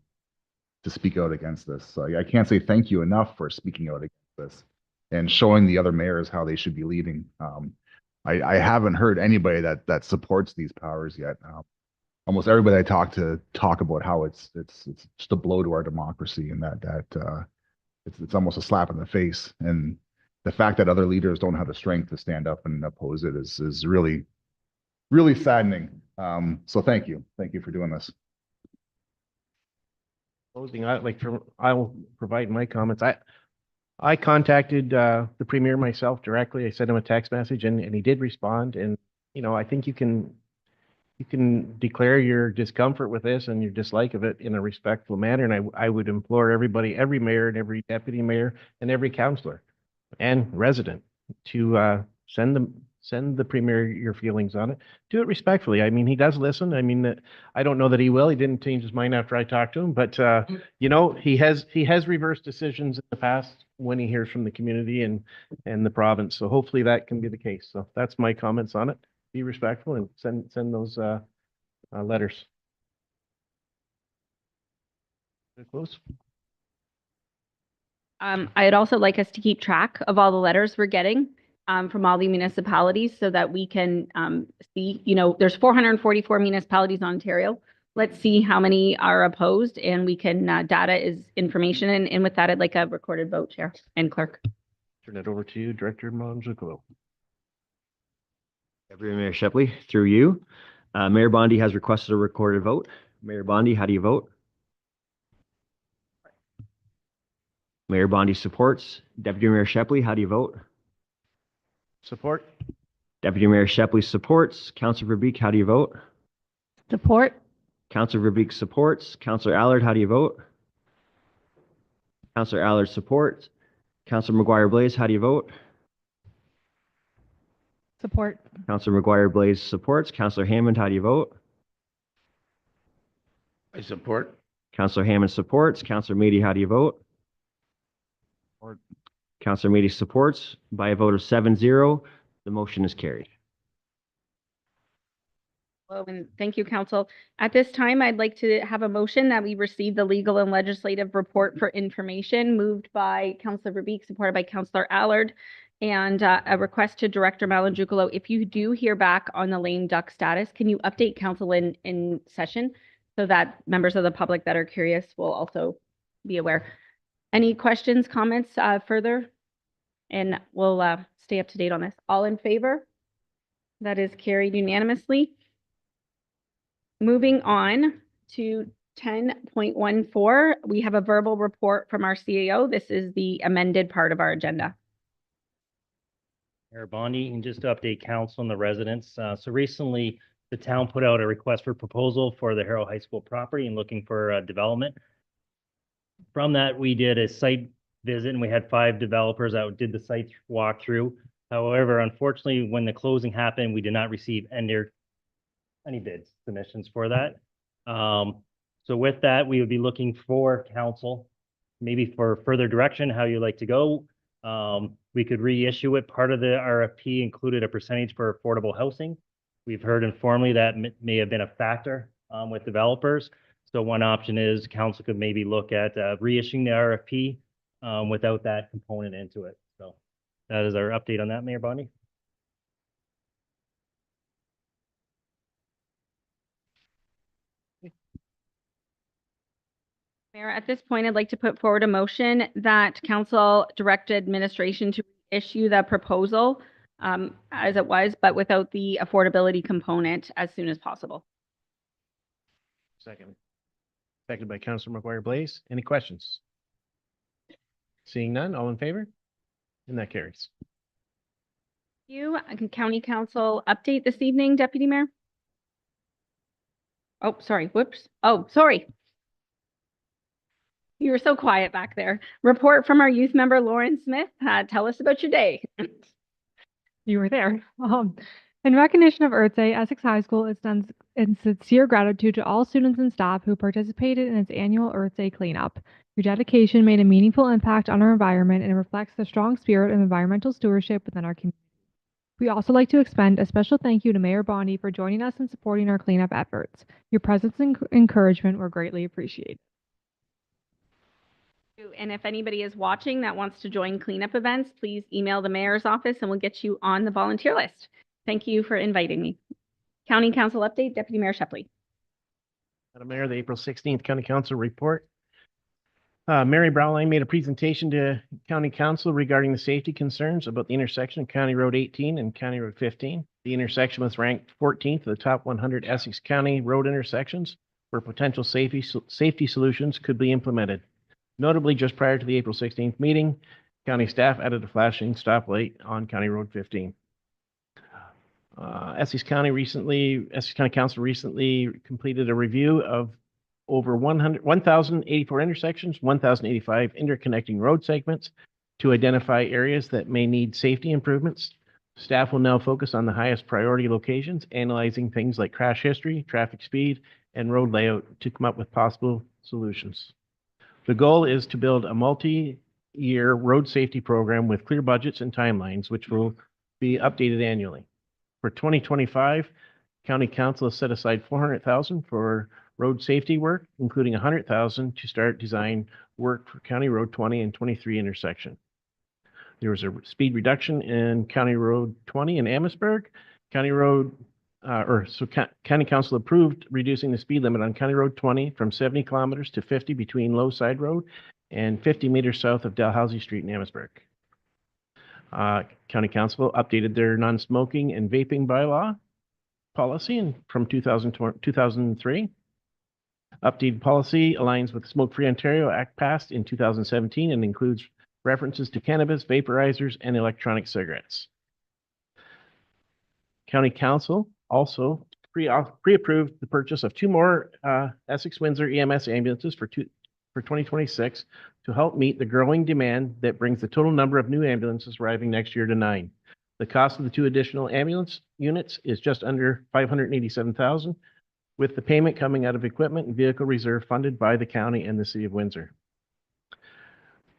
speak out against this. So I can't say thank you enough for speaking out against this and showing the other mayors how they should be leading. I haven't heard anybody that supports these powers yet. Almost everybody I talk about how it's just a blow to our democracy, and that it's almost a slap in the face. And the fact that other leaders don't have the strength to stand up and oppose it is really, really saddening. So thank you for doing this. Closing, I will provide my comments. I contacted the Premier myself directly. I sent him a text message, and he did respond. And I think you can you can declare your discomfort with this and your dislike of it in a respectful manner. And I would implore everybody, every mayor and every deputy mayor and every councillor and resident to send the premier your feelings on it. Do it respectfully. I mean, he does listen. I mean, I don't know that he will. He didn't change his mind after I talked to him, but you know, he has reversed decisions in the past when he hears from the community and the province. So hopefully that can be the case. So that's my comments on it. Be respectful and send those letters. Close. I'd also like us to keep track of all the letters we're getting from all the municipalities so that we can see, you know, there's 444 municipalities in Ontario. Let's see how many are opposed, and we can, data is information. And with that, I'd like a recorded vote, Chair and Clerk. Turn it over to you, Director Malin-Jucolo. Deputy Mayor Shepley, through you. Mayor Bondi has requested a recorded vote. Mayor Bondi, how do you vote? Mayor Bondi supports. Deputy Mayor Shepley, how do you vote? Support. Deputy Mayor Shepley supports. Councillor Verbeek, how do you vote? Support. Councillor Verbeek supports. Councillor Allard, how do you vote? Councillor Allard supports. Councillor McGuire Blaze, how do you vote? Support. Councillor McGuire Blaze supports. Councillor Hammond, how do you vote? I support. Councillor Hammond supports. Councillor Meady, how do you vote? Support. Councillor Meady supports. By a vote of 7-0, the motion is carried. Hello, and thank you, Council. At this time, I'd like to have a motion that we receive the legal and legislative report for information moved by Councillor Verbeek, supported by Councillor Allard, and a request to Director Malin-Jucolo. If you do hear back on the lame duck status, can you update Council in session so that members of the public that are curious will also be aware? Any questions, comments further? And we'll stay up to date on this. All in favor? That is carried unanimously. Moving on to 10.14, we have a verbal report from our CAO. This is the amended part of our agenda. Mayor Bondi, and just to update council and the residents. So recently, the town put out a request for proposal for the Harrow High School property and looking for development. From that, we did a site visit and we had 5 developers that did the site walkthrough. However, unfortunately, when the closing happened, we did not receive any bid submissions for that. So with that, we would be looking for council, maybe for further direction, how you like to go. We could reissue it. Part of the RFP included a percentage for affordable housing. We've heard informally that may have been a factor with developers. So one option is council could maybe look at reissuing the RFP without that component into it. So that is our update on that, Mayor Bondi. Mayor, at this point, I'd like to put forward a motion that council direct administration to issue the proposal as it was, but without the affordability component as soon as possible. Second. Seconded by Councillor McGuire Blaze. Any questions? Seeing none, all in favor? And that carries. You, County Council update this evening, Deputy Mayor? Oh, sorry. Whoops. Oh, sorry. You were so quiet back there. Report from our youth member, Lauren Smith. Tell us about your day. You were there. In recognition of Earth Day, Essex High School extends its sincere gratitude to all students and staff who participated in its annual Earth Day cleanup. Your dedication made a meaningful impact on our environment and reflects the strong spirit of environmental stewardship within our community. We also like to extend a special thank you to Mayor Bondi for joining us and supporting our cleanup efforts. Your presence and encouragement were greatly appreciated. And if anybody is watching that wants to join cleanup events, please email the mayor's office and we'll get you on the volunteer list. Thank you for inviting me. County Council update, Deputy Mayor Shepley. Madam Mayor, the April 16th County Council report. Mary Brownline made a presentation to County Council regarding the safety concerns about the intersection of County Road 18 and County Road 15. The intersection was ranked 14th of the top 100 Essex County road intersections where potential safety solutions could be implemented. Notably, just prior to the April 16th meeting, county staff added a flashing stoplight on County Road 15. Essex County Council recently completed a review of over 1,084 intersections, 1,085 interconnecting road segments to identify areas that may need safety improvements. Staff will now focus on the highest priority locations, analyzing things like crash history, traffic speed, and road layout to come up with possible solutions. The goal is to build a multi-year road safety program with clear budgets and timelines, which will be updated annually. For 2025, County Council has set aside $400,000 for road safety work, including $100,000 to start design work for County Road 20 and 23 intersection. There was a speed reduction in County Road 20 in Amherstburg. County Council approved reducing the speed limit on County Road 20 from 70 kilometers to 50 between Low Side Road and 50 meters south of Dalhousie Street in Amherstburg. County Council updated their non-smoking and vaping bylaw policy from 2003. Updated policy aligns with Smoke-Free Ontario Act passed in 2017 and includes references to cannabis, vaporizers, and electronic cigarettes. County Council also pre-approved the purchase of 2 more Essex Windsor EMS ambulances for 2026 to help meet the growing demand that brings the total number of new ambulances arriving next year to 9. The cost of the 2 additional ambulance units is just under $587,000, with the payment coming out of equipment and vehicle reserve funded by the county and the city of Windsor.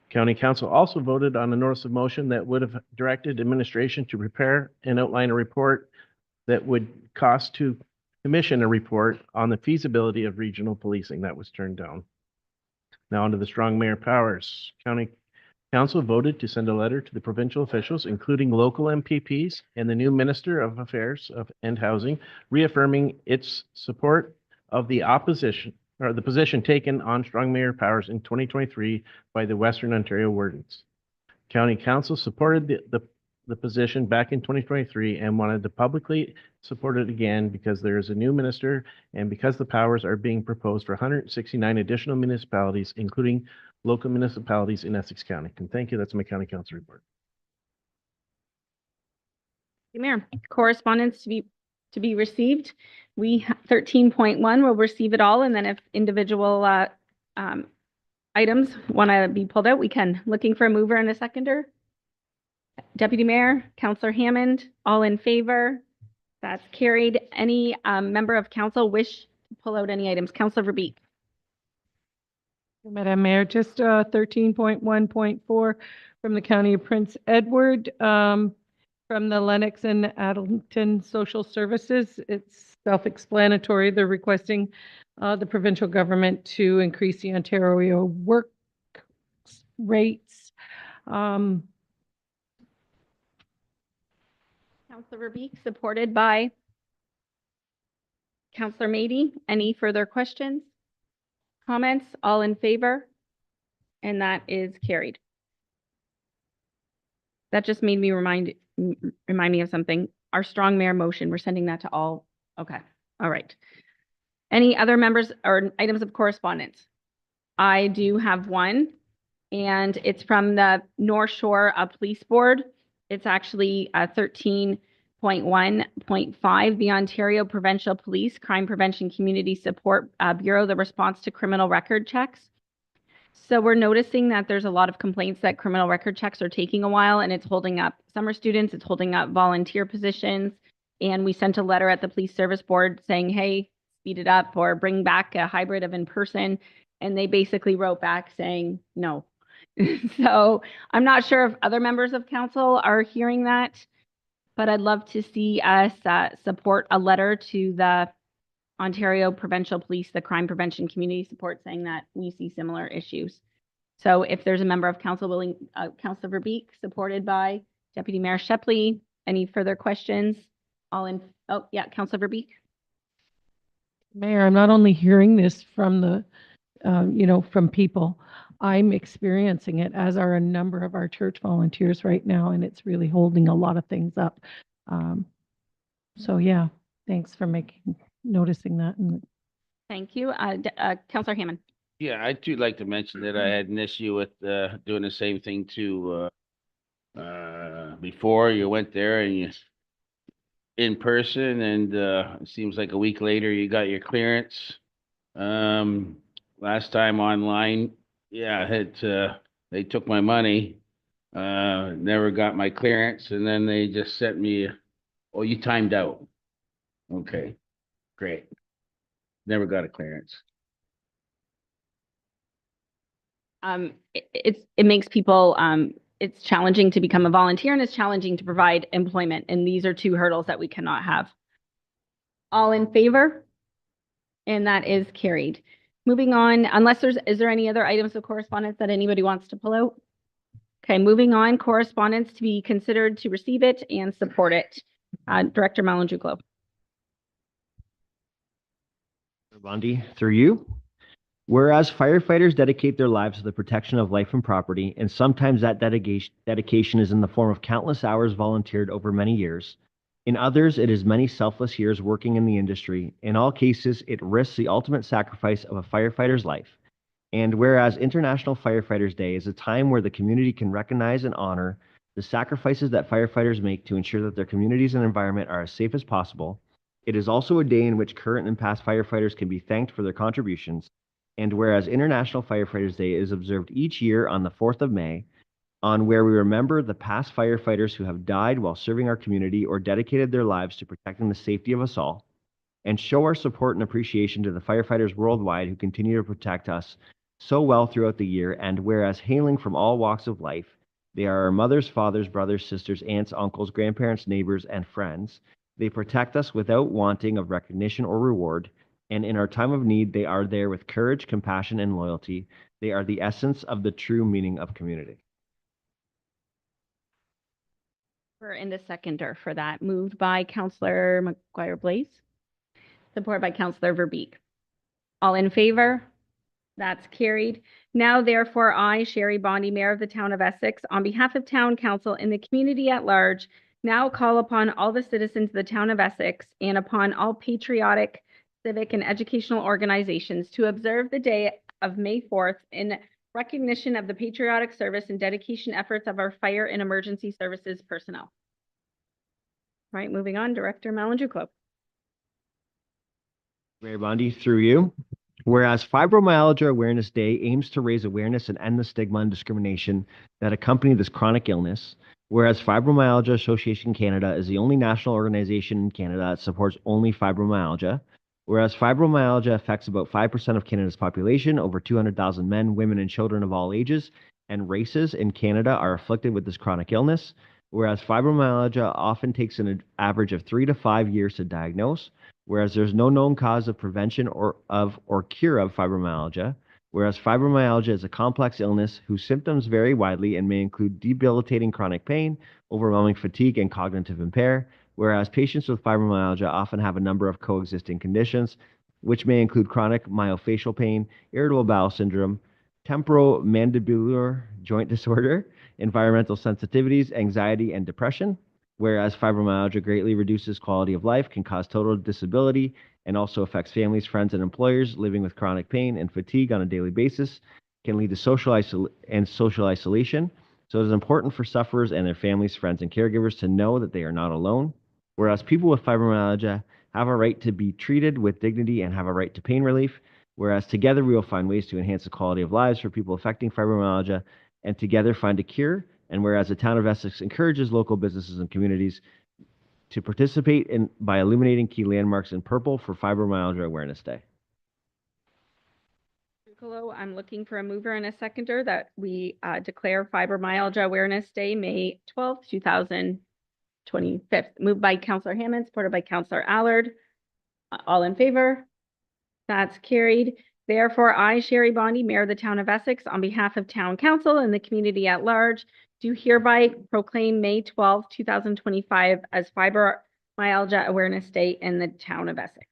County Council also voted on a notice of motion that would have directed administration to prepare and outline a report that would cost to commission a report on the feasibility of regional policing. That was turned down. Now onto the strong mayor powers. County Council voted to send a letter to the provincial officials, including local MPPs and the new Minister of Affairs and Housing, reaffirming its support of the opposition or the position taken on strong mayor powers in 2023 by the Western Ontario Wardens. County Council supported the position back in 2023 and wanted to publicly support it again because there is a new minister and because the powers are being proposed for 169 additional municipalities, including local municipalities in Essex County. And thank you. That's my County Council report. Mayor, correspondence to be received. 13.1 will receive it all, and then if individual items want to be pulled out, we can. Looking for a mover and a seconder. Deputy Mayor, Councillor Hammond, all in favor? That's carried. Any member of council wish to pull out any items? Councillor Verbeek. Madam Mayor, just 13.1.4 from the County of Prince Edward, from the Lennox and Addington Social Services. It's self-explanatory. They're requesting the provincial government to increase the Ontario work rates. Councillor Verbeek, supported by Councillor Mady. Any further questions? Comments? All in favor? And that is carried. That just made me remind me of something. Our strong mayor motion, we're sending that to all. Okay. All right. Any other members or items of correspondence? I do have one, and it's from the North Shore Police Board. It's actually 13.1.5, the Ontario Provincial Police Crime Prevention Community Support Bureau, the response to criminal record checks. So we're noticing that there's a lot of complaints that criminal record checks are taking a while, and it's holding up summer students, it's holding up volunteer positions. And we sent a letter at the Police Service Board saying, hey, speed it up or bring back a hybrid of in-person. And they basically wrote back saying no. So I'm not sure if other members of council are hearing that, but I'd love to see us support a letter to the Ontario Provincial Police, the Crime Prevention Community Support, saying that we see similar issues. So if there's a member of council willing, Councillor Verbeek, supported by Deputy Mayor Shepley, any further questions? All in, oh yeah, Councillor Verbeek. Mayor, I'm not only hearing this from the, from people, I'm experiencing it, as are a number of our church volunteers right now, and it's really holding a lot of things up. So yeah, thanks for noticing that. Thank you. Councillor Hammond. Yeah, I'd too like to mention that I had an issue with doing the same thing too. Before you went there and in person, and it seems like a week later you got your clearance. Last time online, yeah, they took my money, never got my clearance, and then they just sent me, oh, you timed out. Okay, great. Never got a clearance. It makes people, it's challenging to become a volunteer and it's challenging to provide employment. And these are two hurdles that we cannot have. All in favor? And that is carried. Moving on, is there any other items of correspondence that anybody wants to pull out? Okay, moving on, correspondence to be considered to receive it and support it. Director Malin-Duclos. Bondi, through you. Whereas firefighters dedicate their lives to the protection of life and property, and sometimes that dedication is in the form of countless hours volunteered over many years. In others, it is many selfless years working in the industry. In all cases, it risks the ultimate sacrifice of a firefighter's life. And whereas International Firefighters Day is a time where the community can recognize and honor the sacrifices that firefighters make to ensure that their communities and environment are as safe as possible, it is also a day in which current and past firefighters can be thanked for their contributions. And whereas International Firefighters Day is observed each year on the 4th of May, on where we remember the past firefighters who have died while serving our community or dedicated their lives to protecting the safety of us all, and show our support and appreciation to the firefighters worldwide who continue to protect us so well throughout the year. And whereas hailing from all walks of life, they are our mothers, fathers, brothers, sisters, aunts, uncles, grandparents, neighbors, and friends. They protect us without wanting of recognition or reward. And in our time of need, they are there with courage, compassion, and loyalty. They are the essence of the true meaning of community. And a seconder for that. Moved by Councillor McGuire-Blaze, supported by Councillor Verbeek. All in favor? That's carried. Now, therefore, I, Sherry Bondi, Mayor of the Town of Essex, on behalf of Town Council and the community at large, now call upon all the citizens of the Town of Essex and upon all patriotic, civic, and educational organizations to observe the day of May 4th in recognition of the patriotic service and dedication efforts of our fire and emergency services personnel. Right, moving on, Director Malin-Duclos. Mayor Bondi, through you. Whereas Fibromyalgia Awareness Day aims to raise awareness and end the stigma and discrimination that accompany this chronic illness. Whereas Fibromyalgia Association Canada is the only national organization in Canada that supports only fibromyalgia. Whereas fibromyalgia affects about 5% of Canada's population, over 200,000 men, women, and children of all ages and races in Canada are afflicted with this chronic illness. Whereas fibromyalgia often takes an average of 3 to 5 years to diagnose. Whereas there's no known cause of prevention or cure of fibromyalgia. Whereas fibromyalgia is a complex illness whose symptoms vary widely and may include debilitating chronic pain, overwhelming fatigue, and cognitive impair. Whereas patients with fibromyalgia often have a number of coexisting conditions, which may include chronic myofascial pain, irritable bowel syndrome, temporomandibular joint disorder, environmental sensitivities, anxiety, and depression. Whereas fibromyalgia greatly reduces quality of life, can cause total disability, and also affects families, friends, and employers living with chronic pain and fatigue on a daily basis, can lead to social isolation. So it is important for sufferers and their families, friends, and caregivers to know that they are not alone. Whereas people with fibromyalgia have a right to be treated with dignity and have a right to pain relief. Whereas together we will find ways to enhance the quality of lives for people affecting fibromyalgia and together find a cure. And whereas the Town of Essex encourages local businesses and communities to participate by illuminating key landmarks in purple for Fibromyalgia Awareness Day. I'm looking for a mover and a seconder that we declare Fibromyalgia Awareness Day, May 12th, 2025. Moved by Councillor Hammond, supported by Councillor Allard. All in favor? That's carried. Therefore, I, Sherry Bondi, Mayor of the Town of Essex, on behalf of Town Council and the community at large, do hereby proclaim May 12th, 2025 as Fibromyalgia Awareness Day in the Town of Essex.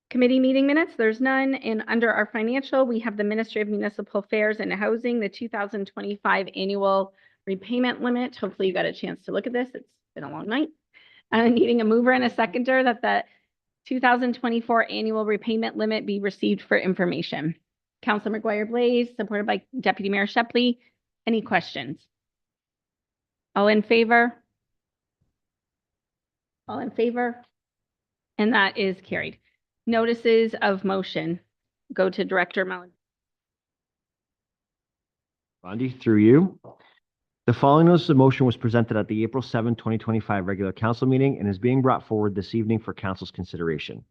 Committee meeting minutes, there's none. And under our financial, we have the Ministry of Municipal Affairs and Housing, the 2025 annual repayment limit. Hopefully you got a chance to look at this. It's been a long night. Needing a mover and a seconder that the 2024 annual repayment limit be received for information. Councilor McGuire-Blaze, supported by Deputy Mayor Shepley. Any questions? All in favor? All in favor? And that is carried. Notices of motion. Go to Director Mellon. Bondi, through you. The following notice of motion was presented at the April 7, 2025 regular council meeting and is being brought forward this evening for council's consideration.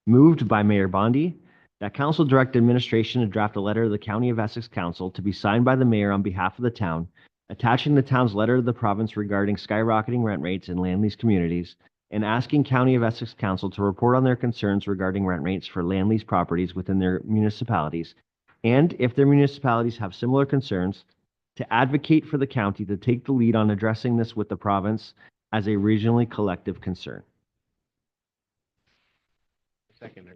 Moved by Mayor Bondi, that council direct administration to draft a letter to the County of Essex Council to be signed by the mayor on behalf of the town, attaching the town's letter to the province regarding skyrocketing rent rates in land lease communities, and asking County of Essex Council to report on their concerns regarding rent rates for land lease properties within their municipalities, and if their municipalities have similar concerns, to advocate for the county to take the lead on addressing this with the province as a regionally collective concern. Second.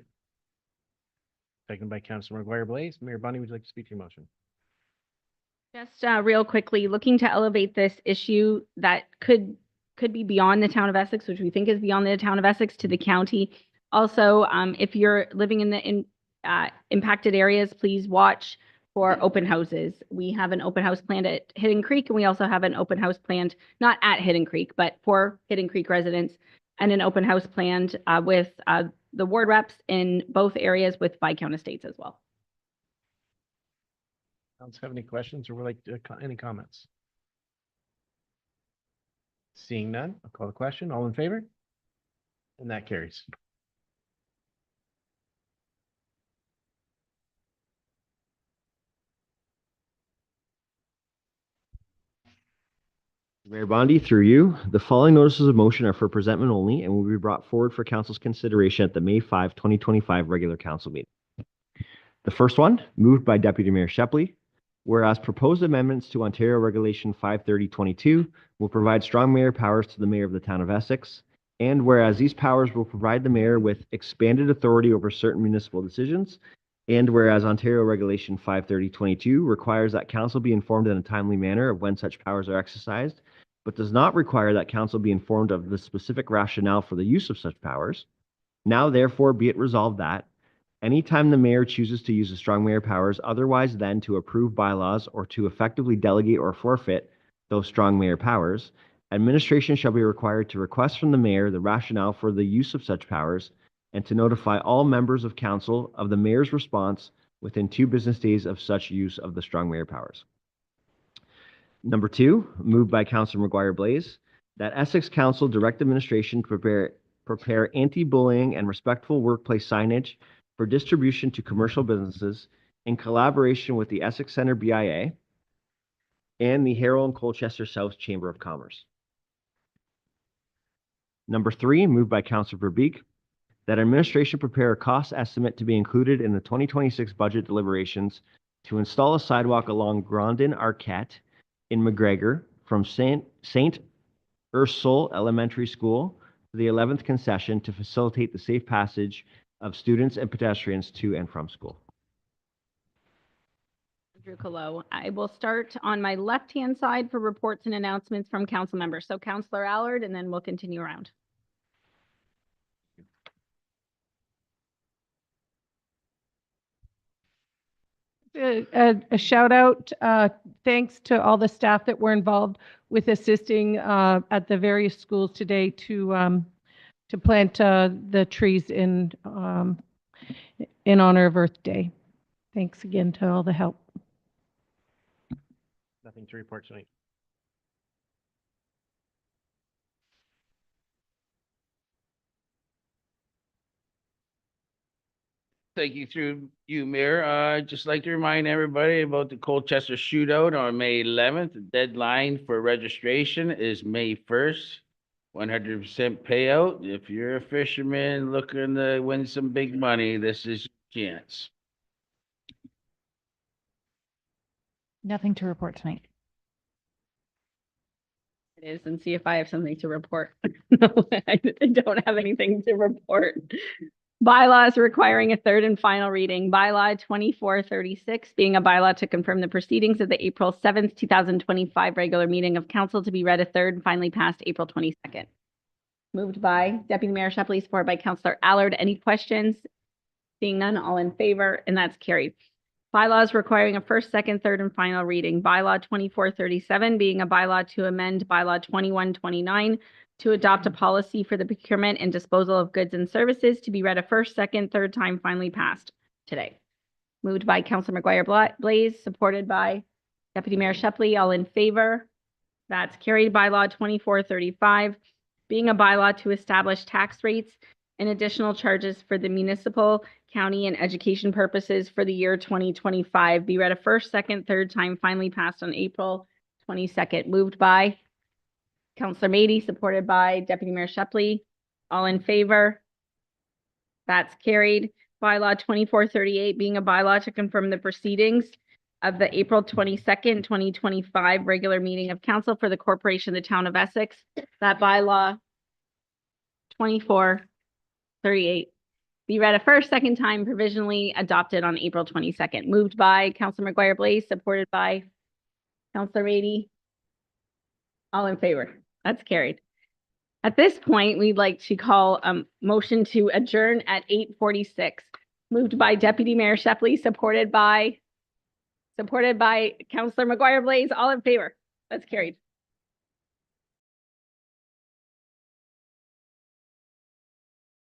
Second by Councilor McGuire Blaze. Mayor Bondi, would you like to speak to your motion? Just real quickly, looking to elevate this issue that could be beyond the town of Essex, which we think is beyond the town of Essex, to the county. Also, if you're living in the impacted areas, please watch for open houses. We have an open house planned at Hidden Creek, and we also have an open house planned, not at Hidden Creek, but for Hidden Creek residents, and an open house planned with the ward reps in both areas with Viscount Estates as well. Council have any questions or would like any comments? Seeing none, I'll call the question. All in favor? And that carries. Mayor Bondi, through you, the following notices of motion are for presentment only and will be brought forward for council's consideration at the May 5, 2025 regular council meeting. The first one, moved by Deputy Mayor Shepley, whereas proposed amendments to Ontario Regulation 53022 will provide strong mayor powers to the mayor of the town of Essex, and whereas these powers will provide the mayor with expanded authority over certain municipal decisions, and whereas Ontario Regulation 53022 requires that council be informed in a timely manner of when such powers are exercised, but does not require that council be informed of the specific rationale for the use of such powers. Now, therefore, be it resolved that anytime the mayor chooses to use the strong mayor powers otherwise than to approve bylaws or to effectively delegate or forfeit those strong mayor powers, administration shall be required to request from the mayor the rationale for the use of such powers and to notify all members of council of the mayor's response within 2 business days of such use of the strong mayor powers. Number 2, moved by Councilor McGuire Blaze, that Essex Council direct administration to prepare anti-bullying and respectful workplace signage for distribution to commercial businesses in collaboration with the Essex Center BIA and the Harrow and Colchester South Chamber of Commerce. Number 3, moved by Councilor Verbeek, that administration prepare a cost estimate to be included in the 2026 budget deliberations to install a sidewalk along Grandin Arquette in McGregor from St. Ursule Elementary School to the 11th concession to facilitate the safe passage of students and pedestrians to and from school. Drew Colo. I will start on my left-hand side for reports and announcements from council members. So Councilor Allard, and then we'll continue around. A shout out, thanks to all the staff that were involved with assisting at the various schools today to plant the trees in honor of Earth Day. Thanks again to all the help. Nothing to report tonight. Thank you through you, Mayor. I'd just like to remind everybody about the Colchester Shootout on May 11th. The deadline for registration is May 1st. 100% payout. If you're a fisherman looking to win some big money, this is your chance. Nothing to report tonight. It is, and see if I have something to report. No, I don't have anything to report. Bylaws requiring a third and final reading. Bylaw 2436 being a bylaw to confirm the proceedings of the April 7th, 2025 regular meeting of council to be read a third and finally passed April 22nd. Moved by Deputy Mayor Shepley, supported by Councilor Allard. Any questions? Seeing none, all in favor, and that's carried. Bylaws requiring a first, second, third, and final reading. Bylaw 2437 being a bylaw to amend Bylaw 2129 to adopt a policy for the procurement and disposal of goods and services to be read a first, second, third time, finally passed today. Moved by Counselor McGuire Blaze, supported by Deputy Mayor Shepley. All in favor? That's carried. Bylaw 2435, being a bylaw to establish tax rates and additional charges for the municipal, county, and education purposes for the year 2025. Be read a first, second, third time, finally passed on April 22nd. Moved by Counselor Mady, supported by Deputy Mayor Shepley. All in favor? That's carried. Bylaw 2438, being a bylaw to confirm the proceedings of the April 22nd, 2025 regular meeting of council for the corporation of the town of Essex. That bylaw 2438 be read a first, second time, provisionally adopted on April 22nd. Moved by Counselor McGuire Blaze, supported by Counselor Mady. All in favor? That's carried. At this point, we'd like to call a motion to adjourn at 8:46. Moved by Deputy Mayor Shepley, supported by Counselor McGuire Blaze. All in favor? That's carried.